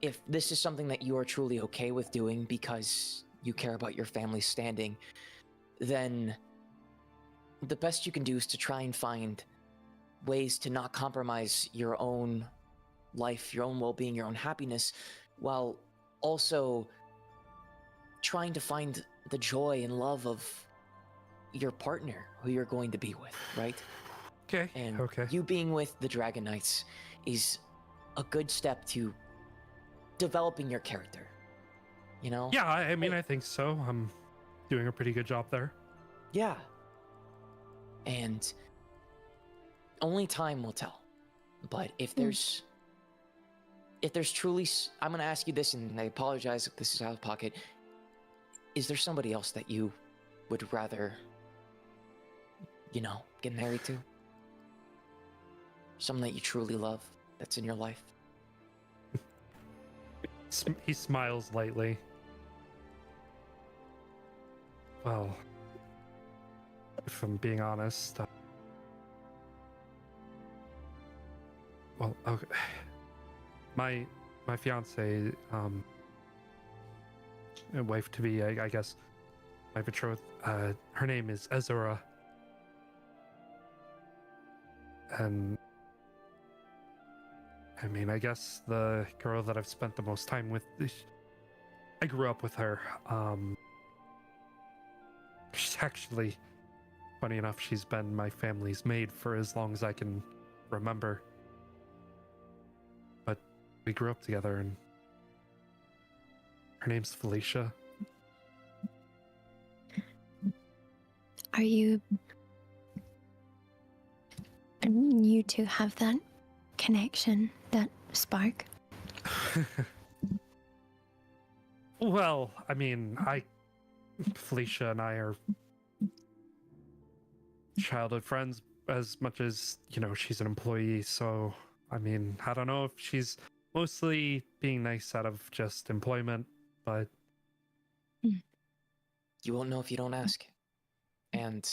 if this is something that you are truly okay with doing because you care about your family's standing, then the best you can do is to try and find ways to not compromise your own life, your own well-being, your own happiness, while also trying to find the joy and love of your partner who you're going to be with, right? Okay. And okay. you being with the Dragon Knights is a good step to developing your character, you know? Yeah, I mean, I think so. I'm doing a pretty good job there. Yeah. And only time will tell. But if there's truly, I'm going to ask you this, and I apologize if this is out of pocket. Is there somebody else that you would rather, get married to? Someone that you truly love that's in your life? He smiles lightly. Well, if I'm being honest, well, okay. My fiance, wife to be, I guess, my betrothed. Her name is Ezra, and I mean, I guess the girl that I've spent the most time with. I grew up with her. She's actually, funny enough, she's been my family's maid for as long as I can remember. But we grew up together, and her name's Felicia. Are you two have that connection, that spark? Well, I mean, Felicia and I are childhood friends as much as, she's an employee. So, I mean, I don't know if she's mostly being nice out of just employment, but... You won't know if you don't ask. And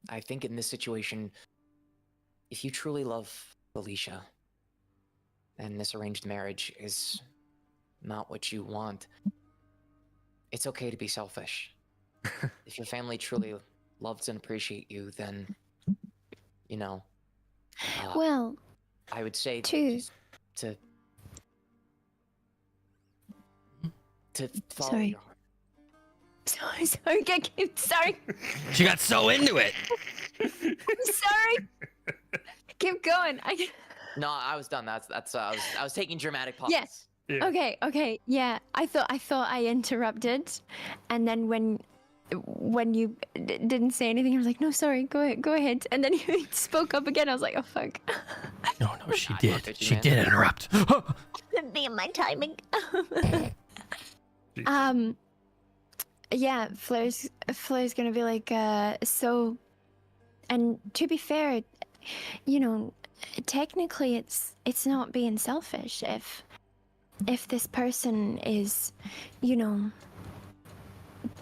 I think in this situation, if you truly love Felicia, and this arranged marriage is not what you want, it's okay to be selfish. If your family truly loves and appreciate you, then, well, I would say to follow Sorry. your heart. Sorry. She got so into it. I'm sorry. Keep going. No, I was done. That's I was taking dramatic pauses. Yes. Yeah. Okay. Yeah. I thought I interrupted, and then when you didn't say anything, I was like, no, sorry. Go ahead. And then you spoke up again. I was like, oh fuck. No, she did. She did interrupt. Be my timing. Yeah, Flair's gonna be like, so, and to be fair, technically it's not being selfish if this person is,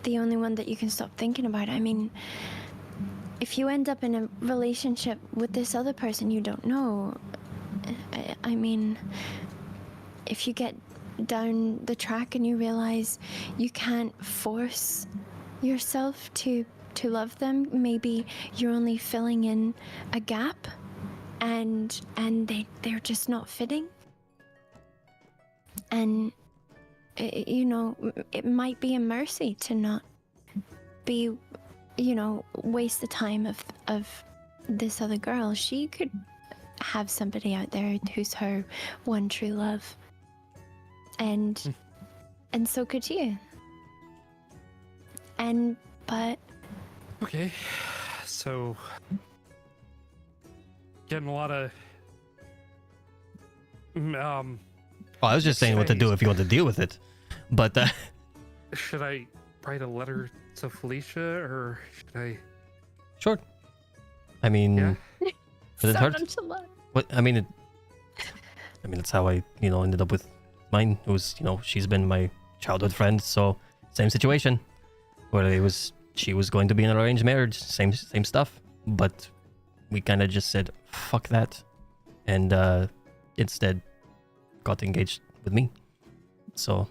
the only one that you can stop thinking about. I mean, if you end up in a relationship with this other person you don't know, I mean, if you get down the track and you realize you can't force yourself to love them, maybe you're only filling in a gap and they're just not fitting, and it might be a mercy to not be waste the time of this other girl. She could have somebody out there who's her one true love. And so could you. But Okay, so getting a lot of Well, I was just saying what to do if you want to deal with it, but should I write a letter to Felicia, or should I? Sure. I mean, Yeah. does it hurt? nonchalant. What I mean, that's how I ended up with mine. It was she's been my childhood friend, so same situation, where she was going to be in an arranged marriage, same stuff, but we kind of just said fuck that, and instead got engaged with me. So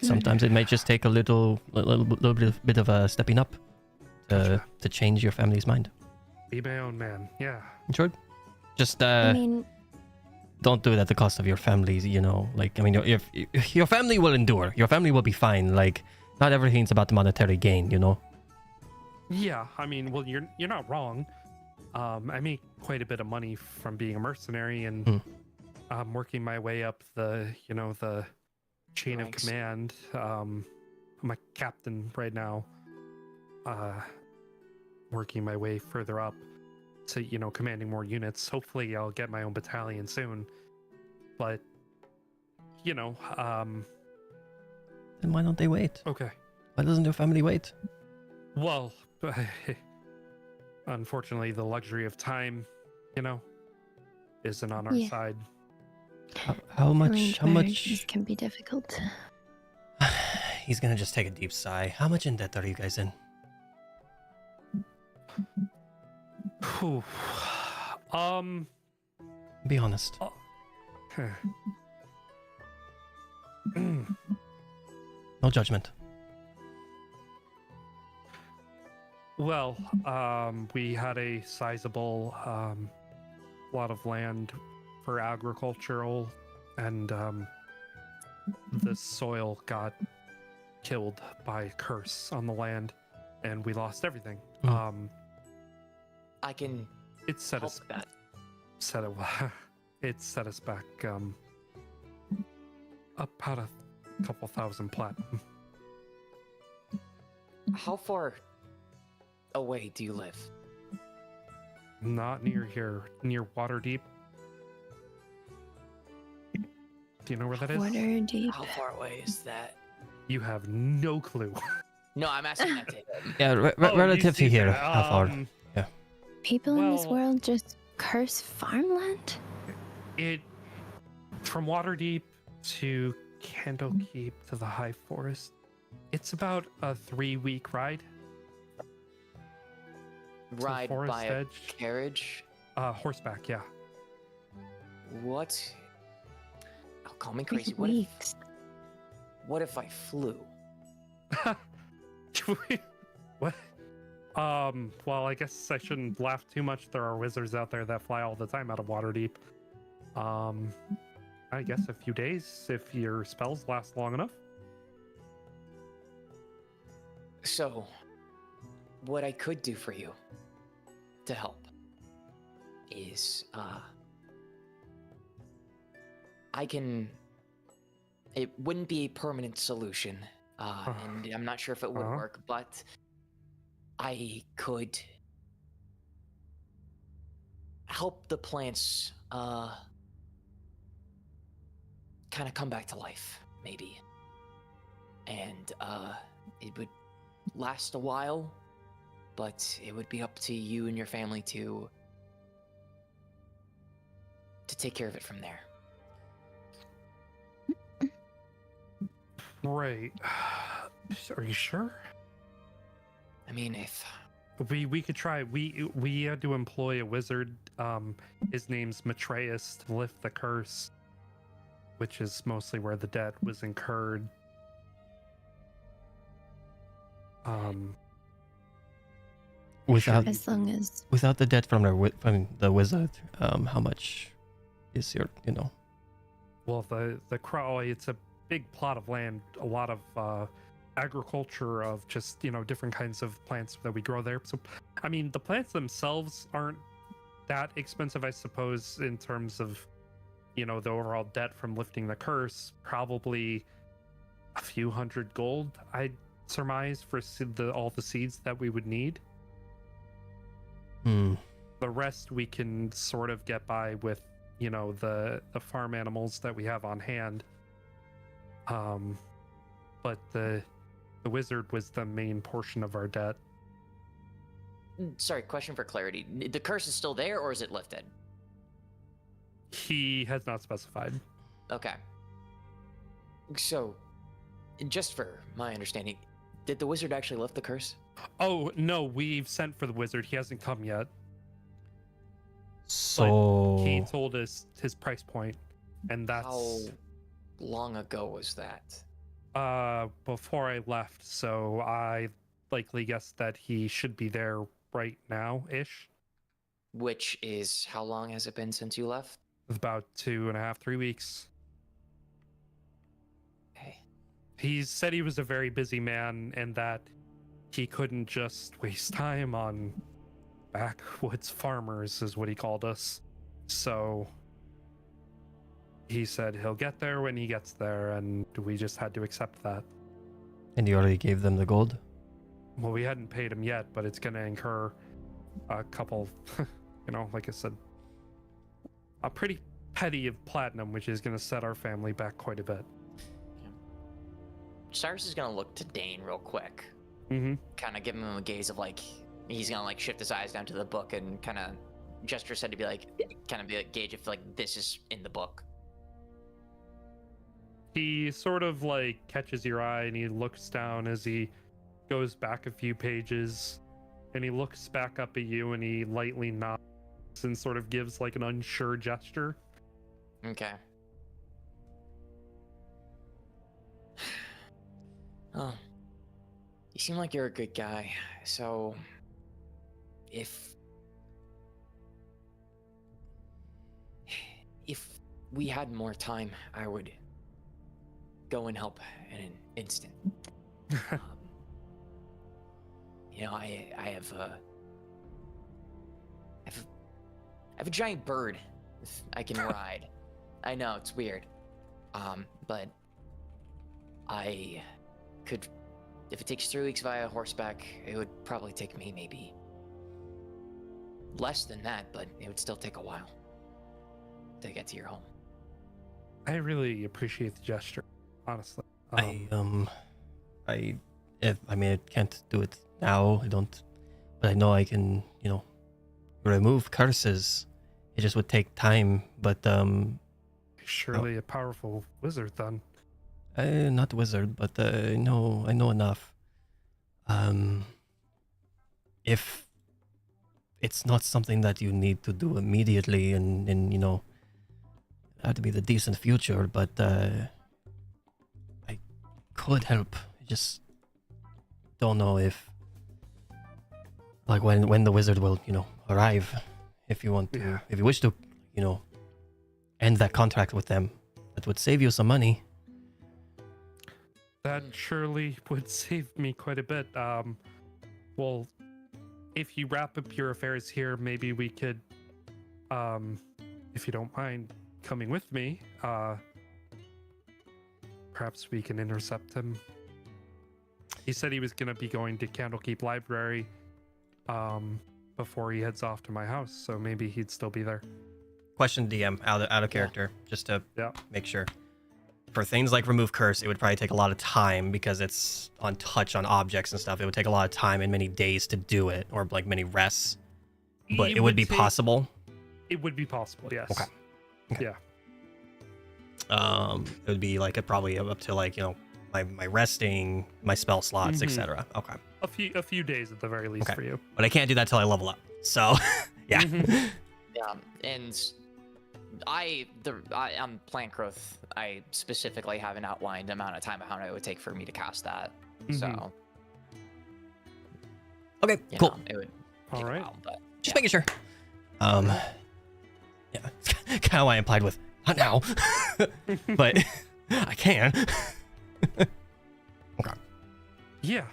sometimes it may just take a little bit of a stepping up to change your family's mind. Be my own man. Yeah. Sure. Just I mean, don't do it at the cost of your families. You know, like I mean, your family will endure. Your family will be fine. Like not everything's about the monetary gain. You know. Yeah. I mean, well, you're not wrong. I make quite a bit of money from being a mercenary and working my way up the chain of command. I'm a captain right now. Working my way further up to, commanding more units. Hopefully I'll get my own battalion soon. But, then why don't they wait? Okay. Why doesn't your family wait? Well, unfortunately, the luxury of time, isn't on our side. How much? This can be difficult. He's gonna just take a deep sigh. How much in debt are you guys in? Be honest. No judgment. Well, we had a sizable lot of land for agricultural, and the soil got killed by a curse on the land, and we lost everything. I can it set help us that. it set us back about a couple thousand platinum. How far away do you live? Not near here, near Waterdeep. Do you know where that is? Waterdeep. How far away is that? You have no clue. No, I'm asking that to him. Yeah, relative to here, how far? Yeah. People in this world just curse farmland? From Waterdeep to Candlekeep to the High Forest, it's about a 3-week ride. Ride by a carriage? Horseback, yeah. What? Oh, call me crazy. 3 weeks. What if I flew? What? Well, I guess I shouldn't laugh too much. There are wizards out there that fly all the time out of Waterdeep. I guess a few days if your spells last long enough. So, what I could do for you to help is, it wouldn't be a permanent solution, and I'm not sure if it would work, but I could help the plants, kind of come back to life, maybe. And, it would last a while, but it would be up to you and your family to take care of it from there. Right. Are you sure? I mean, if we could try. We had to employ a wizard. His name's Matreus to lift the curse, which is mostly where the debt was incurred. Without the debt from the wizard, how much is your Well, the crow. It's a big plot of land, a lot of agriculture of just different kinds of plants that we grow there. So, I mean, the plants themselves aren't that expensive, I suppose, in terms of the overall debt from lifting the curse. Probably a few hundred gold, I'd surmise, for all the seeds that we would need. The rest we can sort of get by with the farm animals that we have on hand. But the wizard was the main portion of our debt. Sorry, question for clarity. The curse is still there, or is it lifted? He has not specified. Okay. So, just for my understanding, did the wizard actually lift the curse? Oh no, we've sent for the wizard. He hasn't come yet. So But he told us his price point, and that's How long ago was that? before I left. So I likely guess that he should be there right now ish. Which is, how long has it been since you left? About 2.5, 3 weeks. Okay. He said he was a very busy man and that he couldn't just waste time on backwoods farmers, is what he called us. So he said he'll get there when he gets there, and we just had to accept that. And you already gave them the gold? Well, we hadn't paid him yet, but it's going to incur a couple, like I said, a pretty petty of platinum, which is going to set our family back quite a bit. Cyrus is gonna look to Dane real quick. Mm-hmm. Kind of give him a gaze of like, he's gonna like shift his eyes down to the book and kind of gesture said to be like, gauge if like this is in the book. He sort of like catches your eye and he looks down as he goes back a few pages, and he looks back up at you and he lightly nods and sort of gives like an unsure gesture. Okay. Oh, you seem like you're a good guy. So, if we had more time, I would go and help in an instant. I have a giant bird I can ride. I know it's weird, but I could, if it takes 3 weeks via horseback, it would probably take me maybe less than that, but it would still take a while to get to your home. I really appreciate the gesture, honestly. I can't do it now. I don't, but I know I can, remove curses. It just would take time, but Surely a powerful wizard then. not wizard, but I know enough. If it's not something that you need to do immediately, and have to be the decent future, but I could help. I just don't know if, like, when the wizard will, arrive. If you want to, if you wish to, end that contract with them, that would save you some money. That surely would save me quite a bit. Well, if you wrap up your affairs here, maybe we could, if you don't mind coming with me, perhaps we can intercept him. He said he was going to be going to Candlekeep Library before he heads off to my house, so maybe he'd still be there. Question DM, out of character, just to make sure. For things like remove curse, it would probably take a lot of time because it's on touch on objects and stuff. It would take a lot of time and many days to do it, or like many rests. But it would be possible. It would be possible, yes. Okay. Yeah. It would be like probably up to like my resting, my spell slots, etc. Okay. A few days at the very least for you. But I can't do that till I level up. So yeah. Yeah, and on plant growth, I specifically have an outlined amount of time of how long it would take for me to cast that. So okay, cool. It would take a while, but just making sure. Yeah, kind of why I implied with not now, but I can. Okay. Yeah,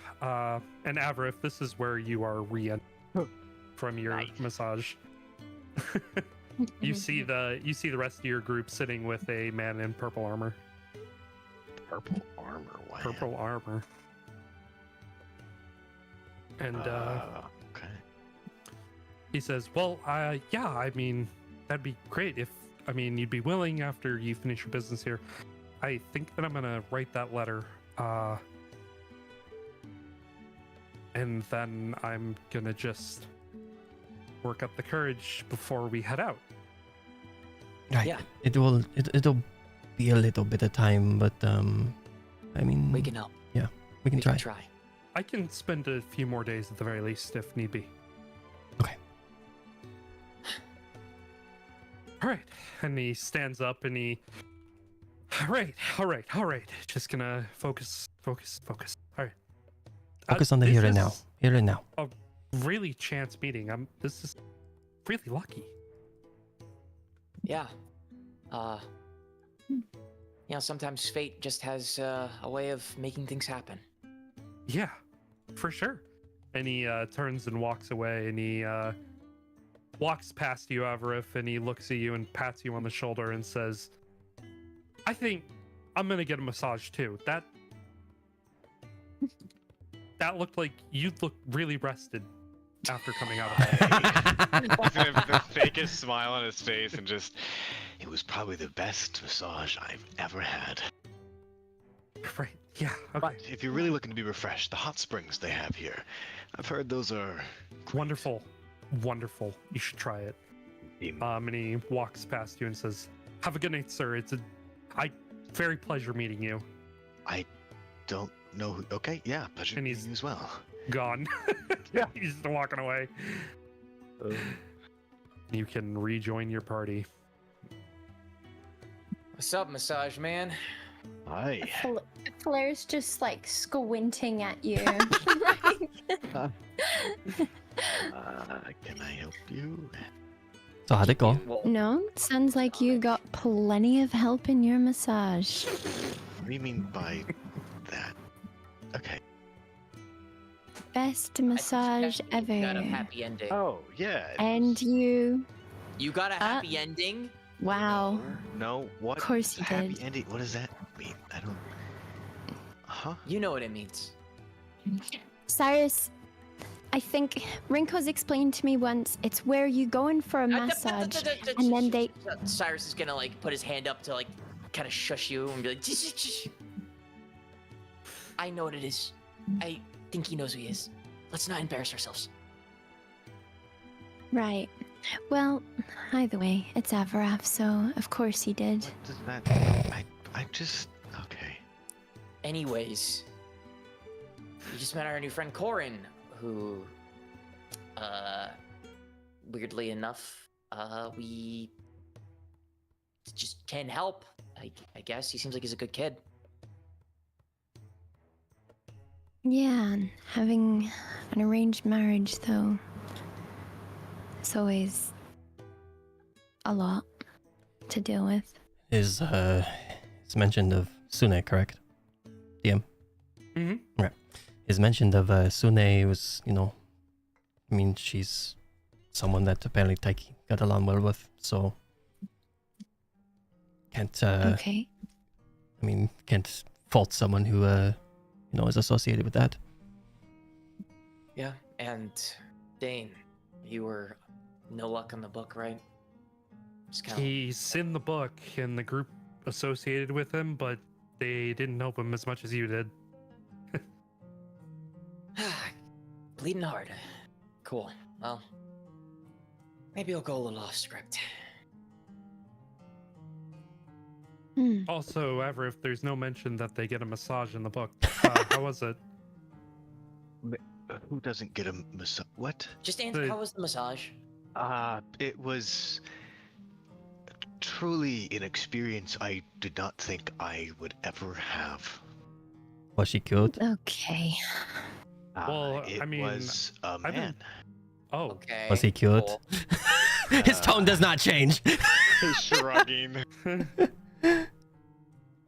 and Avrith, this is where you are from your massage. You see the rest of your group sitting with a man in purple armor. Purple armor. Wow. Purple armor. And okay. He says, "Well, yeah, I mean, that'd be great if you'd be willing after you finish your business here. I think that I'm gonna write that letter, and then I'm gonna just work up the courage before we head out." Right. Yeah. It'll be a little bit of time, but I mean, We can help. yeah, we can We try. can try. I can spend a few more days at the very least if need be. Okay. All right. And he stands up and he. All right. Just gonna focus. All right. Focus on the this here and now. is Here and now. A really chance meeting. This is really lucky. Yeah. You know, sometimes fate just has a way of making things happen. Yeah, for sure. And he turns and walks away, and he walks past you, Avarif, and he looks at you and pats you on the shoulder and says, I think I'm gonna get a massage too. That looked like you look really rested after coming out of that. He's gonna have the fakest smile on his face and just, it was probably the best massage I've ever had. Right, yeah, okay. But if you're really looking to be refreshed, the hot springs they have here, I've heard those are great. Wonderful. You should try it. And he walks past you and says, have a good night, sir. Very pleasure meeting you. I don't know who, okay, yeah, pleasure And meeting he's- you as well. Gone. Yeah. He's just walking away. You can rejoin your party. What's up, massage man? Hi. Flair's just like squinting at you. Can I help you? So how'd it go? Well, No, sounds like you got plenty of help in your massage. What do you mean by that? Okay. Best I massage suspect you got a ever. happy ending. Oh, yeah. it And was- you, You got a happy ending? wow. No, what? Of course you happy did. ending? What does that mean? I don't. Huh? You know what it means. Cyrus, I think Rinko's explained to me once, it's where you go in for a massage and then they... Cyrus is gonna like put his hand up to like kind of shush you and be like, "Shh." I know what it is. I think he knows who he is. Let's not embarrass ourselves. Right. Well, either way, it's Avaraf, so of course he did. What does that? I just. Okay. Anyways, we just met our new friend Corin, who, weirdly enough, we just can't help. I guess he seems like he's a good kid. Yeah, having an arranged marriage, though, it's always a lot to deal with. Is it's mentioned of Sune, correct? DM. Mm-hmm. Right. Is mentioned of Sune was, you know, I mean, she's someone that apparently Taiki got along well with, so can't Okay. I mean, can't fault someone who you know, is associated with that. Yeah, and Dane, you were no luck on the book, right? Just kind He's in the book in the group associated with him, but they didn't help him as much as you did. of bleeding hard. Cool. Well, maybe I'll go a little off script. Hmm. Also, ever if there's no mention that they get a massage in the book, how was it? Who doesn't get a massage? What? Just answer, how was the massage? It was truly an experience I did not think I would ever have. Was she cute? Okay. Well, It I mean, was a I've been- man. Oh, Okay. Was he cute? cool. His tone does not change. Shrugging.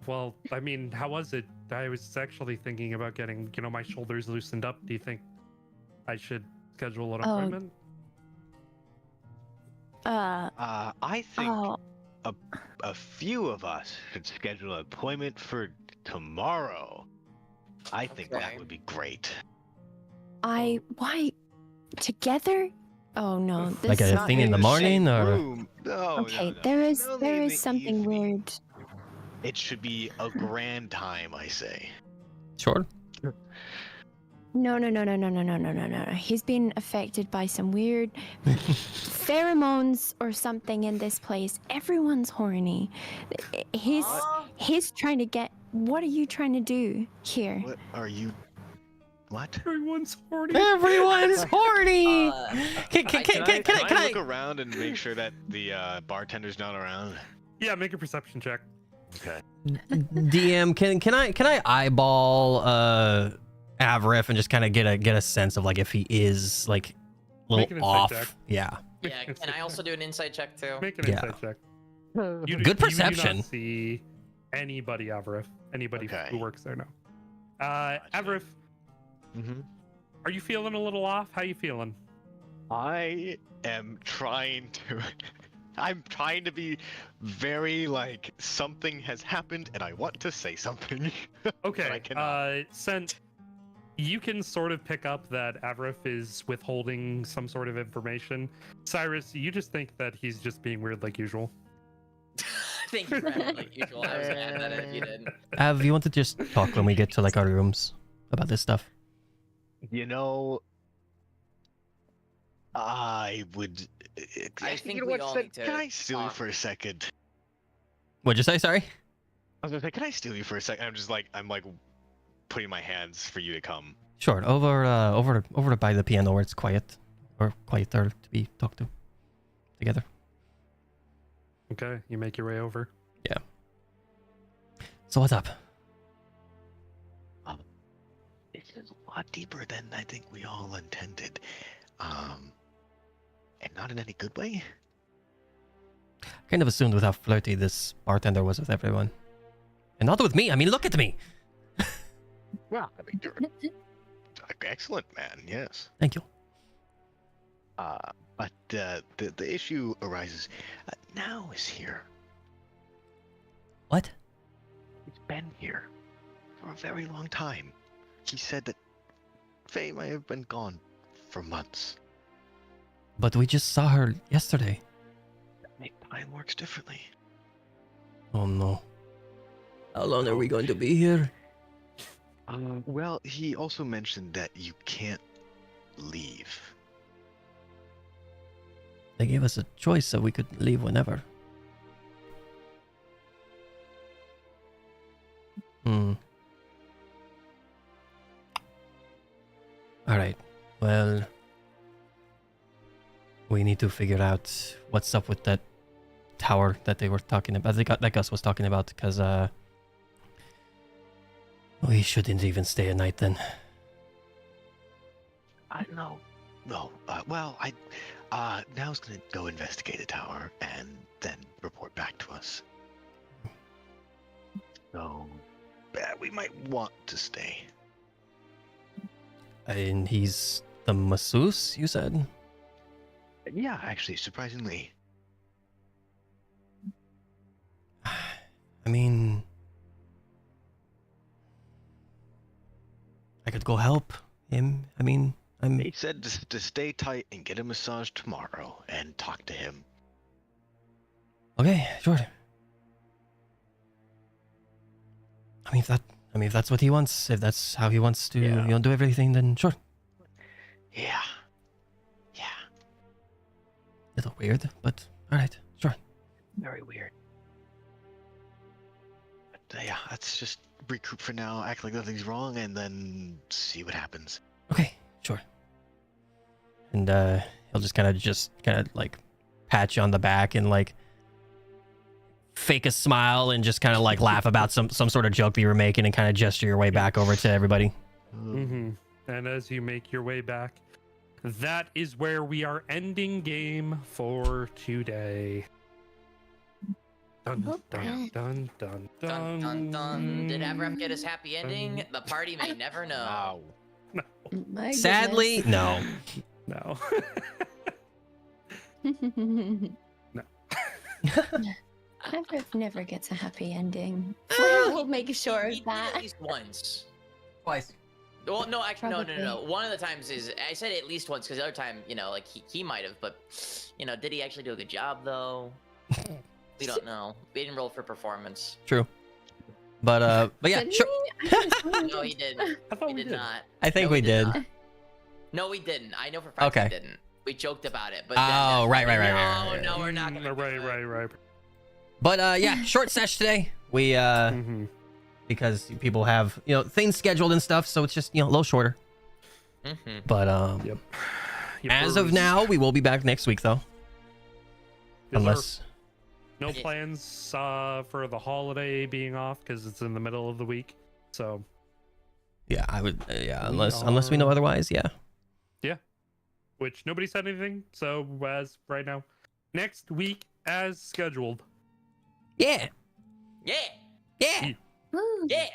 well, I mean, how was it? I was actually thinking about getting, you know, my shoulders loosened up. Do you think I should schedule an Oh. appointment? I think Oh, a few of us should schedule an appointment for tomorrow. I think that Okay. would be great. why? Together? Oh no, this Like is a not thing in the very- morning, or Room. No, Okay, no, no. there is Only there in is the something evening. weird. It should be a grand time, I say. sure. No. He's been affected by some weird pheromones or something in this place. Everyone's horny. He's trying to get what are you trying to do here? What are you? What? Everyone's horny. Everyone's horny. Can Can I look I? around and make sure that the bartender's not around? Yeah, make a perception check. Okay. DM, can I eyeball Avrif and just kind of get a sense of like if he is like a Make an little insight off? check. Yeah. Yeah, can I also do an insight check too? Make an Yeah. insight check. Good You do perception. not see anybody, Avrif. Anybody Okay. who works there now. Avrif, Mm-hmm. are you feeling a little off? How you feeling? I am trying to. I'm trying to be very like something has happened and I want to say something. But I Okay. cannot. Sent. You can sort of pick up that Avrif is withholding some sort of information. Cyrus, you just think that he's just being weird like usual. Thank you for having like usual. I was mad at it if you didn't. Av, you want to just talk when we get to like our rooms about this stuff? You know, I would. I think you know we what, all Sen, need to can I steal you talk. for a second? What'd you say? Sorry. I was gonna say, can I steal you for a second? I'm like putting my hands for you to come. Sure. Over by the piano where it's quiet, or quieter to be talked to together. Okay, you make your way over. So what's up? This is a lot deeper than I think we all intended. And not in any good way. Kind of assumed with how flirty this bartender was with everyone, and not with me. I mean, look at me. Well, I mean, you're excellent, man. Yes. Thank you. But the issue arises. Now is here. What? He's been here for a very long time. He said that Faye might have been gone for months. But we just saw her yesterday. Maybe time works differently. Oh no. How long are we going to be here? Well, he also mentioned that you can't leave. They gave us a choice so we could leave whenever. Alright. Well, we need to figure out what's up with that tower that they were talking about. That Gus was talking about, because we shouldn't even stay at night then. No. Well, Now's gonna go investigate the tower and then report back to us. So, we might want to stay. And he's the masseuse, you said? Yeah, actually, surprisingly. I mean, I could go help him. I mean, He said to stay tight and get a massage tomorrow and talk to him. Okay, sure. If that's what he wants, if that's how he wants to, do everything, then sure. Yeah. Little weird, but all right, sure. Very weird. But yeah, let's just recoup for now, act like nothing's wrong, and then see what happens. Okay, sure. And he'll just kind of like pat you on the back and like fake a smile and just kind of like laugh about some sort of joke that you were making and kind of gesture your way back over to everybody. Mm-hmm. And as you make your way back, that is where we are ending game for today. Dun dun dun dun dun Dun dun dun. Did Avraf get his happy ending? The party may never know. No. My Sadly, no. No. Avrif never gets a happy ending. We'll make sure He of did at that. least once. Twice. Well, no, actually, no. Probably. One of the times is I said at least once because the other time, like he might have, but did he actually do a good job though? We don't know. We didn't roll for performance. True. But yeah, Didn't sure. we? I could've sworn No, he didn't. I thought We we did did. not. I think No, we did. not. No, we didn't. I know for a fact Okay. we didn't. We joked about it, but Oh, right. No, we're not gonna. do that. Right. But yeah, short sesh today. We Mm-hmm. because people have, things scheduled and stuff. So it's just, a little shorter. Mm-hmm. But Yep. as of now, we will be back next week though. Unless no plans for the holiday being off because it's in the middle of the week. So yeah, I would unless we know otherwise, yeah. Yeah. Which nobody said anything. So as right now, next week as scheduled. Yeah. Yeah. Yeah. Woo. Yeah.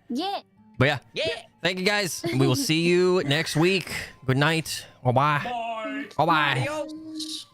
Yeah. But yeah. Yeah. Thank you guys. We will see you next week. Good night. Bye bye. Bye. Bye bye. Adios.